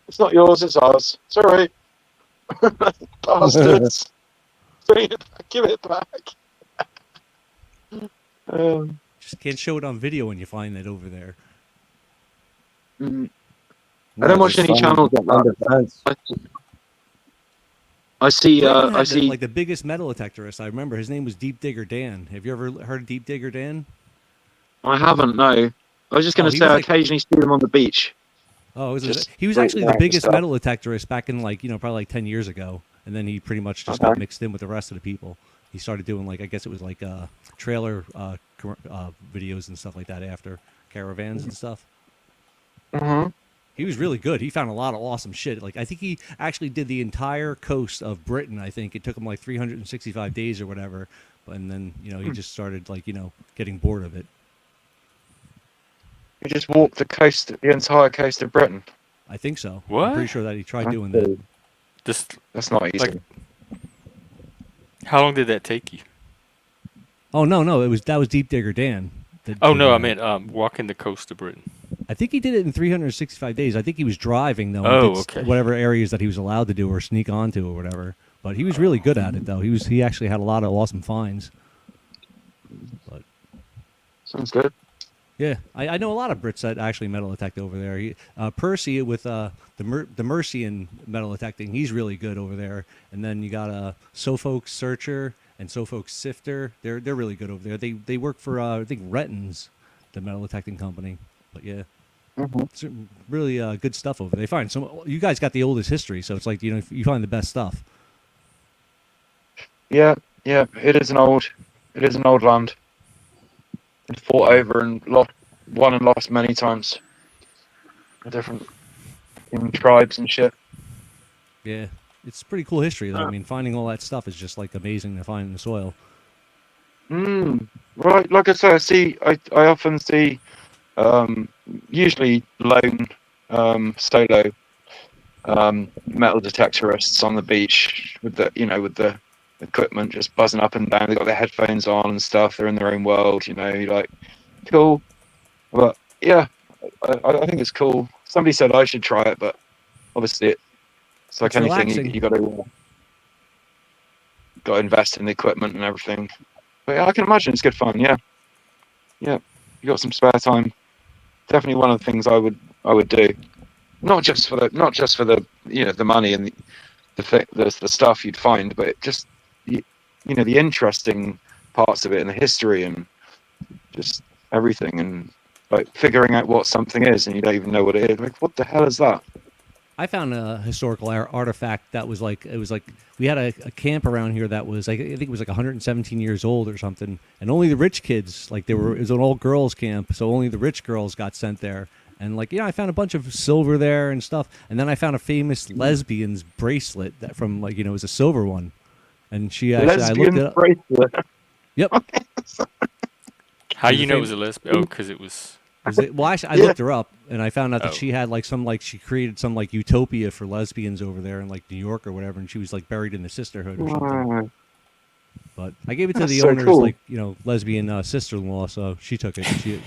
it's not yours, it's ours. It's all right. Bastards. Bring it back, give it back. Just can't show it on video when you find it over there. Mm. I don't No, watch just any channels like on that. defense. I see. Britain I had see. like the biggest metal detectorist. I remember his name was Deep Digger Dan. Have you ever heard of Deep Digger Dan? I haven't. No. I was just going Oh, to he say was I like, occasionally see them on the beach. oh, Just he was breaking actually the out and biggest stuff. metal detectorist back in like probably like 10 years ago, and then he pretty much just Okay. got mixed in with the rest of the people. He started doing like I guess it was like trailer videos and stuff like that after caravans and stuff. Mm-hmm. He was really good. He found a lot of awesome shit. Like I think he actually did the entire coast of Britain. I think it took him like 365 days or whatever. And then he just started like getting bored of it. You just walked the entire coast of Britain. I think so. What? I'm pretty sure that he tried That's doing that. cool. Just That's not easy. like, how long did that take you? Oh no, that was Deep Digger Dan. Oh no, I meant walking the coast of Britain. I think he did it in 365 days. I think he was driving though. Oh, and did okay. Whatever areas that he was allowed to do or sneak onto or whatever. But he was really good at it though. He actually had a lot of awesome finds. But Sounds good. yeah, I know a lot of Brits that actually metal detect over there. Percy with the Mercian metal detecting, he's really good over there. And then you got Suffolk Searcher and Suffolk Sifter. They're really good over there. They work for I think Retton's, the metal detecting company. But yeah, it's really good stuff over there. They find you guys got the oldest history, so it's like you find the best stuff. Yeah, it is an old land. And fought over and won and lost many times. The different tribes and shit. Yeah, it's pretty cool history though. I mean, finding all that stuff is just like amazing to find in the soil. Right, like I say, I often see, usually lone, solo, metal detectorists on the beach with the equipment just buzzing up and down. They got their headphones on and stuff. They're in their own world, like cool. But yeah, I think it's cool. Somebody said I should try it, but obviously it's like It's anything. relaxing. You got to invest in the equipment and everything. But yeah, I can imagine it's good fun. Yeah. You got some spare time. Definitely one of the things I would do. Not just for the the money and the stuff you'd find, but just the interesting parts of it and the history and just everything, and like figuring out what something is and you don't even know what it is. Like, what the hell is that? I found a historical artifact that was like we had a camp around here that was I think it was like 117 years old or something, and only the rich kids it was an all girls camp, so only the rich girls got sent there. And I found a bunch of silver there and stuff, and then I found a famous lesbian's bracelet that from it was a silver one, and she actually I looked it up. Bracelet. Yep. How you know it was a lesbian? Oh, because it was. Well, actually, I looked her up, and I found out that she had she created some utopia for lesbians over there in New York or whatever, and she was buried in the sisterhood or something. But I gave it to the owner's cool. lesbian sister-in-law, so she took it. She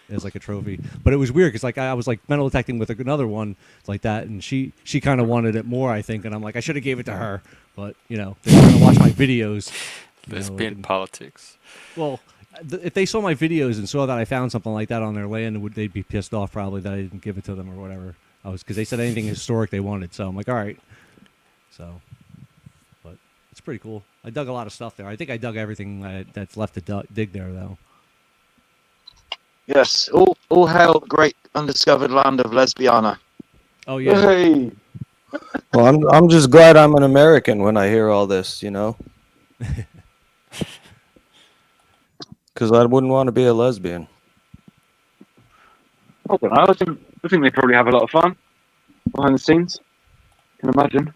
as a trophy. But it was weird because I was metal detecting with another one like that, and she kind of wanted it more, I think, and I'm like I should have gave it to her, but they're going to watch my videos. Lesbian politics. Well. If they saw my videos and saw that I found something like that on their land, they'd be pissed off probably that I didn't give it to them or whatever. Because they said anything historic they wanted, so I'm like, all right. So, but it's pretty cool. I dug a lot of stuff there. I think I dug everything that's left to dig there, though. Yes, all hail the great undiscovered land of Lesbiana. Oh yeah. Hey. Well, I'm just glad I'm an American when I hear all this, Because I wouldn't want to be a lesbian. I don't know. I think they probably have a lot of fun behind the scenes. Can imagine.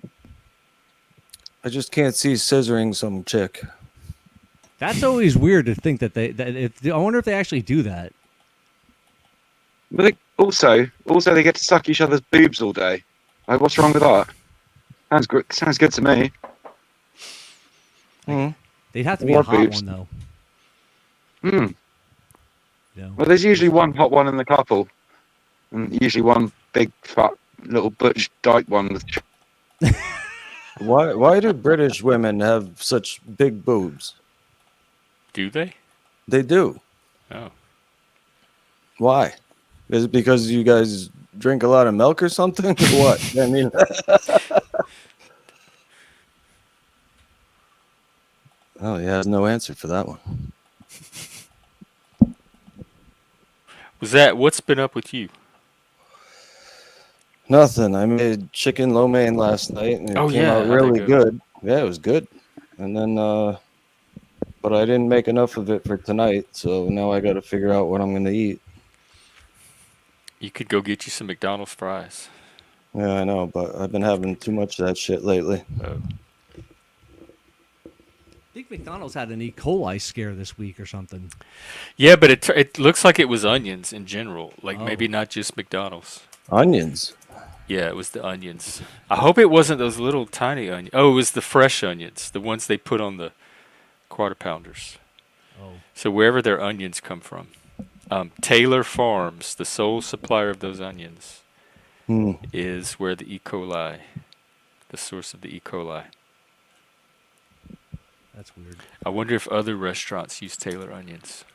I just can't see scissoring some chick. That's always weird to think that I wonder if they actually do that. But also they get to suck each other's boobs all day. Like, what's wrong with that? Sounds good to me. They'd have to be a hot one though. Well, there's usually one hot one in the couple, and usually one big fat little butch dyke one with. Why do British women have such big boobs? Do they? They do. Oh. Why? Is it because you guys drink a lot of milk or something? Or what? I mean, oh, he has no answer for that one. What's been up with you? Nothing. I made chicken lo mein last night, and it came out really good. Yeah, it was good. And then, but I didn't make enough of it for tonight, so now I got to figure out what I'm going to eat. You could go get you some McDonald's fries. Yeah, I know, but I've been having too much of that shit lately. Oh. I think McDonald's had an E. coli scare this week or something. Yeah, but it looks like it was onions in general. Like maybe not just McDonald's. Onions? Yeah, it was the onions. I hope it wasn't those little tiny onions. Oh, it was the fresh onions, the ones they put on the quarter pounders. Oh. So wherever their onions come from. Taylor Farms, the sole supplier of those onions, is where the E. coli, the source of the E. coli. That's weird. I wonder if other restaurants use Taylor onions.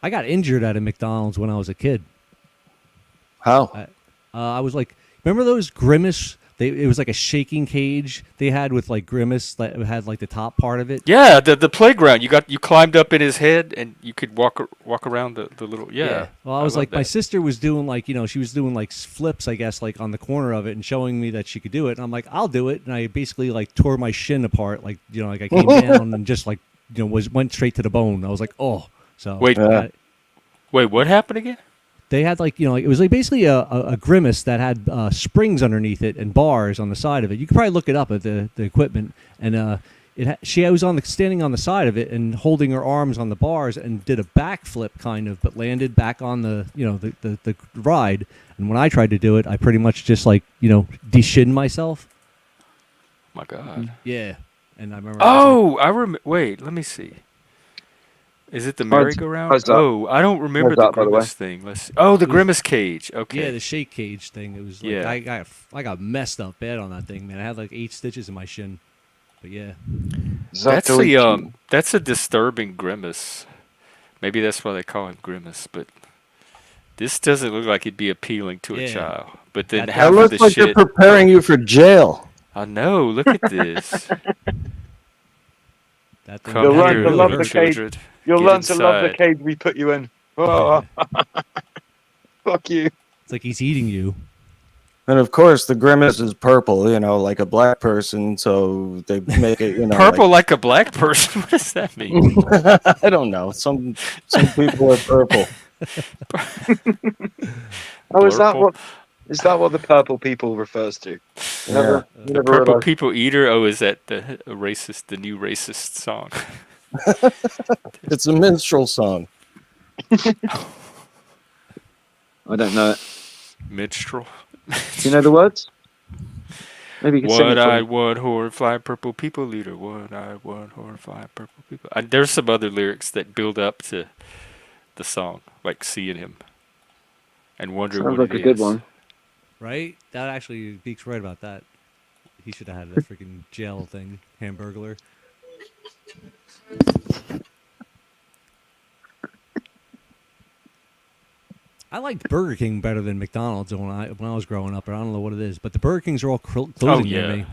I got injured at a McDonald's when I was a kid. How? I was like, remember those Grimace? It was like a shaking cage they had with like Grimace that had like the top part of it. Yeah, the playground. You climbed up in his head and you could walk around the little. Yeah. Well, I was like, my sister was doing like, she was doing like flips, I guess, like on the corner of it and showing me that she could do it. And I'm like, I'll do it. And I basically like tore my shin apart, like like I came down and just like went straight to the bone. I was like, oh. So wait, what happened again? They had like it was like basically a Grimace that had springs underneath it and bars on the side of it. You could probably look it up at the equipment, and she was standing on the side of it and holding her arms on the bars and did a backflip kind of, but landed back on the the ride. And when I tried to do it, I pretty much just like de-shinned myself. My God. Yeah, and I remember. Oh, I remember. Wait, let me see. Is it the merry-go-round? Oh, I don't remember the Grimace thing. Let's see. Oh, the Grimace cage. Okay. Yeah, the shake cage thing. It was like I got messed up bad on that thing, man. I had like 8 stitches in my shin. But yeah. That's a disturbing Grimace. Maybe that's why they call him Grimace, but this doesn't look like it'd be appealing to a child. But then half of the looks like shit. they're preparing you for jail. I know. Look at this. You'll learn to love the cage. You'll learn to love the cage we put you in. Oh. Fuck you. It's like he's eating you. And of course, the Grimace is purple, like a black person. So they make it, purple like a black person. What does that mean? I don't know. Some people are purple. Oh, is that what the purple people refers to? The purple people eater. Oh, is that the new racist song? It's a minstrel song. I don't know it. Minstrel. Do you know the words? Maybe you can sing it. One-eyed, one horrified purple people eater. One-eyed, one horrified purple people. There's some other lyrics that build up to the song, like seeing him and wondering Sounds what like it a good is. one. Right? That actually, Beak's right about that. He should have had that freaking jail thing, Hamburglar. I liked Burger King better than McDonald's when I was growing up. I don't know what it is, but the Burger Kings are all closing near me.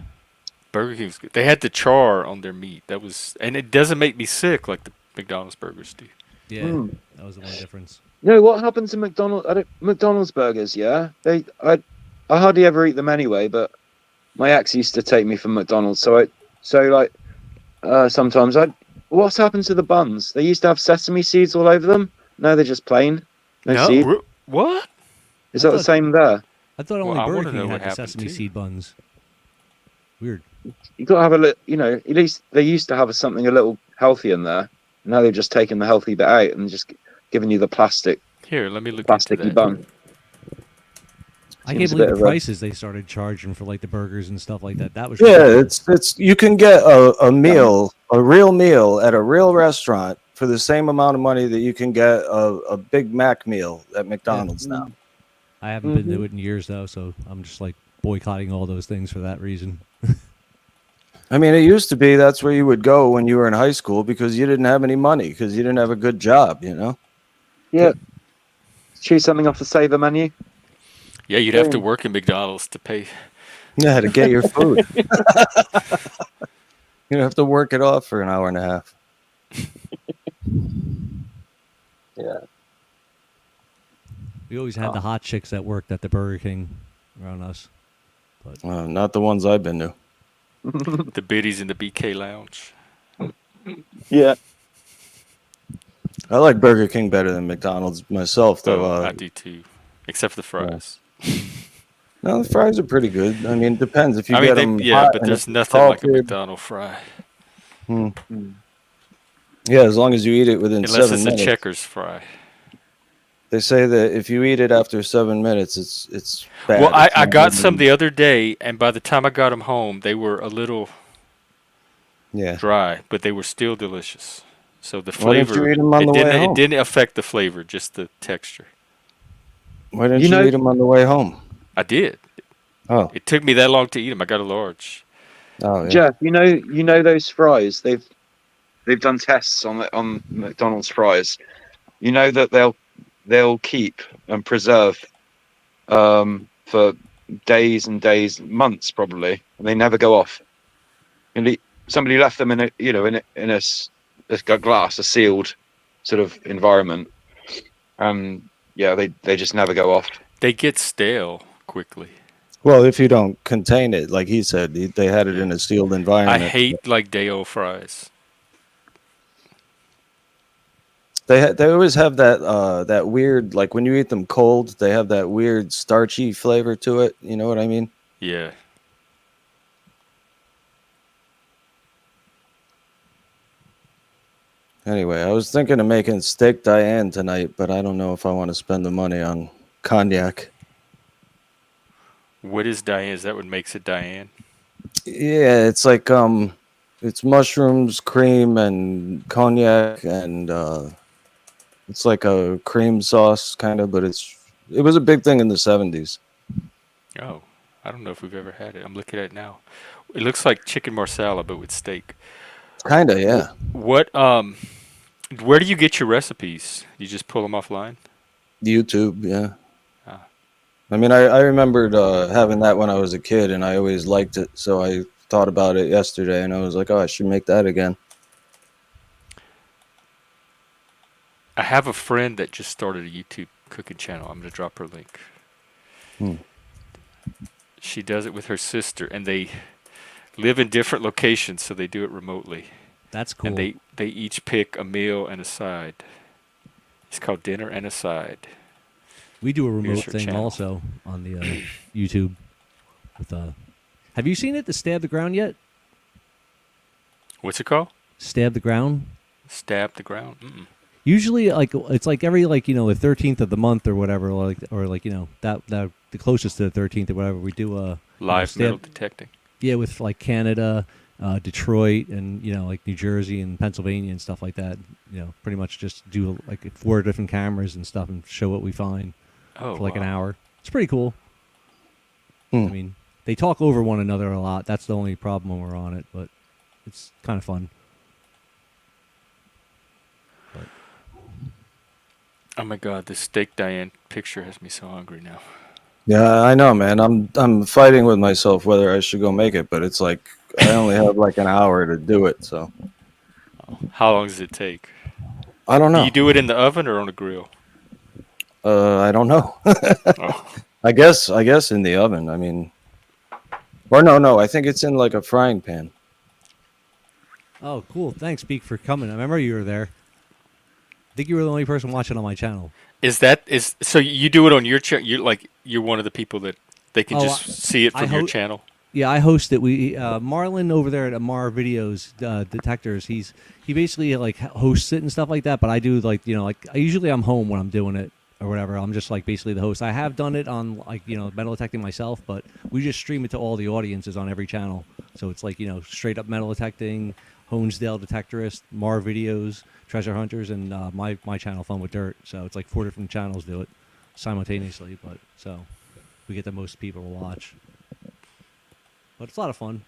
Burger King's good. They had the char on their meat. And it doesn't make me sick like the McDonald's burgers do. Yeah, that was the one difference. You know what happens to McDonald's burgers? Yeah, I hardly ever eat them anyway. But my ex used to take me from McDonald's, sometimes what's happened to the buns? They used to have sesame seeds all over them. Now they're just plain. No seed. What? Is that the same there? I thought only Burger King had the sesame seed buns. Weird. You got to have a little, at least they used to have something a little healthy in there. Now they've just taken the healthy bit out and just giving you the plastic. Here, let me look plasticky into that. bun. I can't believe the prices they started charging for like the burgers and stuff like that. That was it's you can get a meal, a real meal at a real restaurant for the same amount of money that you can get a Big Mac meal at McDonald's now. I haven't been to it in years though, so I'm just like boycotting all those things for that reason. I mean, it used to be that's where you would go when you were in high school because you didn't have any money because you didn't have a good job, Yeah. Choose something off the saver menu. Yeah, you'd have to work in McDonald's to pay. Yeah, to get your food. You have to work it off for an hour and a half. Yeah. We always had the hot chicks that worked at the Burger King around us. But Not the ones I've been to. The biddies in the BK Lounge. Yeah. I like Burger King better than McDonald's myself, though. I do too, except for the fries. No, the fries are pretty good. I mean, it depends if you I mean, get them yeah, hot but and there's if it's nothing like a salted. McDonald's fry. Yeah, as long as you eat it within Unless 7 it's minutes. a Checkers fry. They say that if you eat it after 7 minutes, it's bad. Well, It's I not got good. some the other day, and by the time I got them home, they were a little dry, but they were still delicious. So the Why didn't flavor, you eat 'em on the way it home? didn't affect the flavor, just the texture. Why didn't you eat them on the way home? I did. Oh. It took me that long to eat them. I got a large. Oh, yeah. Jeff, you know those fries. They've done tests on McDonald's fries. You know that they'll keep and preserve for days and days, months probably, and they never go off. And somebody left them in a glass, a sealed sort of environment, and yeah, they just never go off. They get stale quickly. Well, if you don't contain it, like he said, they had it in a sealed I environment. hate like day-old fries. They always have that weird, like when you eat them cold, they have that weird starchy flavor to it. You know what I mean? Yeah. Anyway, I was thinking of making steak Diane tonight, but I don't know if I want to spend the money on cognac. What is Diane? Is that what makes it Diane? Yeah, it's like it's mushrooms, cream, and cognac, and it's like a cream sauce kind of, but it was a big thing in the 70s. Oh, I don't know if we've ever had it. I'm looking at it now. It looks like chicken marsala, but with steak. Kinda, yeah. Where do you get your recipes? You just pull them offline? YouTube, yeah. I mean, I remembered having that when I was a kid, and I always liked it, so I thought about it yesterday, and I was like, oh, I should make that again. I have a friend that just started a YouTube cooking channel. I'm going to drop her link. She does it with her sister, and they live in different locations, so they do it remotely. That's cool. And they each pick a meal and a side. It's called Dinner and a Side. We do a remote Here's her thing channel. also on the YouTube. With have you seen it, the Stab the Ground yet? What's it called? Stab the Ground. Stab the Ground. Mm-mm. Usually, like it's like every the 13th of the month or whatever, or that the closest to the 13th or whatever. We do a Live metal detecting. Yeah, with like Canada, Detroit, and like New Jersey and Pennsylvania and stuff like that. Pretty much just do like 4 different cameras and stuff and show what we find for like an hour. It's pretty cool. I mean, they talk over one another a lot. That's the only problem when we're on it, but it's kind of fun. Oh my God, this steak Diane picture has me so hungry now. Yeah, I know, man. I'm fighting with myself whether I should go make it, but it's like I only have like an hour to do it, so. How long does it take? I don't know. Do you do it in the oven or on a grill? I don't know. Oh. I guess in the oven. I mean, or no. I think it's in like a frying pan. Oh, cool. Thanks, Beak, for coming. I remember you were there. I think you were the only person watching on my channel. So you do it on your channel? You're one of the people that they can just see it from your channel? Yeah, I host it. We Marlon over there at Amar Videos Detectors. He basically like hosts it and stuff like that. But I do usually I'm home when I'm doing it or whatever. I'm just like basically the host. I have done it on metal detecting myself, but we just stream it to all the audiences on every channel. So it's like straight up metal detecting, Honesdale Detectorist, Mar Videos, Treasure Hunters, and my channel, Fun with Dirt. So it's like 4 different channels do it simultaneously, but so we get the most people to watch. But it's a lot of fun.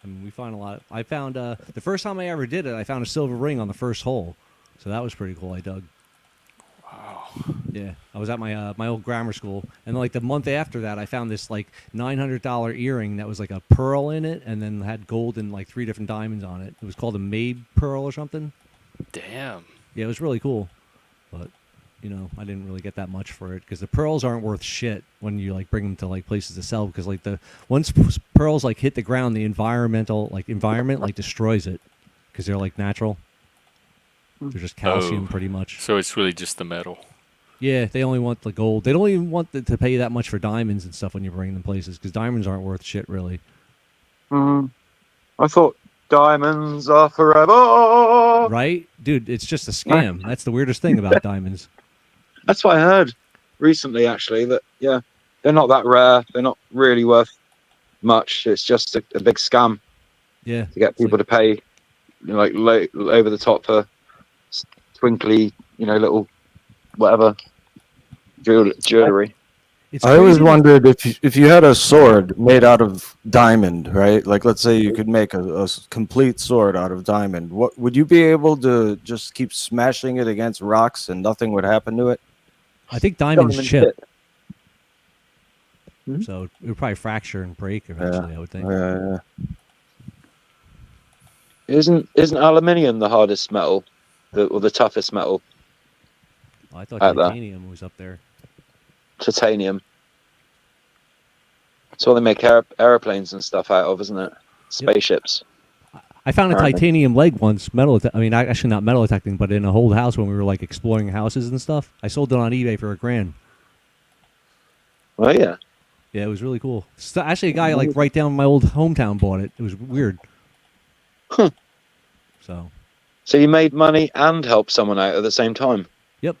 I mean, we find a lot. I found the first time I ever did it, I found a silver ring on the first hole, so that was pretty cool. I dug. Wow. Yeah, I was at my my old grammar school, and like the month after that, I found this like $900 earring that was like a pearl in it, and then had gold and like 3 different diamonds on it. It was called a Mabe pearl or something. Damn. Yeah, it was really cool, but you know, I didn't really get that much for it because the pearls aren't worth shit when you like bring them to like places to sell, because like the once pearls like hit the ground, the environment like destroys it because they're like natural. They're just calcium, pretty much. So it's really just the metal. Yeah, they only want the gold. They don't even want to pay you that much for diamonds and stuff when you bring them places, because diamonds aren't worth shit, really. I thought diamonds are forever. Right? Dude, it's just a scam. That's the weirdest thing about diamonds. That's what I heard recently, actually, that, yeah, they're not that rare. They're not really worth much. It's just a big scam. Yeah. To get people to pay, you know, like over the top for twinkly, you know, little whatever jewelry. I always wondered if you had a sword made out of diamond, right? Like, let's say you could make a complete sword out of diamond. What would you be able to just keep smashing it against rocks and nothing would happen to it? I think diamonds chip. Mm-hmm. So it would probably fracture and break eventually, I would think. Yeah. Isn't aluminium the hardest metal, or the toughest metal? Oh, I thought titanium was up there. Titanium. That's what they make airplanes and stuff out of, isn't it? Spaceships. I found a titanium leg once, actually not metal detecting, but in a old house when we were like exploring houses and stuff. I sold it on eBay for $1,000. Oh yeah. Yeah, it was really cool. So, actually, a guy like right down my old hometown bought it. It was weird. Huh. So you made money and helped someone out at the same time. Yep.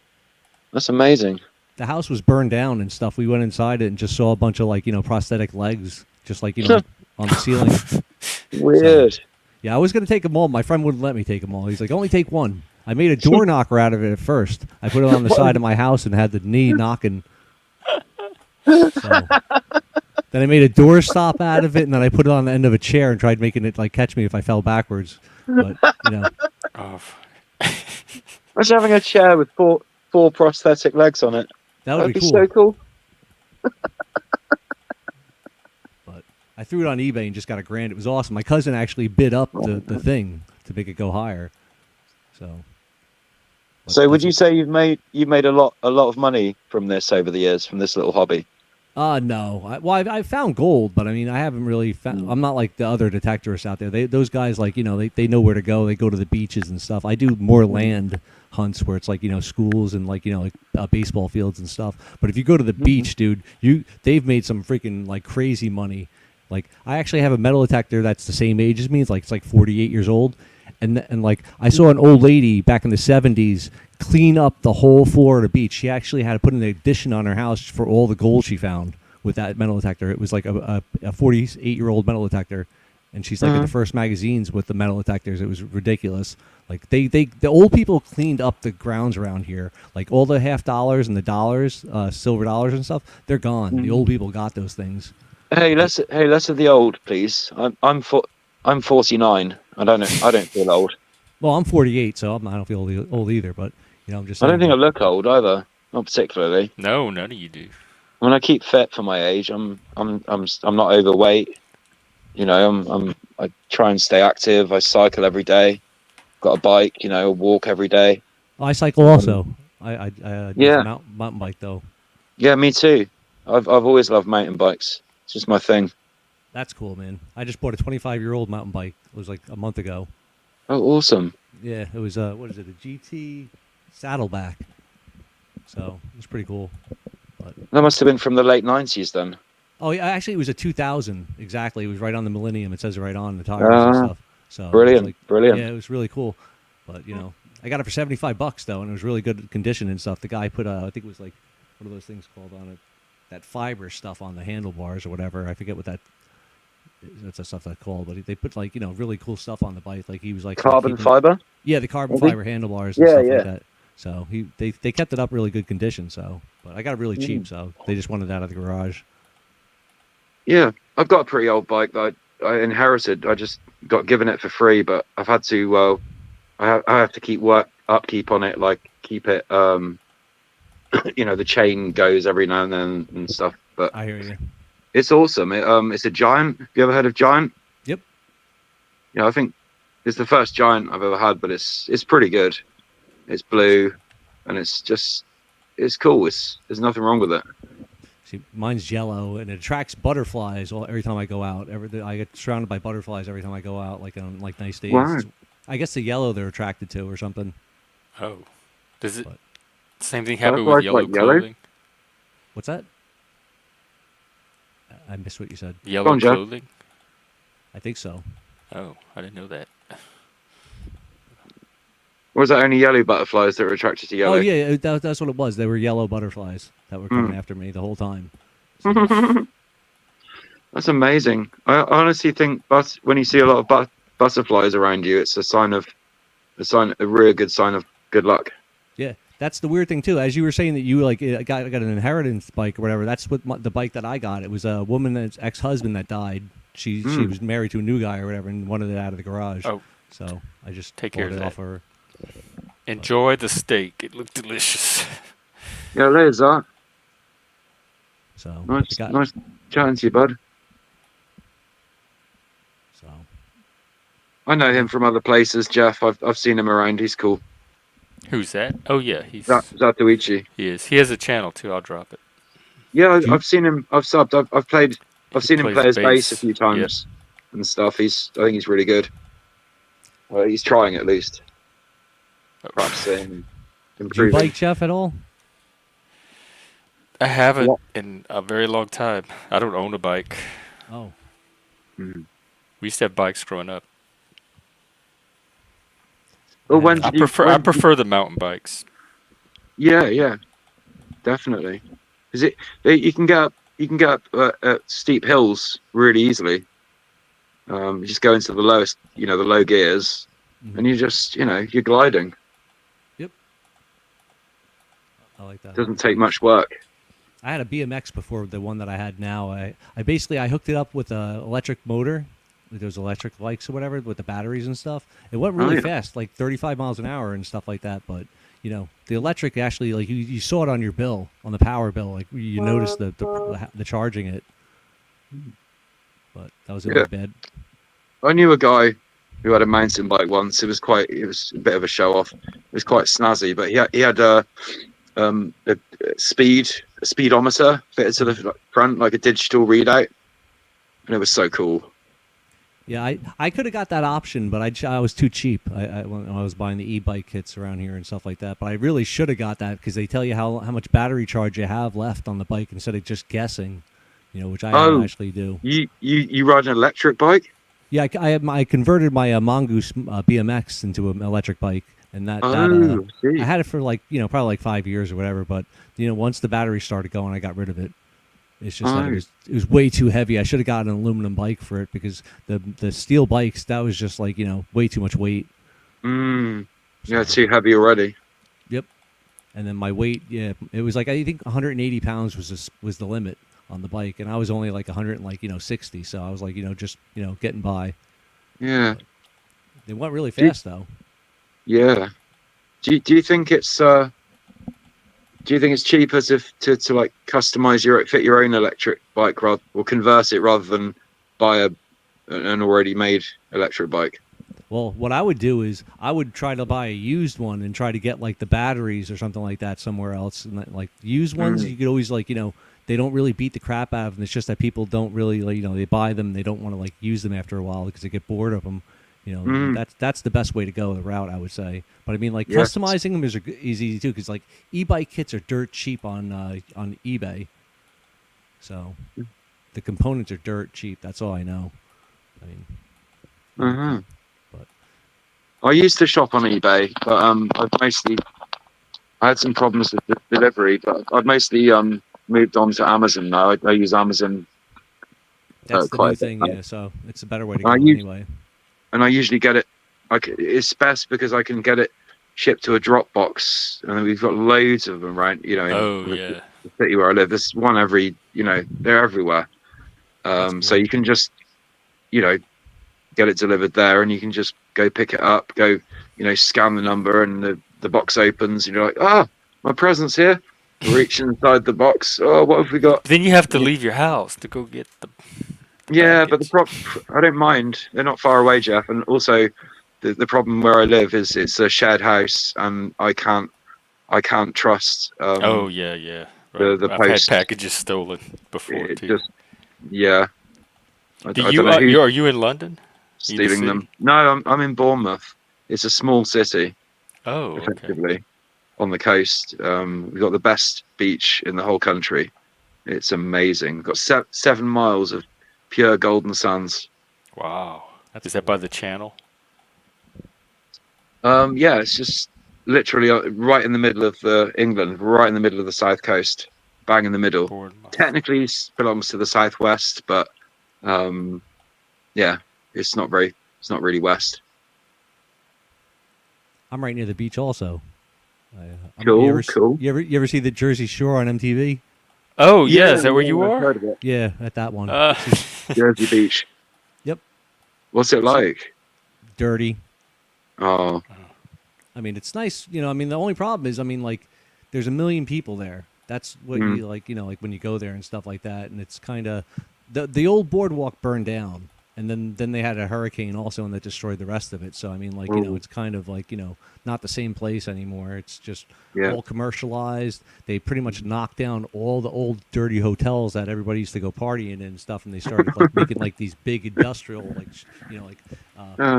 That's amazing. The house was burned down and stuff. We went inside it and just saw a bunch of like, prosthetic legs, just like, on the ceiling. Weird. So, yeah, I was going to take them all. My friend wouldn't let me take them all. He's like, only take one. I made a door knocker out of it at first. I put it on the side of my house and had the knee knocking. So, then I made a door stop out of it, and then I put it on the end of a chair and tried making it like catch me if I fell backwards. But, Imagine having a chair with four prosthetic legs on it. That'd be cool. So cool. But I threw it on eBay and just got $1,000. It was awesome. My cousin actually bid up the thing to make it go higher. So would you say you've made a lot of money from this over the years, from this little hobby? No. I found gold, but I mean, I haven't really found. I'm not like the other detectorists out there. Those guys, like, they know where to go. They go to the beaches and stuff. I do more land hunts where it's like, schools and like, baseball fields and stuff. But if you go to the beach, dude, they've made some freaking like crazy money. Like, I actually have a metal detector that's the same age as me. It's like 48 years old. And like, I saw an old lady back in the 70s clean up the whole Florida beach. She actually had to put an addition on her house for all the gold she found with that metal detector. It was like a 48-year-old metal detector, and she's like in the first magazines with the metal detectors. It was ridiculous. Like, the old people cleaned up the grounds around here. Like, all the $50 and the dollars, silver dollars and stuff, they're gone. The old people got those things. Hey, let's have the old, please. I'm 49. I don't feel old. Well, I'm 48, so I don't feel old either. But I'm just. I don't think I look old either. Not particularly. No, none of you do. I mean, I keep fit for my age. I'm not overweight. I try and stay active. I cycle every day. Got a bike. Walk every day. I cycle also. I mountain bike though. Yeah, me too. I've always loved mountain bikes. It's just my thing. That's cool, man. I just bought a 25-year-old mountain bike. It was like a month ago. Oh, awesome. Yeah, it was what is it? A GT Saddleback. So it was pretty cool. But that must have been from the late 90s then. Oh yeah, actually it was a 2000 exactly. It was right on the millennium. It says it right on the tires and stuff. So brilliant. Yeah, it was really cool. But I got it for $75 though, and it was really good condition and stuff. The guy put I think it was like, what are those things called on it? That fiber stuff on the handlebars or whatever. I forget what that's the stuff that's called, but they put like really cool stuff on the bike. Like he was like carbon fiber. Yeah, the carbon fiber handlebars and stuff like that. So they kept it up really good condition. So, but I got it really cheap, so they just wanted it out of the garage. Yeah, I've got a pretty old bike that I inherited. I just got given it for free, but I've had to. I have to keep upkeep on it, like keep it the chain goes every now and then and stuff. But I hear you. it's awesome. It's a Giant. Have you ever heard of Giant? Yep. Yeah, I think it's the first Giant I've ever had, but it's pretty good. It's blue, and it's cool. There's nothing wrong with it. See, mine's yellow, and it attracts butterflies every time I go out. I get surrounded by butterflies every time I go out, like on like nice days. Wow. I guess the yellow they're attracted to or something. Oh, does it? But- Same thing happen Butterflies with yellow like yellow? clothing. What's that? I missed what you said. Yellow on, Jeff. clothing. I think so. Oh, I didn't know that. Or was that only yellow butterflies that were attracted to yellow? Oh yeah, that's what it was. They were yellow butterflies that were coming after me the whole time. So, That's amazing. I honestly think when you see a lot of butterflies around you, it's a real good sign of good luck. yeah, that's the weird thing too. As you were saying that you got an inheritance bike or whatever. That's what the bike that I got. It was a woman's ex-husband that died. She was married to a new guy or whatever and wanted it out of the garage. Oh, so I just take care bought of it that. off her. Enjoy the steak. It looked delicious. Yeah, there's that. So Nice chatting to you, bud. So I know him from other places, Jeff. I've seen him around. He's cool. Who's that? Oh yeah, he's Zatoichi. he is. He has a channel too. I'll drop it. Yeah, I've seen him. I've subbed. I've seen him plays play his bass. bass a few times and stuff. I think he's really good. Well, he's trying at least. Practicing, do you improving. bike, Jeff, at all? I haven't in a very long time. I don't own a bike. Oh, Mhm. We used to have bikes growing up. Well, when I did you- prefer when- the mountain bikes. Yeah, definitely. Is it? You can get up steep hills really easily. You just go into the lowest, the low gears, and you just, you're gliding. I like that. It doesn't take much work. I had a BMX before the one that I had now. I basically hooked it up with an electric motor, like those electric bikes or whatever, with the batteries and stuff. It went really fast, like 35 miles an hour and stuff like that. But the electric actually, like you saw it on your bill, on the power bill, like you noticed the charging it. But that was really bad. I knew a guy who had a mountain bike once. It was a bit of a show off. It was quite snazzy, but he had a speedometer fitted to the front, like a digital readout, and it was so cool. Yeah, I could have got that option, but I was too cheap. When I was buying the e-bike kits around here and stuff like that. But I really should have got that because they tell you how much battery charge you have left on the bike instead of just guessing, which I actually do. You ride an electric bike? Yeah, I converted my Mongoose BMX into an electric bike, and I had it for probably like 5 years or whatever. But once the battery started going, I got rid of it. It's just that it was way too heavy. I should have gotten an aluminum bike for it because the steel bikes, that was just way too much weight. Yeah, too heavy already. Yep. And then my weight, it was I think 180 pounds was the limit on the bike, and I was only like 160, so I was just getting by. Yeah. It went really fast though. Yeah. Do you think it's cheaper to like customize fit your own electric bike or convert it rather than buy an already made electric bike? Well, what I would do is I would try to buy a used one and try to get the batteries or something like that somewhere else. And used ones, you could always they don't really beat the crap out of them. It's just that people don't really they buy them, they don't want to use them after a while because they get bored of them. That's the best way to go, the route, I would say. But I mean, customizing them is easy too, because e-bike kits are dirt cheap on eBay. So the components are dirt cheap. That's all I know. I mean, but I used to shop on eBay, but I had some problems with the delivery. But I've mostly moved on to Amazon now. I use Amazon. That's the new thing, yeah. So it's a better way to go anyway. And I usually get it. It's best because I can get it shipped to a Dropbox, and we've got loads of them, right? In the city where I live. There's one every. They're everywhere. Cool. So you can just, get it delivered there, and you can just go pick it up. Go, scan the number, and the box opens, and you're like, my present's here. reach inside the box. Oh, what have we got? Then you have to leave your house to go get the Yeah, but package. I don't mind. They're not far away, Jeff. And also, the problem where I live is it's a shared house, and I can't trust Oh yeah, yeah. Right. the I've had post. packages stolen before It too. just yeah. Do I don't you know who's are you in London? Are you the stealing city? them. No, I'm in Bournemouth. It's a small city, Oh, okay. effectively, on the coast. We've got the best beach in the whole country. It's amazing. We've got 7 miles of pure golden sands. Wow. That's Is that cool. by the channel? Yeah, it's just literally right in the middle of England, right in the middle of the south coast, bang in the middle. Bournemouth. Technically, it belongs to the southwest, but um, yeah, it's not really west. I'm right near the beach also. Cool, cool. You ever see the Jersey Shore on MTV? Oh Yeah, yeah, is that where you yeah, I've are? heard of it. Yeah, at that one. Uh, Jersey Beach. Yep. What's it like? Dirty. Oh, I mean, it's nice. I mean, the only problem is, I mean, like, there's a million people there. That's what you like. Like when you go there and stuff like that, and it's kind of the old boardwalk burned down, and then they had a hurricane also, and that destroyed the rest of it. So I mean, like it's kind of like not the same place anymore. It's just yeah. all commercialized. They pretty much knocked down all the old dirty hotels that everybody used to go partying in and stuff, and they started like making like these big industrial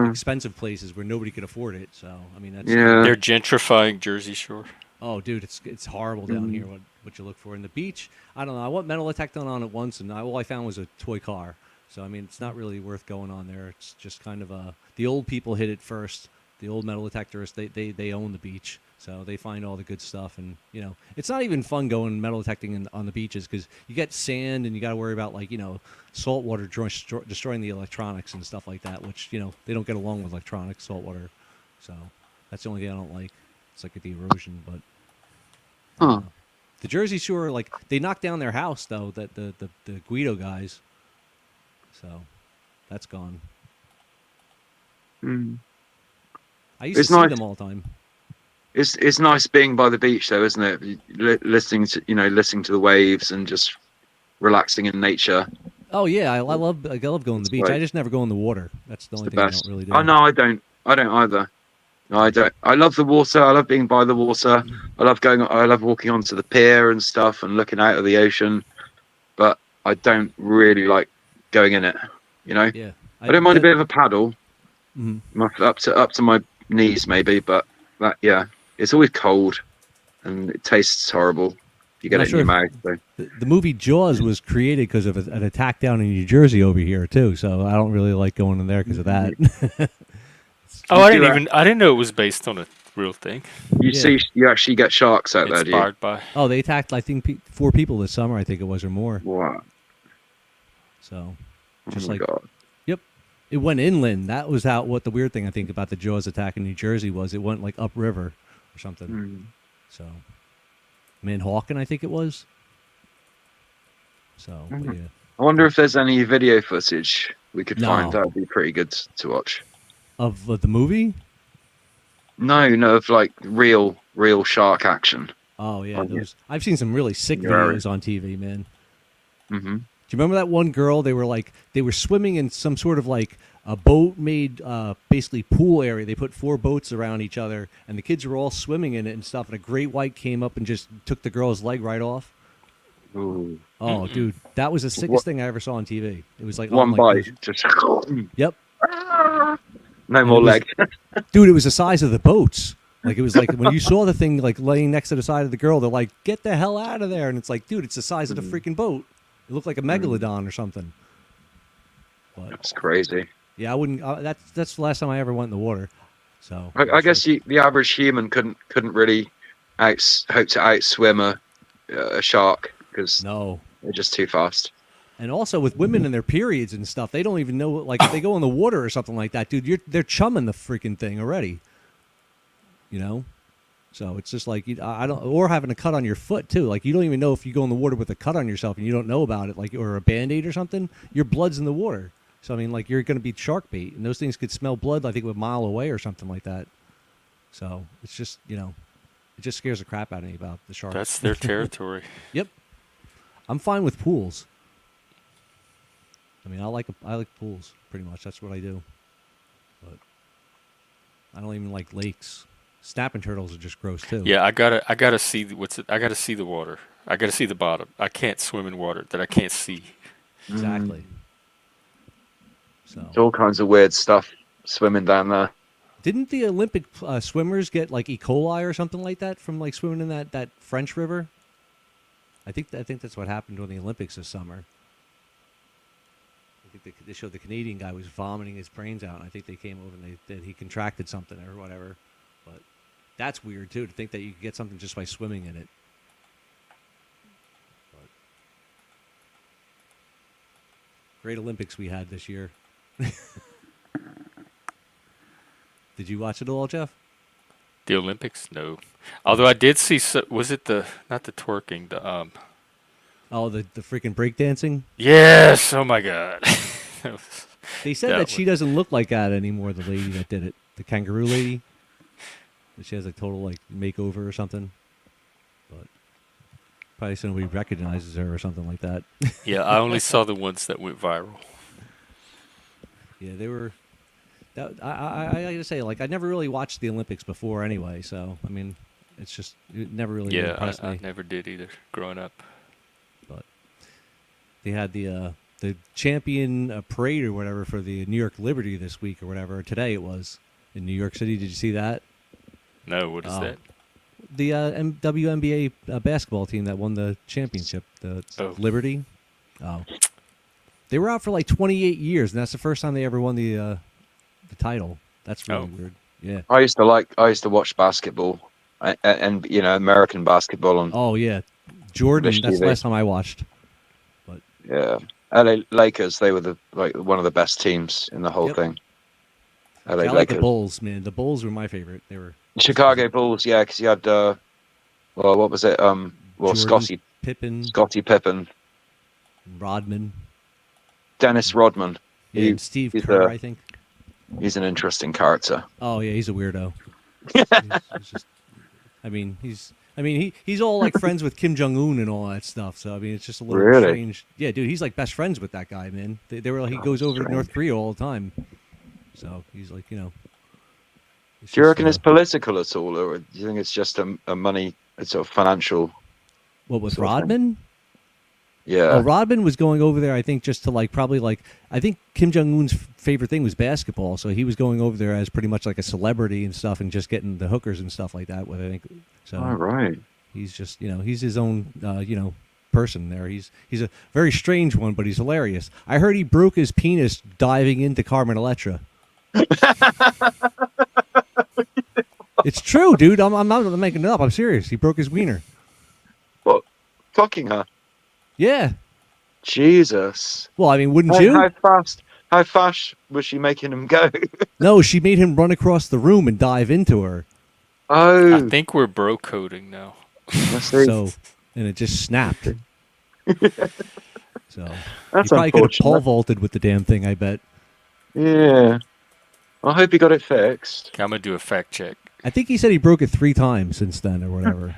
expensive places where nobody could afford it. So I mean that's Yeah. they're gentrifying Jersey Shore. Oh, dude, it's horrible down here. What you look for in the beach? I don't know. I went metal detecting on it once, and all I found was a toy car. So I mean, it's not really worth going on there. It's just kind of the old people hit it first. The old metal detectorists, they own the beach, so they find all the good stuff. And it's not even fun going metal detecting on the beaches because you get sand and you got to worry about salt water destroying the electronics and stuff like that. Which they don't get along with electronics, salt water. So that's the only thing I don't like. It's like the erosion, but. The Jersey Shore, like they knocked down their house though. That the Guido guys, so that's gone. I used to see them all the time. It's nice being by the beach though, isn't it? Listening to the waves and just relaxing in nature. Oh yeah, I love going to the beach. I just never go in the water. That's the only thing best. I don't really do. Oh no, I don't either. No, I don't. I love the water. I love being by the water. I love walking onto the pier and stuff and looking out of the ocean. But I don't really like going in it. Yeah. I don't mind a bit of a paddle. Mm-hmm. Up to my knees maybe, but it's always cold and it tastes horrible. You get it in your mouth. So. The movie Jaws was created because of an attack down in New Jersey over here too. So I don't really like going in there because of that. Oh, I didn't know it was based on a real thing. You actually get sharks out there, do you? Inspired by. Oh, they attacked, I think, 4 people this summer, I think it was, or more. Wow. So, Oh my God. Yep. It went inland. That was what the weird thing, I think, about the Jaws attack in New Jersey was. It went, like, upriver or something. So, Manhawkin, I think it was. So, but yeah. I wonder if there's any video footage we could find. That would be pretty good to watch. Of the movie? No, of like real shark action. Oh yeah, I've seen some really sick videos on TV, man. Mm-hmm. Do you remember that one girl? They were swimming in some sort of like a boat made basically pool area. They put 4 boats around each other, and the kids were all swimming in it and stuff. And a great white came up and just took the girl's leg right off. Ooh. Oh, dude, that was the sickest thing I ever saw on TV. It was like one bite, just. Yep. No more legs. Dude, it was the size of the boats. Like, it was like when you saw the thing like laying next to the side of the girl, they're like, get the hell out of there. And it's like, dude, it's the size of the freaking boat. It looked like a megalodon or something. But, that's crazy. Yeah, I wouldn't. That's the last time I ever went in the water. So I guess the average human couldn't really hope to outswim a shark because they're just too fast. And also with women and their periods and stuff, they don't even know, like, if they go in the water or something like that, dude, they're chumming the freaking thing already. So it's just like, or having a cut on your foot too. Like, you don't even know if you go in the water with a cut on yourself and you don't know about it, like, or a Band-Aid or something, your blood's in the water. So, I mean, like, you're going to be shark bait, and those things could smell blood, I think, a mile away or something like that. So it's just, It just scares the crap out of me about the sharks. That's their territory. Yep. I'm fine with pools. I mean, I like pools pretty much. That's what I do. But I don't even like lakes. Snapping turtles are just gross too. Yeah, I gotta see I gotta see the water. I gotta see the bottom. I can't swim in water that I can't see. Exactly. So It's all kinds of weird stuff swimming down there. didn't the Olympic swimmers get like E. coli or something like that from like swimming in that French river? I think that's what happened during the Olympics this summer. I think they showed the Canadian guy was vomiting his brains out, and I think they came over and that he contracted something or whatever. But that's weird too, to think that you could get something just by swimming in it. But great Olympics we had this year. Did you watch it all, Jeff? The Olympics? No. Although I did see, was it not the twerking, Oh, the freaking breakdancing? Yes! Oh my God. They said that she doesn't look like that anymore, the lady that did it. The kangaroo lady. That she has a total like makeover or something. But probably somebody recognizes her or something like that. Yeah, I only saw the ones that went viral. Yeah, they were. I gotta say, like, I never really watched the Olympics before anyway, so I mean, it never really impressed me. I never did either growing up. But they had the champion parade or whatever for the New York Liberty this week or whatever. Today it was in New York City. Did you see that? No, what is that? The WNBA basketball team that won the championship, the Liberty. Oh, they were out for like 28 years, and that's the first time they ever won the title. That's really weird. Yeah. I used to watch basketball and American basketball on. Oh yeah, Jordan. British That's the TV. last time I watched. But Yeah, LA Lakers. They were one of the best teams in the whole thing. LA I like Lakers. the Bulls, man. The Bulls were my favorite. They were Chicago Bulls. Yeah, because you had what was it? Jordan, Scottie Pippen, Rodman, Dennis Rodman. yeah, and Steve Kerr, I think. He's an interesting character. Oh yeah, he's a weirdo. he's just, he's all like friends with Kim Jong-un and all that stuff. So I mean, it's just a little strange. Yeah, dude, he's like best friends with that guy, man. They were like, he goes over to North Korea all the time. So he's like, Do you reckon it's political at all, or do you think it's just a money, a sort of financial? What with Rodman? Yeah. Oh, Rodman was going over there, I think, just to I think Kim Jong-un's favorite thing was basketball, so he was going over there as pretty much like a celebrity and stuff, and just getting the hookers and stuff like that. With I think so. All right. He's just he's his own person there. He's a very strange one, but he's hilarious. I heard he broke his penis diving into Carmen Electra. It's true, dude. I'm not making it up. I'm serious. He broke his wiener. What? Fucking her? Yeah. Jesus. Well, I mean, wouldn't you? How fast was she making him go? No, she made him run across the room and dive into her. Oh. I think we're bro coding now. So, and it just snapped. So That's he probably could have unfortunate. pole vaulted with the damn thing, I bet. Yeah. I hope he got it fixed. I'm gonna do a fact check. I think he said he broke it 3 times since then or whatever.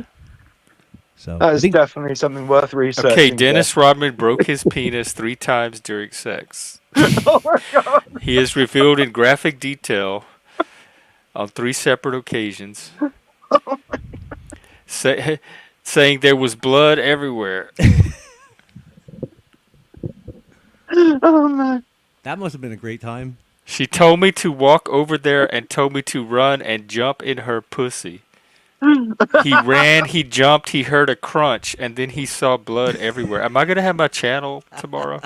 So That is definitely something worth researching. Okay, Dennis Rodman broke his penis 3 times during sex. Oh my God. He is revealed in graphic detail on 3 separate occasions, saying there was blood everywhere. Oh man. that must have been a great time. She told me to walk over there and told me to run and jump in her pussy. He ran, he jumped, he heard a crunch, and then he saw blood everywhere. Am I going to have my channel tomorrow?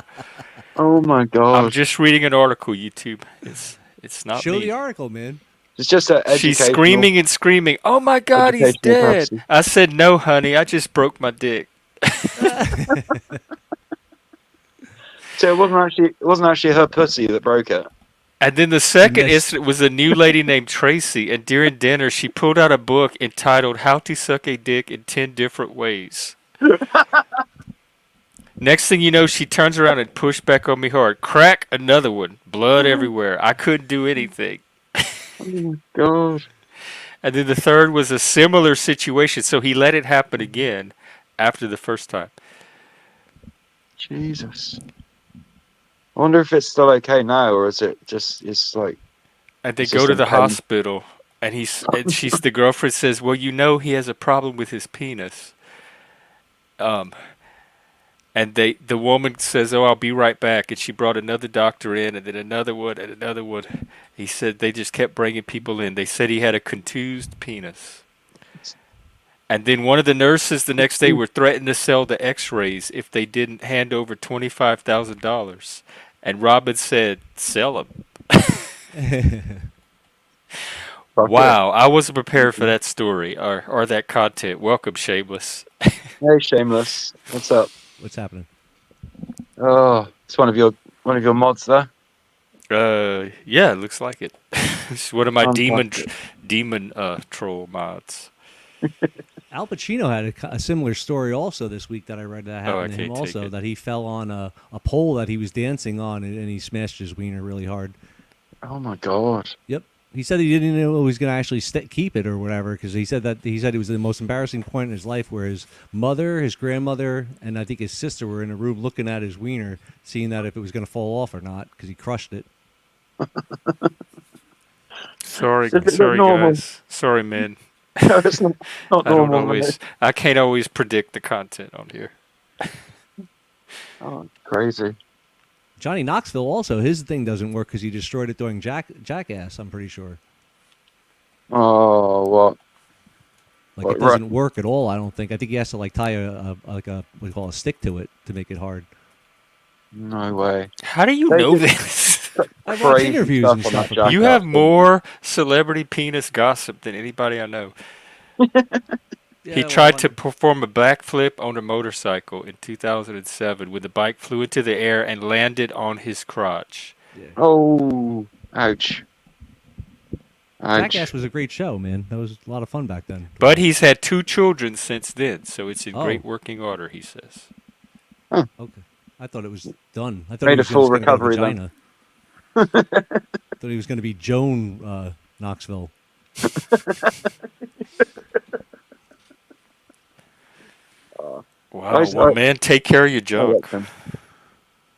Oh my God. I'm just reading an article, YouTube. It's not Show me. the article, man. It's just a She's screaming and screaming, "Oh my God, he's educational dead!" purposes. I said, "No, honey, I just broke my dick." So it wasn't actually her pussy that broke it. And then the second Yes. incident was a new lady named Tracy, and during dinner, she pulled out a book entitled "How to Suck a Dick in 10 Different Ways." Next thing you know, she turns around and pushed back on me hard. Crack, another one. Blood everywhere. I couldn't do anything. Oh my God. And then the third was a similar situation, so he let it happen again after the first time. Jesus. I wonder if it's still okay now, or is it just, it's like... And they it's go just to in the pain. hospital, and the girlfriend says, "Well, you know he has a problem with his penis." And the woman says, "Oh, I'll be right back." And she brought another doctor in, and then another one, and another one. He said they just kept bringing people in. They said he had a contused penis. And then one of the nurses the next day were threatened to sell the X-rays if they didn't hand over $25,000. And Robin said, "Sell them." Wow, I wasn't prepared for that story or that content. Welcome, Shameless. Hey, Shameless. What's up? What's happening? Oh, it's one of your mods there. Yeah, it looks like it. It's one of my demon Fantastic. troll mods. Al Pacino had a similar story also this week that I read that happened to him can't take also, it. that he fell on a pole that he was dancing on and he smashed his wiener really hard. Oh my God. Yep. He said he didn't know he was going to actually keep it or whatever, because he said it was the most embarrassing point in his life where his mother, his grandmother, and I think his sister were in a room looking at his wiener, seeing that if it was going to fall off or not, because he crushed it. Sorry, normal? guys. Sorry, men. No, it's not I don't normal. always. I can't always predict the content on here. Oh, crazy. Johnny Knoxville also, his thing doesn't work because he destroyed it during Jackass, I'm pretty sure. Oh, what? Like, it doesn't work at all, I don't think. I think he has to like tie a what we call a stick to it to make it hard. No way. How do you know this? I watch interviews and stuff. You have more celebrity penis gossip than anybody I know. He tried to perform a backflip on a motorcycle in 2007 when the bike flew into the air and landed on his crotch. Yeah. Oh, ouch. Jackass was a great show, man. That was a lot of fun back then. But he's had 2 children since then, so it's in great working order, he says. Huh. Okay. I thought it was done. I thought Made he was a full just gonna recovery go to Vagina. Thought he was going to be Joan Knoxville. Wow, well, man, take care of your junk.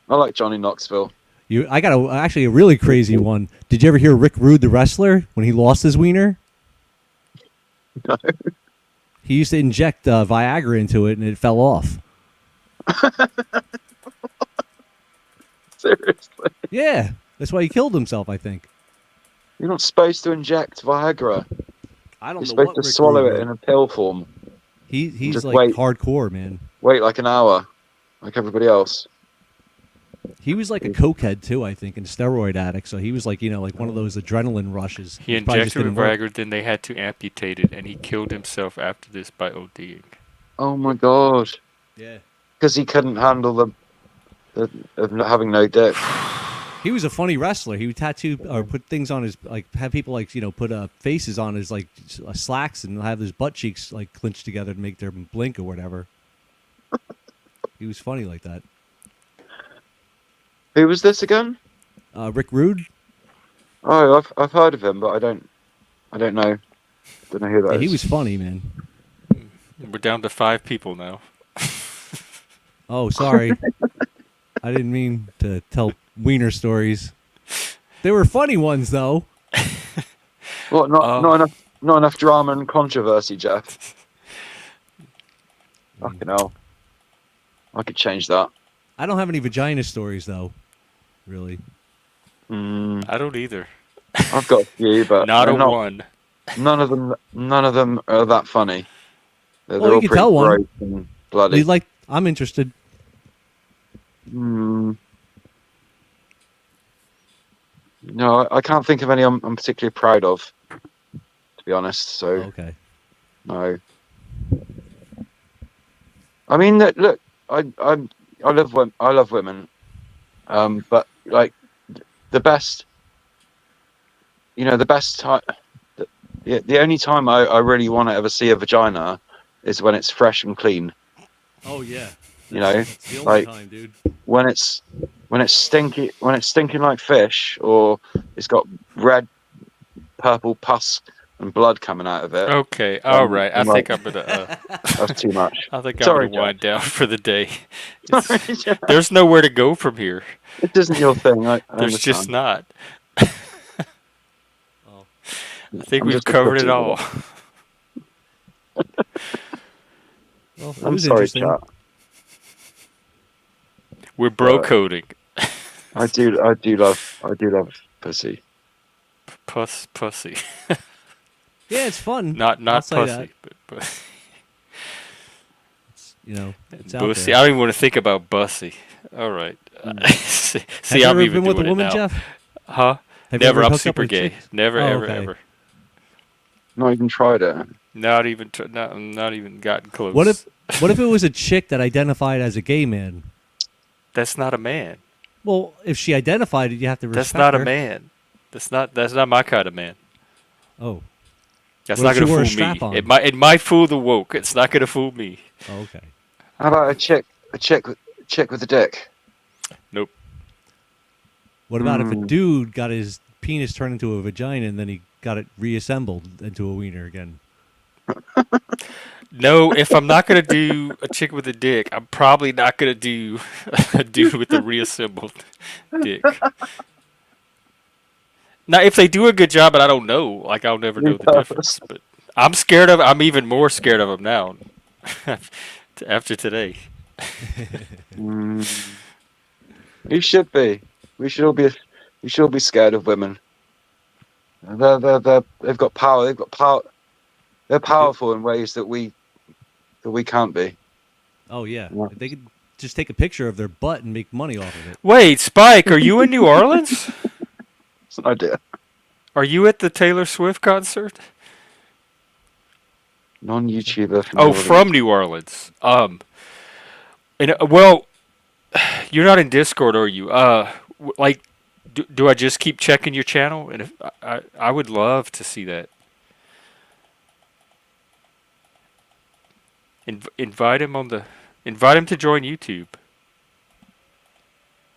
I like Johnny Knoxville. I got actually a really crazy one. Did you ever hear Rick Rude, the wrestler, when he lost his wiener? No. He used to inject Viagra into it, and it fell off. Seriously? Yeah, that's why he killed himself, I think. You're not supposed to inject Viagra. I don't You're know supposed to swallow it in a pill form. He's like hardcore, man. Wait like an hour, like everybody else. He was like a cokehead too, I think, and steroid addict. So he was like, like one of those adrenaline rushes. He injected with Viagra, then they had to amputate it, and he killed himself after this by ODing. Oh my God. Yeah. Because he couldn't handle the having no dick. He was a funny wrestler. He would tattoo or put things on his, like, have people like put faces on his like slacks and have his butt cheeks like clinched together to make them blink or whatever. He was funny like that. Who was this again? Rick Rude. Oh, I've heard of him, but I don't know. Don't know who that is. He was funny, man. We're down to 5 people now. Oh, sorry. I didn't mean to tell wiener stories. They were funny ones, though. What? Not enough drama and controversy, Jeff. Fucking hell. I could change that. I don't have any vagina stories, though. Really. I don't either. I've got a few, but not a one. None of them are that funny. They're Well, you all can pretty tell one. gross and bloody. I'm interested. No, I can't think of any I'm particularly proud of, to be honest. So okay. No. I mean, look, I love women, but like the best time, the only time I really want to ever see a vagina is when it's fresh and clean. Oh yeah. That's the only like time, dude. when it's stinking like fish, or it's got red, purple pus and blood coming out of it. Okay, all right. I I'm think like, I'm gonna. that's too much. I think I'm Sorry, gonna wind down for the day. Jeff. There's nowhere to go from here. It isn't your thing. I There's just understand. not. Oh. I think I'm we've just a covered it pussy, all. Well, it I'm was sorry, interesting. chat. We're bro coding. I do love pussy. Pussy. Yeah, it's fun. Not I'll say that. pussy, but You know, it's out bussy. there. I don't even want to think about bussy. All right. See, Have you I'm ever even been with a doing it woman, now. Jeff? Huh? Have you Never. ever I'm hooked up super with a gay. chick? Never, Oh, ever, okay. ever. Not even tried it. Not even. Not even gotten close. What if it was a chick that identified as a gay man? That's not a man. Well, if she identified it, you have to respect That's not her. a man. That's not my kind of man. Oh. That's What not if she gonna wore a fool me. strap-on? It might fool the woke. It's not gonna fool me. Oh, okay. How about a chick with a dick? Nope. What about if a dude got his penis turned into a vagina and then he got it reassembled into a wiener again? No, if I'm not gonna do a chick with a dick, I'm probably not gonna do a dude with a reassembled dick. Now, if they do a good job, and I don't know, like I'll never know the difference. But I'm even more scared of them now. After today. You should be. We should all be scared of women. They've got power. They've got power. They're powerful in ways that we can't be. Oh, yeah. They could just take a picture of their butt and make money off of it. Wait, Spike, are you in New Orleans? It's an idea. Are you at the Taylor Swift concert? Non-YouTuber. From New Orleans. Well, you're not in Discord, are you? Like, do I just keep checking your channel? And if I would love to see that. Invite him to join YouTube.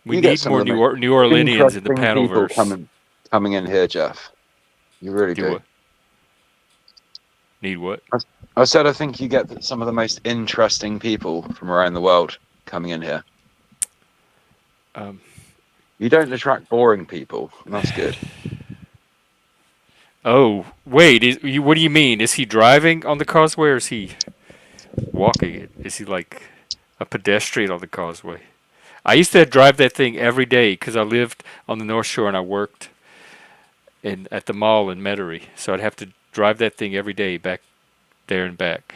We need more New Orleanians in the panelverse. Coming in here, Jeff. You really do. What? Need what? I said I think you get some of the most interesting people from around the world coming in here. You don't attract boring people, and that's good. Oh, wait. What do you mean? Is he driving on the causeway or is he walking it? Is he like a pedestrian on the causeway? I used to drive that thing every day because I lived on the North Shore and I worked at the mall in Metairie. So I'd have to drive that thing every day back there and back.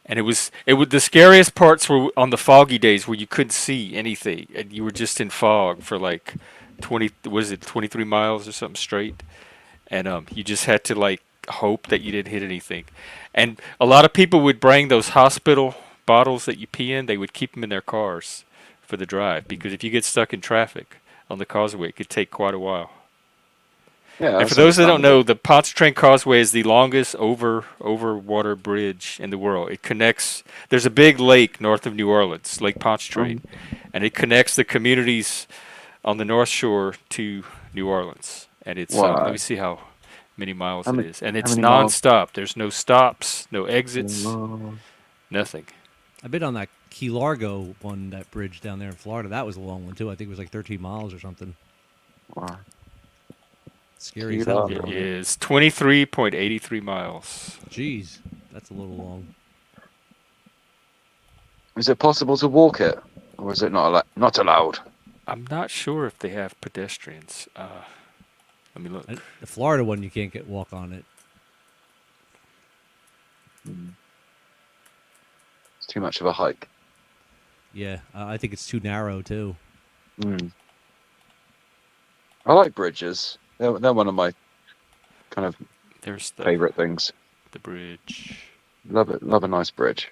And it was the scariest parts were on the foggy days where you couldn't see anything and you were just in fog for like 23 miles or something straight. And you just had to like hope that you didn't hit anything. And a lot of people would bring those hospital bottles that you pee in, they would keep them in their cars for the drive because if you get stuck in traffic on the causeway, it could take quite a while. Yeah, and for those that don't know, the Pontchartrain Causeway is the longest over water bridge in the world. It connects. There's a big lake north of New Orleans, Lake Pontchartrain, and it connects the communities on the North Shore to New Orleans. And it's let me see how many miles it is, and it's nonstop. There's no stops, no exits, nothing. I've been on that Key Largo one, that bridge down there in Florida. That was a long one too. I think it was like 13 miles or something. Wow. Scary as hell. It is 23.83 miles. Jeez, that's a little long. Is it possible to walk it, or is it not allowed? I'm not sure if they have pedestrians. Let me look. The Florida one, you can't walk on it. It's too much of a hike. Yeah, I think it's too narrow too. I like bridges. They're one of my kind of favorite things. The bridge. Love it. Love a nice bridge.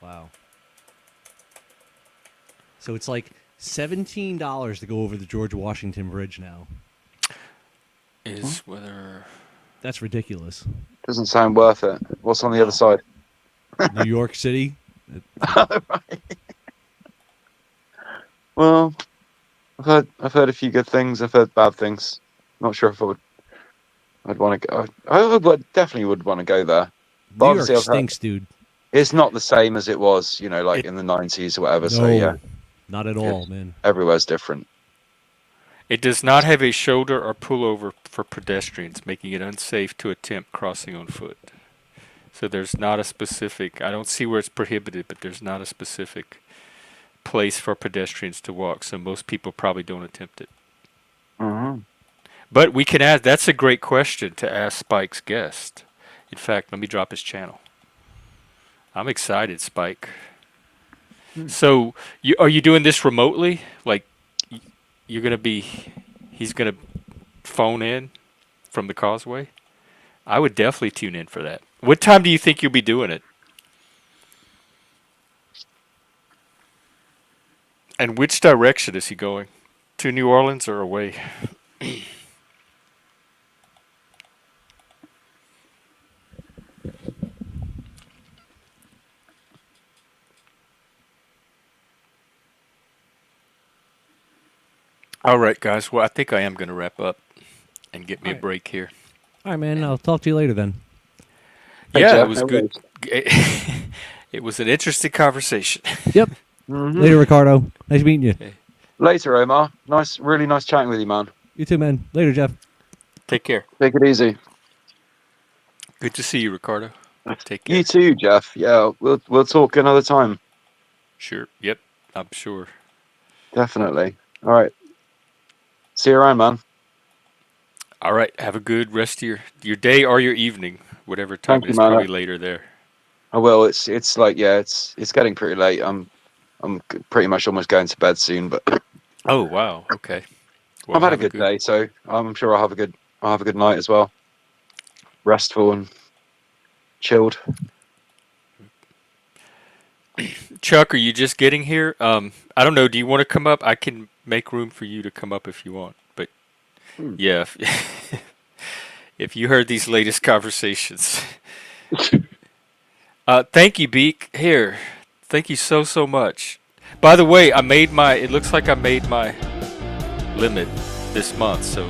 Wow. So it's like $17 to go over the George Washington Bridge now. Is whether that's ridiculous. Doesn't sound worth it. What's on the other side? New York City. Well, I've heard a few good things. I've heard bad things. Not sure if I'd want to go. Definitely would want to go there. But New obviously, York stinks, dude. it's not the same as it was, like in the 90s or whatever. No, So yeah, not at all, man. Everywhere's different. It does not have a shoulder or pullover for pedestrians, making it unsafe to attempt crossing on foot. So there's not a specific, I don't see where it's prohibited, but there's not a specific place for pedestrians to walk. So most people probably don't attempt it. Mm-hmm. But we can ask, that's a great question to ask Spike's guest. In fact, let me drop his channel. I'm excited, Spike. So are you doing this remotely? Like, he's going to phone in from the causeway? I would definitely tune in for that. What time do you think you'll be doing it? And which direction is he going? To New Orleans or away? All right, guys. Well, I think I am going to wrap up and get me a break here. All right, man. I'll talk to you later then. Yeah, Jeff, it was good. It was an interesting conversation. Yep. Mm-hmm. Later, Ricardo. Nice meeting you. Okay. Later, Omar. Really nice chatting with you, man. You too, man. Later, Jeff. Take care. Take it easy. Good to see you, Ricardo. Take care. You too, Jeff. Yeah, we'll talk another time. Sure. Yep, I'm sure. Definitely. All right. See you around, man. All right. Have a good rest of your day or your evening, whatever time it is. Probably later there. Oh well, it's like it's getting pretty late. I'm pretty much almost going to bed soon, but. Oh wow. Okay. Well, I've had a good day, so I'm sure I'll have a good night as well. Restful and chilled. Chuck, are you just getting here? I don't know. Do you want to come up? I can make room for you to come up if you want. But yeah, if you heard these latest conversations, thank you, Beak. Here, thank you so much. By the way, it looks like I made my limit this month. So.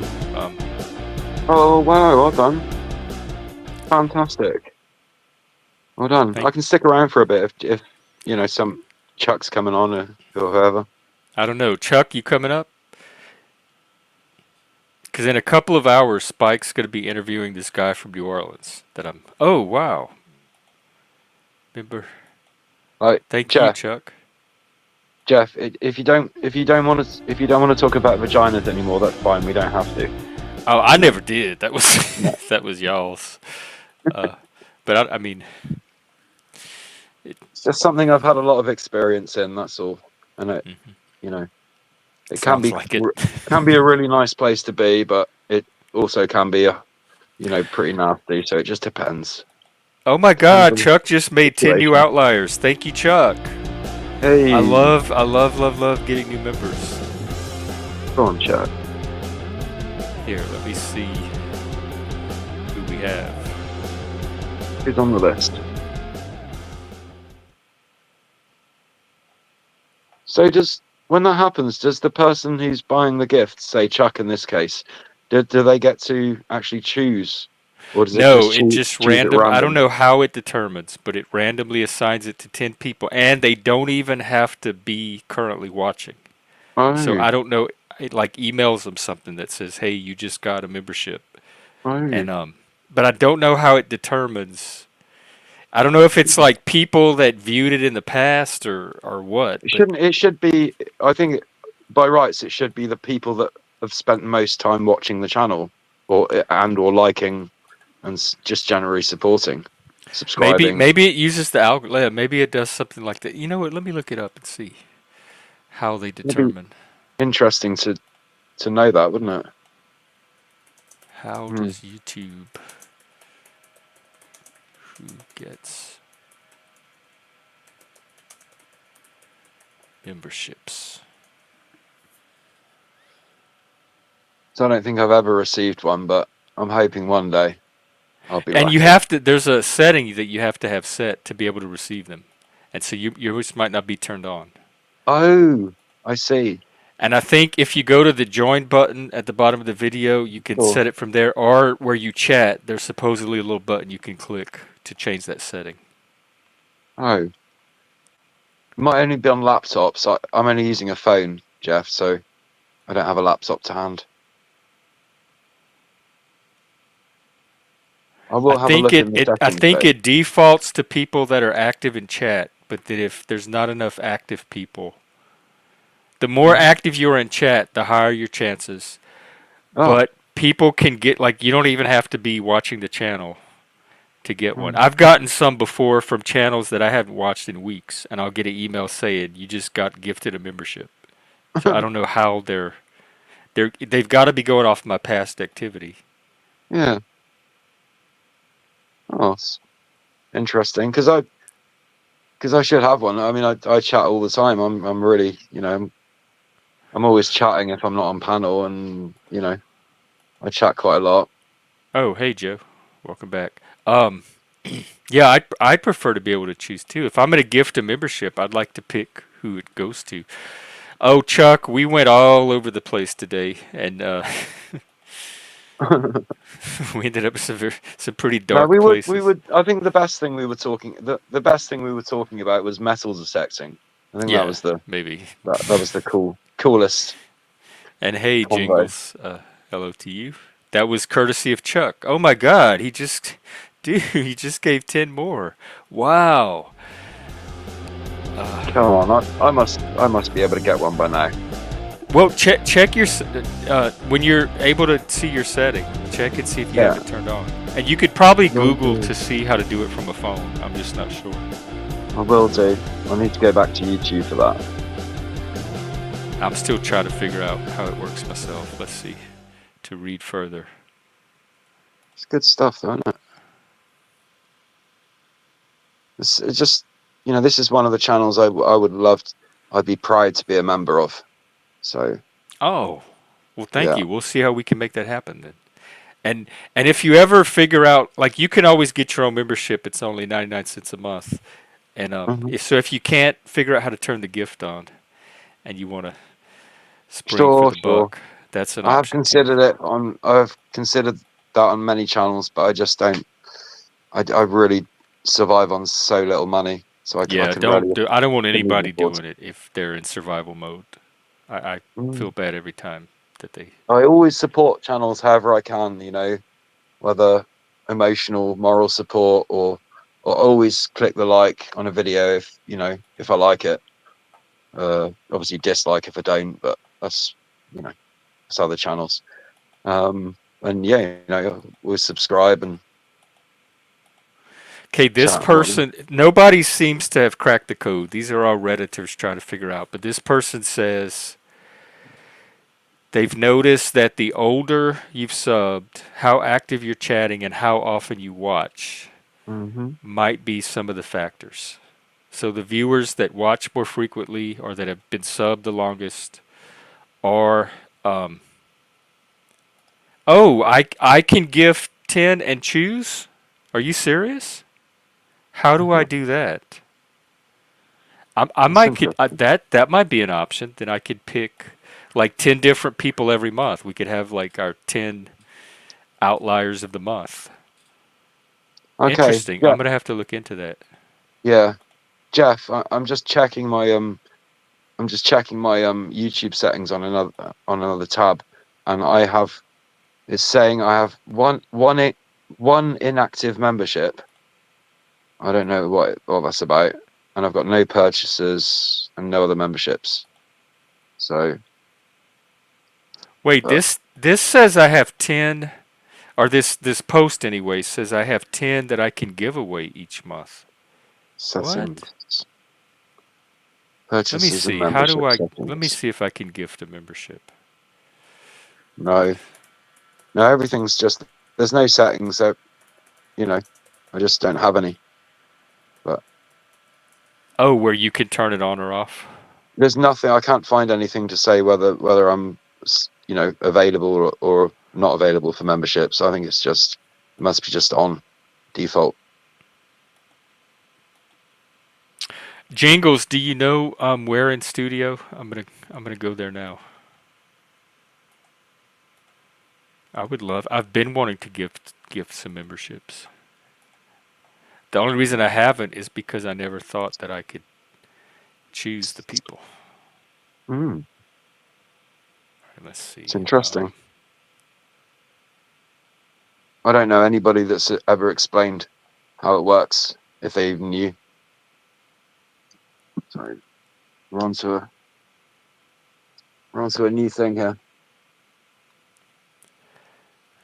Oh wow! Well done. Fantastic. Well done. I can stick around for a bit if some Chuck's coming on or whoever. I don't know. Chuck, you coming up? Because in a couple of hours, Spike's going to be interviewing this guy from New Orleans. Oh wow! Remember? Thank you, Chuck. Jeff, if you don't want to talk about vaginas anymore, that's fine. We don't have to. Oh, I never did. That was that was y'all's. But I mean, it's just something I've had a lot of experience in. That's all, and it can be can be a really nice place to be, but it also can be pretty nasty. So it just depends. Oh my God, Chuck just made 10 new outliers. Thank you, Chuck. Hey, I love getting new members. Go on, Chuck. Here, let me see who we have. Who's on the list? So when that happens, does the person who's buying the gift, say Chuck in this case, do they get to actually choose? Or does it just random. I don't know how it determines, but it randomly assigns it to 10 people, and they don't even have to be currently watching. Oh. So I don't know. It emails them something that says, "Hey, you just got a membership." Oh. And but I don't know how it determines. I don't know if it's like people that viewed it in the past or what. It should be. I think by rights it should be the people that have spent most time watching the channel, or liking. And just generally subscribing. Maybe it uses the algorithm. Maybe it does something like that. You know what? Let me look it up and see how they determine. Interesting to know that, wouldn't it? How does YouTube? Who gets memberships? So I don't think I've ever received one, but I'm hoping one day. I'll be And you lucky. have to. There's a setting that you have to have set to be able to receive them, and so yours might not be turned on. Oh, I see. And I think if you go to the join button at the bottom of the video, you can Cool. set it from there, or where you chat, there's supposedly a little button you can click to change that setting. Oh, it might only be on laptops. I'm only using a phone, Jeff, so I don't have a laptop to hand. I will have a look in the settings. I think though. it defaults to people that are active in chat, but that if there's not enough active people, the more active you are in chat, the higher your chances. Oh. But people can get, like, you don't even have to be watching the channel to get one. Mm. I've gotten some before from channels that I haven't watched in weeks, and I'll get an email saying you just got gifted a membership. So I don't know how they've got to be going off my past activity. Yeah. Oh, it's interesting because I should have one. I mean, I chat all the time. I'm really, I'm always chatting if I'm not on panel, and I chat quite a lot. Oh, hey Joe, welcome back. Yeah, I'd prefer to be able to choose too. If I'm going to gift a membership, I'd like to pick who it goes to. Oh, Chuck, we went all over the place today, and we ended up in some pretty dark No, places. we would. I think the best thing we were talking about was metal detecting. I think Yeah, that was maybe. that was the coolest. And hey, Convo. Jingles, hello to you. That was courtesy of Chuck. Oh my God, he just gave 10 more. Wow. Come on, I must be able to get one by now. Well, check your when you're able to see your setting. Check and see if you have it turned on. And you could probably Google to see how to do it from a phone. I'm just not sure. I will do. I need to go back to YouTube for that. I'm still trying to figure out how it works myself. Let's see. To read further. It's good stuff, though, isn't it? It's just, this is one of the channels I would love. I'd be proud to be a member of. So. Oh, well, thank you. We'll see how we can make that happen then. And if you ever figure out, like, you can always get your own membership. It's only 99 cents a month. And so if you can't figure out how to turn the gift on, and you want to spring for the buck, that's an option. I've considered it on. I've considered that on many channels, but I just don't. I really survive on so little money, so I don't want anybody doing it if they're in survival mode. I feel bad every time that they. I always support channels however I can, whether emotional, moral support, or always click the like on a video if I like it. Obviously dislike if I don't, but that's that's other channels. And always subscribe and. Okay, this person, nobody seems to have cracked the code. These are all Redditors trying to figure out. But this person says they've noticed that the older you've subbed, how active you're chatting, and how often you watch might be some of the factors. So the viewers that watch more frequently or that have been subbed the longest are... I can gift 10 and choose? Are you serious? How do I do that? I might that might be an option. Then I could pick like 10 different people every month. We could have like our 10 outliers of the month. Okay. Interesting. Yeah. I'm gonna have to look into that. Yeah, Jeff, I'm just checking my YouTube settings on another tab, and it's saying I have one inactive membership. I don't know what that's about, and I've got no purchases and no other memberships. So. Wait, this says I have 10, or this post anyway says I have 10 that I can give away each month. Settings. What? Let me see. How do I? Settings. Let me see if I can gift a membership. No, everything's just. There's no settings. So, I just don't have any. But. Oh, where you can turn it on or off? There's nothing. I can't find anything to say whether I'm, available or not available for membership. So I think it's just must be just on default. Jingles, do you know where in studio? I'm gonna go there now. I've been wanting to gift some memberships. The only reason I haven't is because I never thought that I could choose the people. Mm, Let's see. it's interesting. I don't know anybody that's ever explained how it works, if they even knew. Sorry, we're onto a new thing here.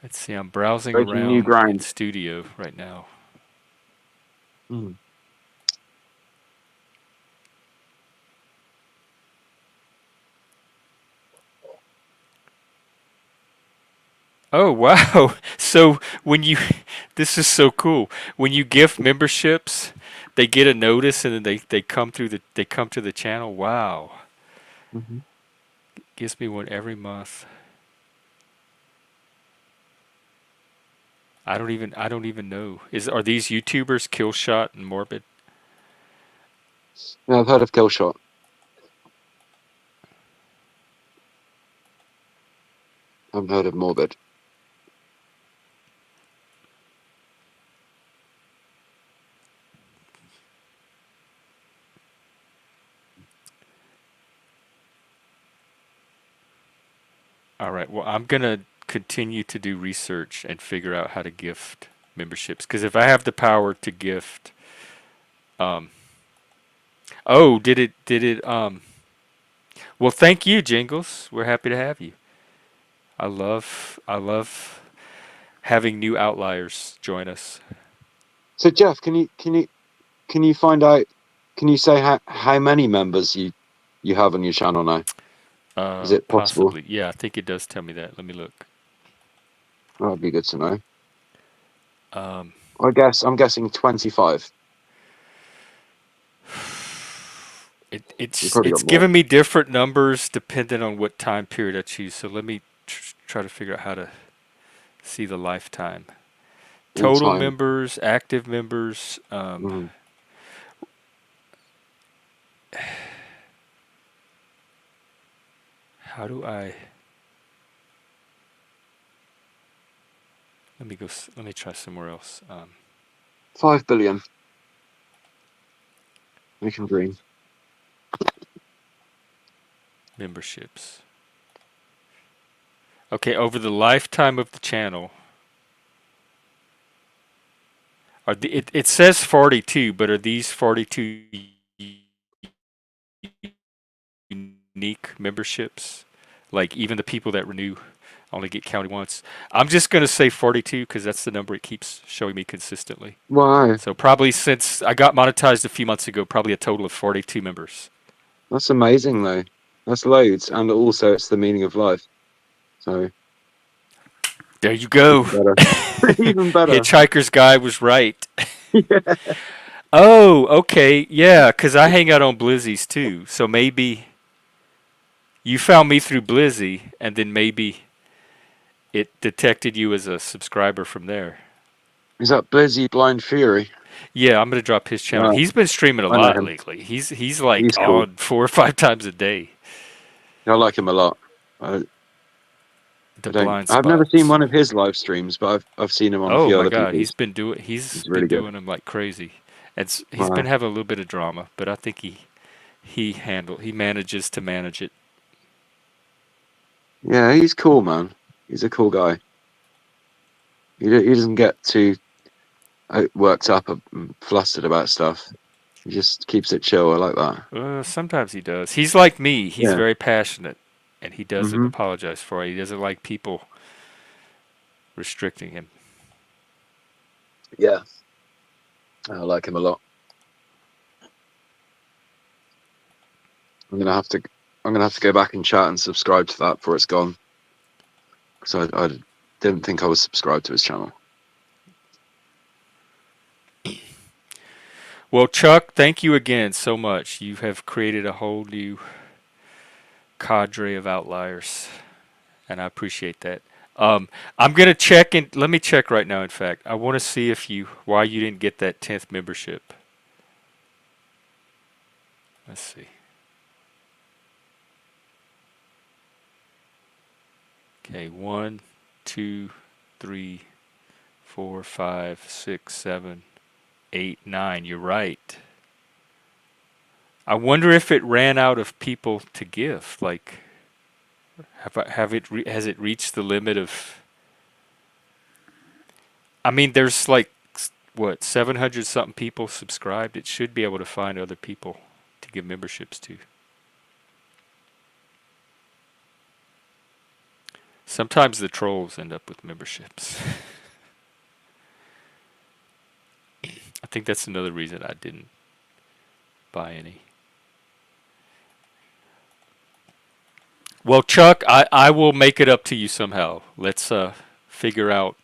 Let's see. I'm browsing Breaking new around in ground. studio right now. Mm. Oh wow! So when you, this is so cool. When you gift memberships, they get a notice and then they come they come to the channel. Wow! Mm-hmm. Gives me one every month. I don't even know. Are these YouTubers Killshot and Morbid? Yeah, I've heard of Killshot. I've heard of Morbid. All right. Well, I'm gonna continue to do research and figure out how to gift memberships. Because if I have the power to gift, um, oh, did it? Well, thank you, Jingles. We're happy to have you. I love having new outliers join us. So Jeff, can you find out? Can you say how many members you have on your channel now? Is it possible? Possibly. Yeah, I think it does tell me that. Let me look. That'd be good to know. Um, I'm guessing 25. You probably it's got more. giving me different numbers depending on what time period I choose. So let me try to figure out how to see the lifetime. All Total time. members, active members. Mm. How do I? Let me go. Let me try somewhere else. 5 billion. We can dream. Memberships. Okay, over the lifetime of the channel, it says 42, but are these 42 unique memberships? Like even the people that renew only get counted once. I'm just gonna say 42 because that's the number it keeps showing me consistently. Wow, So probably since I got monetized a few months ago, probably a total of 42 members. that's amazing though. That's loads, and also it's the meaning of life. So There you go. even better. Even better. Hitchhiker's Guide was right. Yeah. Oh, okay. Yeah, because I hang out on Blizzies too. So maybe you found me through Blizzy, and then maybe it detected you as a subscriber from there. Is that Blizzy Blind Fury? Yeah, I'm gonna drop his channel. He's been streaming a I know lot him. lately. He's like He's cool. on 4 or 5 times a day. I like him a lot. The blind I've never seen spots. one of his live streams, but I've seen him on a Oh few my other God, people's. he's He's been really good. doing them like crazy. He's Wow. been having a little bit of drama, but I think he manages to manage it. Yeah, he's cool, man. He's a cool guy. He doesn't get too worked up and flustered about stuff. He just keeps it chill. I like that. Sometimes he does. He's like me. He's Yeah. very passionate, and he doesn't Mhm. apologize for it. He doesn't like people restricting him. Yeah. I like him a lot. I'm gonna have to go back and chat and subscribe to that before it's gone, because I didn't think I was subscribed to his channel. Well, Chuck, thank you again so much. You have created a whole new cadre of outliers, and I appreciate that. I'm gonna check and let me check right now. In fact, I want to see why you didn't get that 10th membership. Let's see. Okay, 1, 2, 3, 4, 5, 6, 7, 8, 9. You're right. I wonder if it ran out of people to give. Like, has it reached the limit of? I mean, there's like what 700 something people subscribed. It should be able to find other people to give memberships to. Sometimes the trolls end up with memberships. I think that's another reason I didn't buy any. Well, Chuck, I will make it up to you somehow. Let's figure out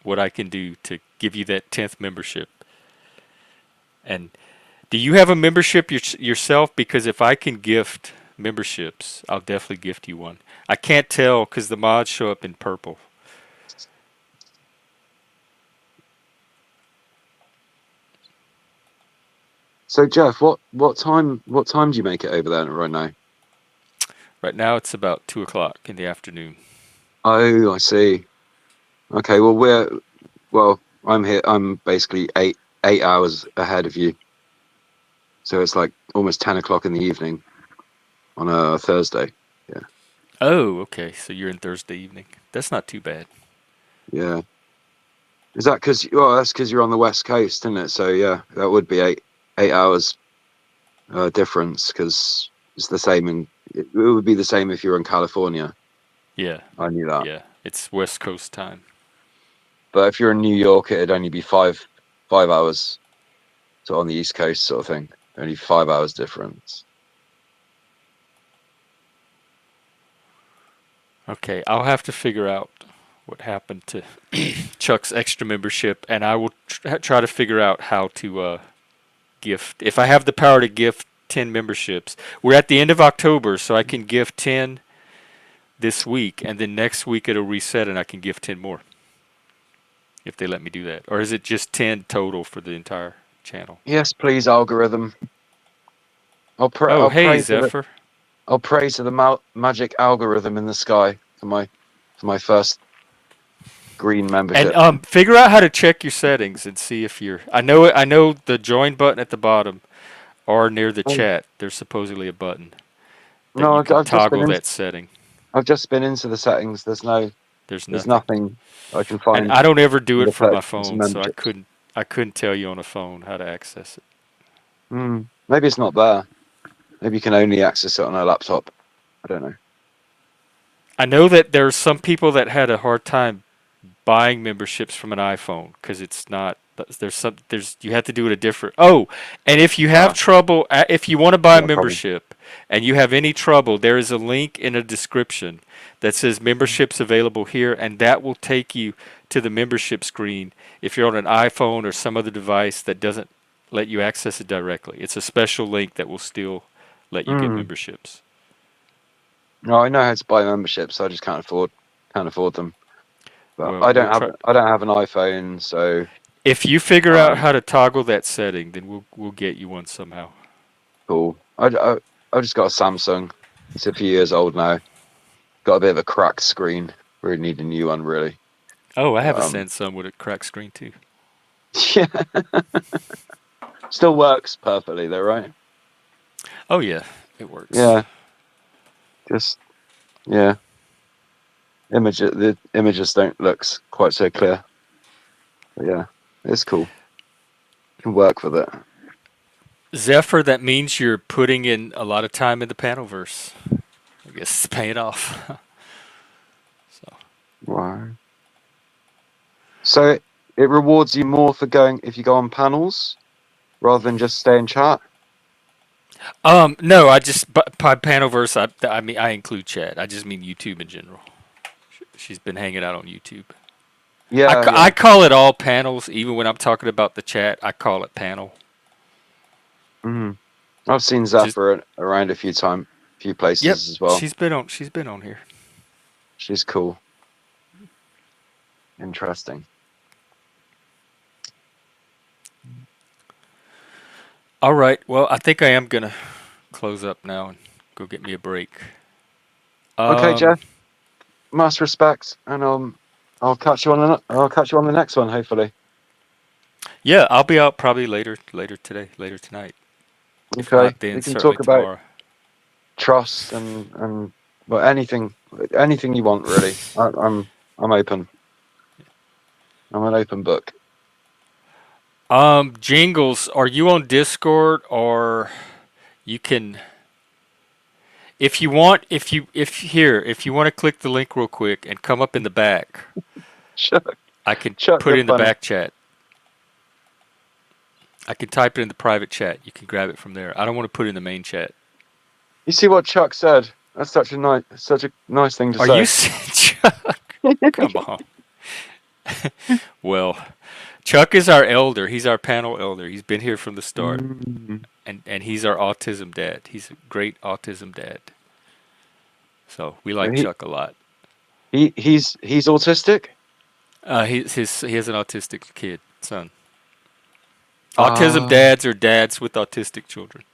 what I can do to give you that 10th membership. And do you have a membership yourself? Because if I can gift memberships, I'll definitely gift you one. I can't tell because the mods show up in purple. So Jeff, what time do you make it over there right now? Right now it's about 2 o'clock in the afternoon. Oh, I see. Okay, well I'm here. I'm basically eight hours ahead of you. So it's like almost 10 o'clock in the evening on a Thursday. Yeah. Oh, okay. So you're in Thursday evening. That's not too bad. Yeah. Is that because? Well, that's because you're on the West Coast, isn't it? So yeah, that would be eight hours difference because it's the same it would be the same if you were in California. Yeah. I knew that. Yeah. It's West Coast time. But if you're in New York, it'd only be five hours. So on the East Coast, sort of thing, only 5 hours difference. Okay, I'll have to figure out what happened to Chuck's extra membership, and I will try to figure out how to gift. If I have the power to gift 10 memberships, we're at the end of October, so I can gift 10 this week, and then next week it'll reset, and I can gift 10 more. If they let me do that, or is it just 10 total for the entire channel? Yes, please, algorithm. I'll pray. Oh, I'll hey, pray Zephyr. I'll pray to the magic algorithm in the sky for my first green membership. And figure out how to check your settings and see if you're. I know the join button at the bottom, or near the chat. There's supposedly a button that you can toggle that setting. I've just been into the settings. There's nothing I can find. And I don't ever do it from my phone, so I couldn't tell you on a phone how to access it. Maybe it's not there. Maybe you can only access it on a laptop. I don't know. I know that there's some people that had a hard time buying memberships from an iPhone because it's not. You have to do it a different. Oh, and if you have trouble, if you want to buy a membership and you have any trouble, there is a link in a description that says memberships available here, and that will take you to the membership screen if you're on an iPhone or some other device that doesn't let you access it directly. It's a special link that will still let you get memberships. No, I know how to buy memberships. I just can't afford them. But Well, I don't have an iPhone, so if you figure out how to toggle that setting, then we'll get you one somehow. Cool. I just got a Samsung. It's a few years old now. Got a bit of a cracked screen. Really need a new one, really. Oh, I have a Samsung with a cracked screen too. Yeah. Still works perfectly though, right? Oh yeah, it works. Yeah. The images don't look quite so clear. But yeah, it's cool. You can work with it. Zephyr, that means you're putting in a lot of time in the Panelverse. I guess it's paying off. Wow. So it rewards you more for going if you go on panels rather than just stay in chat? No, I just by Panelverse. I mean, I include chat. I just mean YouTube in general. She's been hanging out on YouTube. Yeah, I call it all panels, even when I'm talking about the chat. I call it panel. I've seen Zephyr around a few places as well. She's been on here. She's cool. Interesting. All right. Well, I think I am gonna close up now and go get me a break. Okay, Um, Jeff. Most respects, and I'll catch you on the next one, hopefully. yeah, I'll be out probably later today, later tonight. If Okay, not, then we can certainly talk about tomorrow. trust and well, anything you want, really. I'm open. I'm an open book. Jingles, are you on Discord or you can, if you want, if you want to click the link real quick and come up in the back, Chuck, I can Chuck, put you're it in the funny. back chat. I can type it in the private chat. You can grab it from there. I don't want to put it in the main chat. You see what Chuck said? That's such a nice thing to Are you say. Chuck? Come on. Well, Chuck is our elder. He's our panel elder. He's been here from the start. Mm. And he's our autism dad. He's a great autism dad. So we like He Chuck a lot. he's autistic. He has an autistic son. Autism Ah. dads are dads with autistic children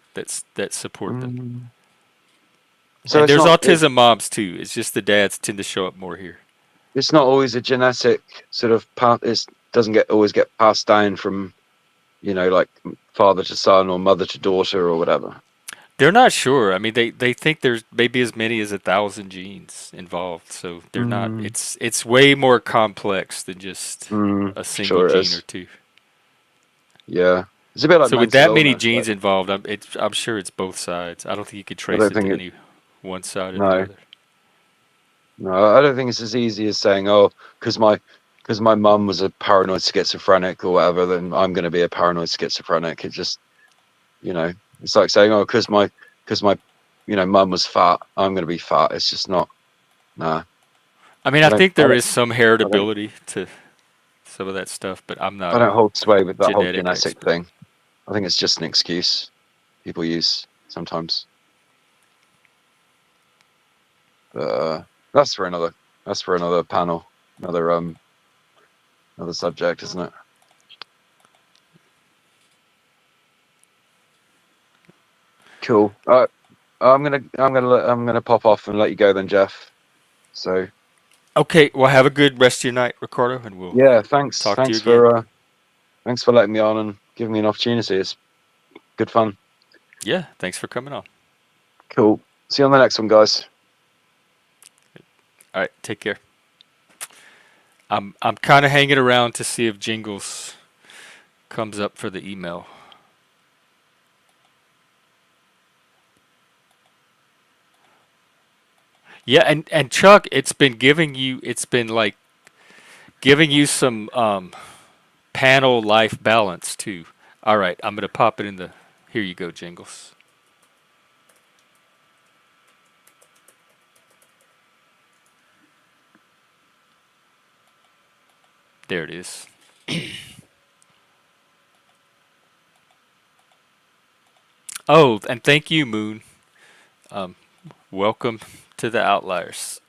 that support them. So And it's there's not autism moms too. It's just the dads tend to show up more here. it's not always a genetic sort of part. It doesn't always get passed down from like father to son or mother to daughter or whatever. They're not sure. I mean, they think there's maybe as many as 1,000 genes involved. So they're not. Mm. It's way more complex than just a single Sure it gene or is. two. Yeah, it's a bit like So with mental that many illness. genes Like, involved, I'm sure it's both sides. I don't think you could I trace don't it think to it. any one side or the No, other. no, I don't think it's as easy as saying, oh, because my mum was a paranoid schizophrenic or whatever, then I'm going to be a paranoid schizophrenic. It just, it's like saying, oh, because my mum was fat, I'm going to be fat. It's just not. Nah, I mean, I I don't. think I there don't. is some I don't. heritability to some of that stuff, but I'm I not don't a hold sway with that whole genetic genetic expert. thing. I think it's just an excuse people use sometimes. That's for another. That's for another panel. Another subject, isn't it? Cool. I'm gonna pop off and let you go then, Jeff. So Okay, well, have a good rest of your night, Ricardo, and we'll yeah, thanks. talk to you Thanks again. for letting me on and giving me an opportunity. It's good fun. Yeah, thanks for coming on. Cool. See you on the next one, guys. All right, take care. I'm kind of hanging around to see if Jingles comes up for the email. Yeah, and Chuck, it's been like giving you some panel life balance too. All right, I'm gonna pop it in the. Here you go, Jingles. There it is. Oh, and thank you, Moon. Um, welcome to the Outliers.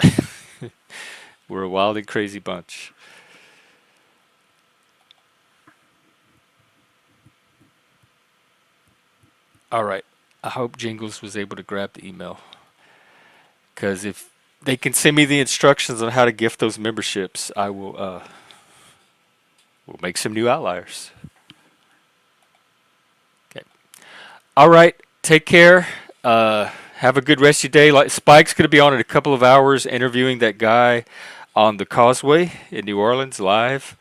We're a wild and crazy bunch. All right. I hope Jingles was able to grab the email. Because if they can send me the instructions on how to gift those memberships, I will we'll make some new outliers. Okay. All right. Take care. Have a good rest of your day. Like Spike's going to be on in a couple of hours interviewing that guy on the Causeway in New Orleans live.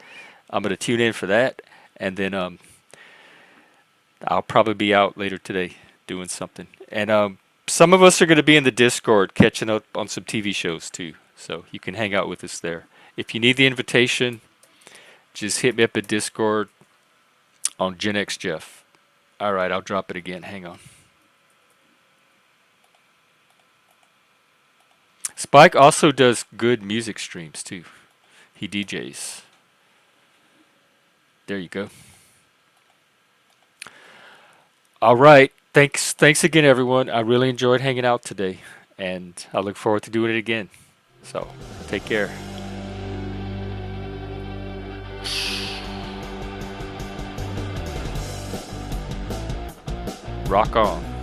I'm going to tune in for that, and then I'll probably be out later today doing something. And some of us are going to be in the Discord catching up on some TV shows too, so you can hang out with us there. If you need the invitation, just hit me up at Discord on Gen X Jeff. All right, I'll drop it again. Hang on. Spike also does good music streams too. He DJs. There you go. All right. Thanks again, everyone. I really enjoyed hanging out today, and I look forward to doing it again. So, take care. Rock on.